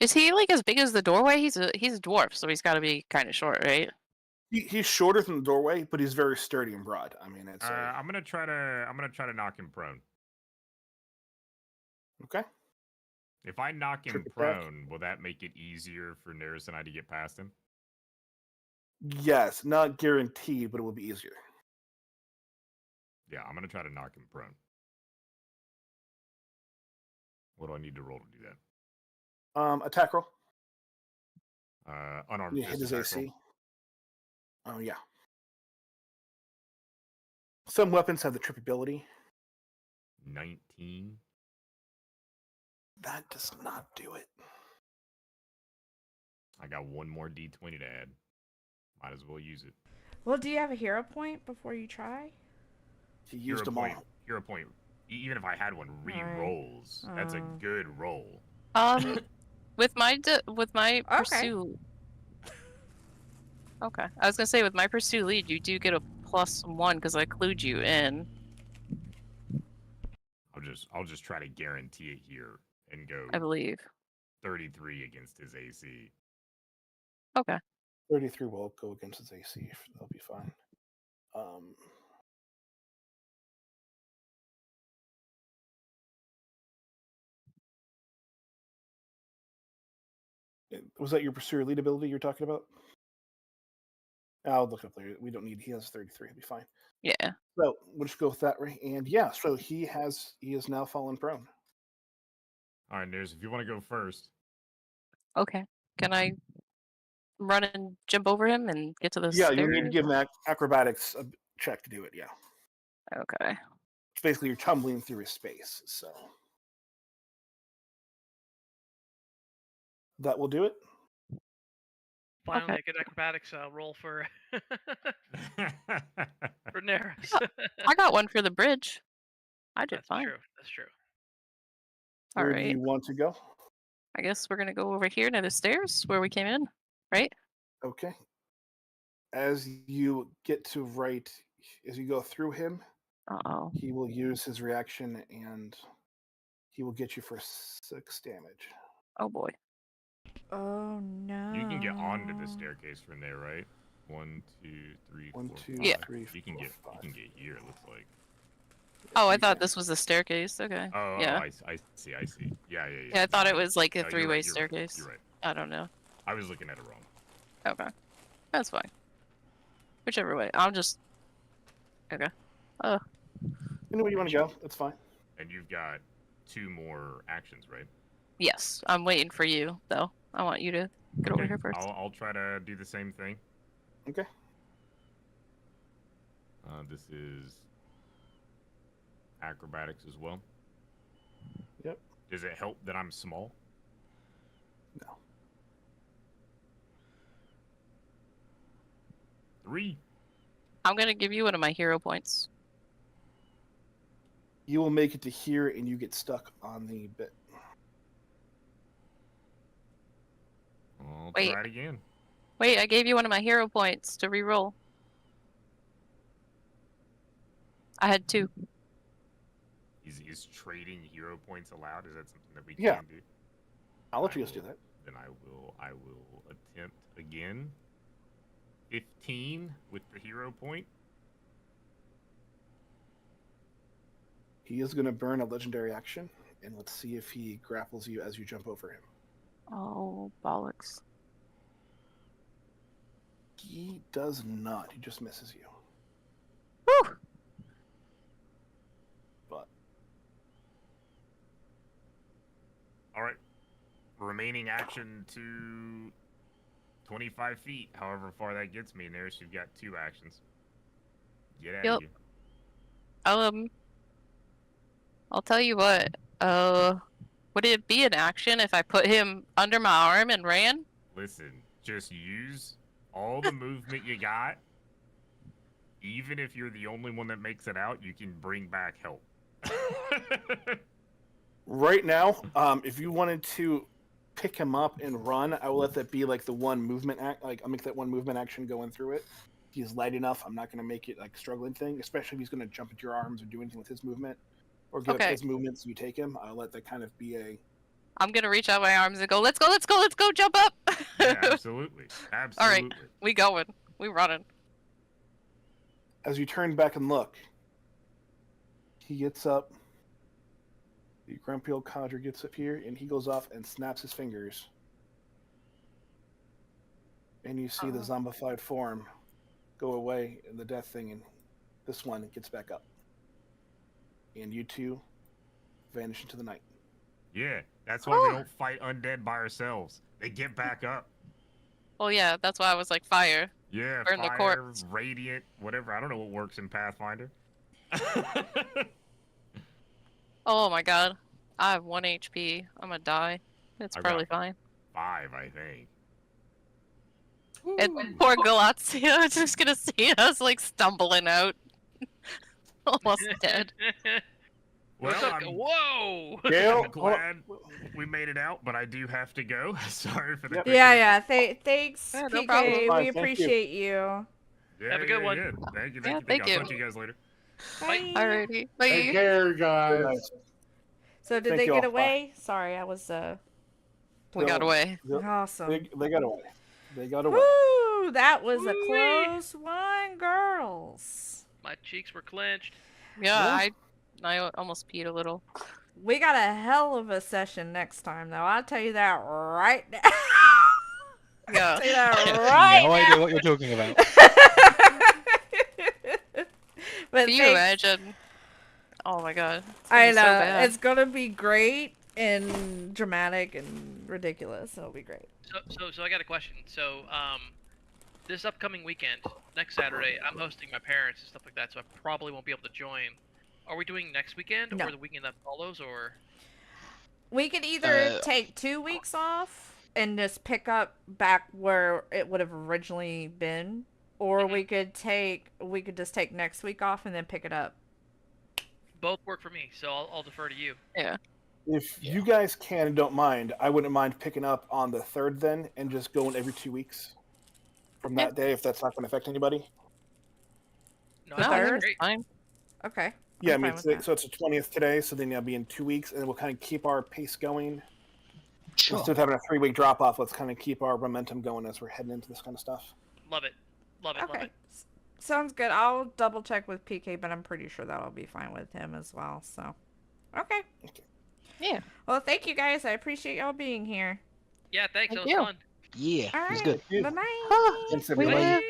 Speaker 7: Is he like as big as the doorway? He's a dwarf, so he's got to be kind of short, right?
Speaker 1: He's shorter than the doorway, but he's very sturdy and broad. I mean, it's
Speaker 3: I'm gonna try to knock him prone.
Speaker 1: okay.
Speaker 3: If I knock him
Speaker 1: Trick attack.
Speaker 3: prone, will that make it easier for Neris and I to get past him?
Speaker 1: Yes, not guaranteed, but it will be easier.
Speaker 3: Yeah, I'm gonna try to knock him prone. What do I need to roll to do that?
Speaker 1: Attack roll.
Speaker 3: Unarmed
Speaker 1: You hit
Speaker 3: fist
Speaker 1: his
Speaker 3: attack roll.
Speaker 1: AC. Oh yeah. Some weapons have the trip ability.
Speaker 3: 19.
Speaker 1: That does not do it.
Speaker 3: I got one more D20 to add. Might as well use it.
Speaker 2: Well, do you have a hero point before you try?
Speaker 1: He used them all.
Speaker 3: Hero point. Even if I had one, re-rolls. That's a good roll.
Speaker 7: With my
Speaker 2: Okay.
Speaker 7: pursue. Okay, I was gonna say with my pursue lead, you do get a +1 because I clued you in.
Speaker 3: I'll just try to guarantee it here and go.
Speaker 7: I believe.
Speaker 3: 33 against his AC.
Speaker 7: Okay.
Speaker 1: 33 will go against his AC. That'll be fine. Was that your pursuer lead ability you're talking about? I'll look it up later. We don't need. He has 33. It'll be fine.
Speaker 7: Yeah.
Speaker 1: So we'll just go with that, right? And yeah, so he is now fallen prone.
Speaker 3: All right, Neris, if you want to go first.
Speaker 7: Okay. Can I run and jump over him and get to the
Speaker 1: Yeah,
Speaker 7: stairs?
Speaker 1: you need to give him acrobatics a check to do it. Yeah.
Speaker 7: Okay.
Speaker 1: Basically, you're tumbling through his space, so that will do it.
Speaker 6: Finally,
Speaker 7: Okay.
Speaker 6: a good acrobatics roll for for Neris.
Speaker 7: I got one for the bridge. I did
Speaker 6: That's
Speaker 7: fine.
Speaker 6: true. That's true.
Speaker 7: All
Speaker 1: Where do
Speaker 7: right.
Speaker 1: you want to go?
Speaker 7: I guess we're gonna go over here near the stairs where we came in, right?
Speaker 1: Okay. As you get to right, as you go through him,
Speaker 7: Uh-oh.
Speaker 1: he will use his reaction and he will get you for 6 damage.
Speaker 7: Oh boy.
Speaker 2: Oh no.
Speaker 3: You can get onto the staircase from there, right? 1, 2, 3,
Speaker 1: 1,
Speaker 3: 4,
Speaker 1: 2,
Speaker 3: 5.
Speaker 7: Yeah.
Speaker 1: 3,
Speaker 3: You can
Speaker 1: 4,
Speaker 3: get
Speaker 1: 5.
Speaker 3: you can get here. It looks like.
Speaker 7: Oh, I
Speaker 1: you
Speaker 7: thought
Speaker 1: can.
Speaker 7: this was the staircase. Okay.
Speaker 3: Oh,
Speaker 7: Yeah.
Speaker 3: I see. Yeah.
Speaker 7: Yeah, I thought it was like a
Speaker 3: No, you're
Speaker 7: three-way
Speaker 3: right, you're right,
Speaker 7: staircase.
Speaker 3: You're right.
Speaker 7: I don't know.
Speaker 3: I was looking at it wrong.
Speaker 7: Okay. That's fine. Whichever way. I'm just. Okay.
Speaker 1: Any way you want to go, that's fine.
Speaker 3: And you've got 2 more actions, right?
Speaker 7: Yes. I'm waiting for you, though. I want you to get over
Speaker 3: Okay,
Speaker 7: here first.
Speaker 3: I'll try to do the same thing.
Speaker 1: Okay.
Speaker 3: This is acrobatics as well.
Speaker 1: Yep.
Speaker 3: Does it help that I'm small?
Speaker 1: No.
Speaker 3: 3.
Speaker 7: I'm gonna give you one of my hero points.
Speaker 1: You will make it to here and you get stuck on the bit.
Speaker 3: I'll
Speaker 7: Wait.
Speaker 3: try it again.
Speaker 7: Wait, I gave you one of my hero points to reroll. I had 2.
Speaker 3: Is trading hero points allowed? Is that something that we
Speaker 1: Yeah.
Speaker 3: can do?
Speaker 1: I'll let you guys do that.
Speaker 3: Then I will attempt again. 15 with the hero point.
Speaker 1: He is going to burn a legendary action, and let's see if he grapples you as you jump over him.
Speaker 7: Oh, bollocks.
Speaker 1: He does not. He just misses you.
Speaker 7: Whew!
Speaker 1: But
Speaker 3: All right. Remaining action to 25 feet, however far that gets me. And there she's got 2 actions. Get out of
Speaker 7: Yep.
Speaker 3: here.
Speaker 7: I'll tell you what. Would it be an action if I put him under my arm and ran?
Speaker 3: Listen, just use all the movement you got. Even if you're the only one that makes it out, you can bring back help.
Speaker 1: right now, if you wanted to pick him up and run, I will let that be like the one movement act. Like I'll make that one movement action going through it. He's light enough. I'm not going to make it like struggling thing, especially if he's going to jump into your arms or do anything with his movement, or give up
Speaker 7: Okay.
Speaker 1: his movement so you take him. I'll let that kind of be a.
Speaker 7: I'm gonna reach out my arms and go, let's go, let's go, let's go, jump up!
Speaker 3: Yeah, absolutely. Absolutely.
Speaker 7: We going. We running.
Speaker 1: As you turn back and look, he gets up. The grumpy old codger gets up here, and he goes off and snaps his fingers. And you see the zombified form go away in the death thing, and this one gets back up. And you two vanish into the night.
Speaker 3: Yeah, that's why we don't fight undead by ourselves. They get back up.
Speaker 7: Well, yeah, that's why I was like, fire.
Speaker 3: Yeah,
Speaker 7: Burn the
Speaker 3: fire,
Speaker 7: corpse.
Speaker 3: radiant, whatever. I don't know what works in Pathfinder.
Speaker 7: Oh my god. I have 1 HP. I'm gonna die. It's
Speaker 3: I
Speaker 7: probably
Speaker 3: got
Speaker 7: fine.
Speaker 3: 5, I think.
Speaker 7: And poor Galatzia is just gonna see us like stumbling out. Almost dead.
Speaker 3: Well,
Speaker 6: Whoa!
Speaker 1: Gail,
Speaker 3: I'm glad we made it out, but I do have to go. Sorry for the
Speaker 1: Yep.
Speaker 3: quick
Speaker 2: Yeah,
Speaker 3: answer.
Speaker 2: yeah. Thanks,
Speaker 7: Yeah, no
Speaker 2: PK.
Speaker 7: problem.
Speaker 1: Fine,
Speaker 2: We
Speaker 1: thank you.
Speaker 2: appreciate you.
Speaker 3: Yeah,
Speaker 6: Have a good one.
Speaker 3: Yeah. Thank you.
Speaker 7: Yeah,
Speaker 3: Thank
Speaker 7: thank
Speaker 3: you. I'll
Speaker 7: you.
Speaker 3: talk to you guys later.
Speaker 2: Bye.
Speaker 7: Alrighty.
Speaker 8: Take
Speaker 7: Bye.
Speaker 8: care,
Speaker 1: Very
Speaker 8: guys.
Speaker 1: nice.
Speaker 2: So did
Speaker 1: Thank
Speaker 2: they
Speaker 1: you
Speaker 2: get
Speaker 1: all. Bye.
Speaker 2: away? Sorry, I was
Speaker 7: We got away.
Speaker 1: Yep.
Speaker 2: awesome.
Speaker 1: They got away. They got away.
Speaker 2: Woo! That was a
Speaker 6: Woo-wee.
Speaker 2: close one, girls.
Speaker 6: My cheeks were clenched.
Speaker 7: Yeah, I almost peed a little.
Speaker 2: We got a hell of a session next time, though. I'll tell you that right now.
Speaker 7: Yeah.
Speaker 2: I'll tell you that
Speaker 5: I
Speaker 2: right
Speaker 5: have no
Speaker 2: now.
Speaker 5: idea what you're talking about.
Speaker 2: But
Speaker 7: Can you
Speaker 2: thanks.
Speaker 7: imagine? Oh my god. It's
Speaker 2: I
Speaker 7: gonna be
Speaker 2: know.
Speaker 7: so bad.
Speaker 2: It's gonna be great and dramatic and ridiculous. It'll be great.
Speaker 6: So I got a question. So, this upcoming weekend, next Saturday, I'm hosting my parents and stuff like that, so I probably won't be able to join. Are we doing next weekend
Speaker 2: No.
Speaker 6: or the weekend that follows, or?
Speaker 2: We could either
Speaker 5: Uh,
Speaker 2: take 2 weeks off and just pick up back where it would have originally been, or we could just take next week off and then pick it up.
Speaker 6: Both work for me, so I'll defer to you.
Speaker 1: If you guys can and don't mind, I wouldn't mind picking up on the 3rd then and just going every 2 weeks from that day if that's not going to affect anybody.
Speaker 6: No,
Speaker 7: No,
Speaker 6: that's
Speaker 2: third?
Speaker 6: great.
Speaker 7: fine.
Speaker 2: Okay.
Speaker 1: Yeah,
Speaker 2: I'm
Speaker 1: I
Speaker 2: fine
Speaker 1: mean,
Speaker 2: with that.
Speaker 1: so it's the 20th today, so then it'll be in 2 weeks, and then we'll kind of keep our pace going.
Speaker 5: Sure.
Speaker 1: Instead of having a 3-week drop off, let's kind of keep our momentum going as we're heading into this kind of stuff.
Speaker 6: Love it. Love it. Love
Speaker 2: Okay.
Speaker 6: it.
Speaker 2: Sounds good. I'll double check with PK, but I'm pretty sure that'll be fine with him as well. So, okay.
Speaker 7: Yeah.
Speaker 2: Well, thank you guys. I appreciate y'all being here.
Speaker 6: Yeah, thanks.
Speaker 7: Thank
Speaker 6: That was
Speaker 7: you.
Speaker 6: fun.
Speaker 5: Yeah,
Speaker 2: All
Speaker 5: it was
Speaker 2: right.
Speaker 5: good.
Speaker 1: Yeah.
Speaker 2: Bye bye.
Speaker 1: Thanks,
Speaker 7: We
Speaker 1: everybody.
Speaker 7: live.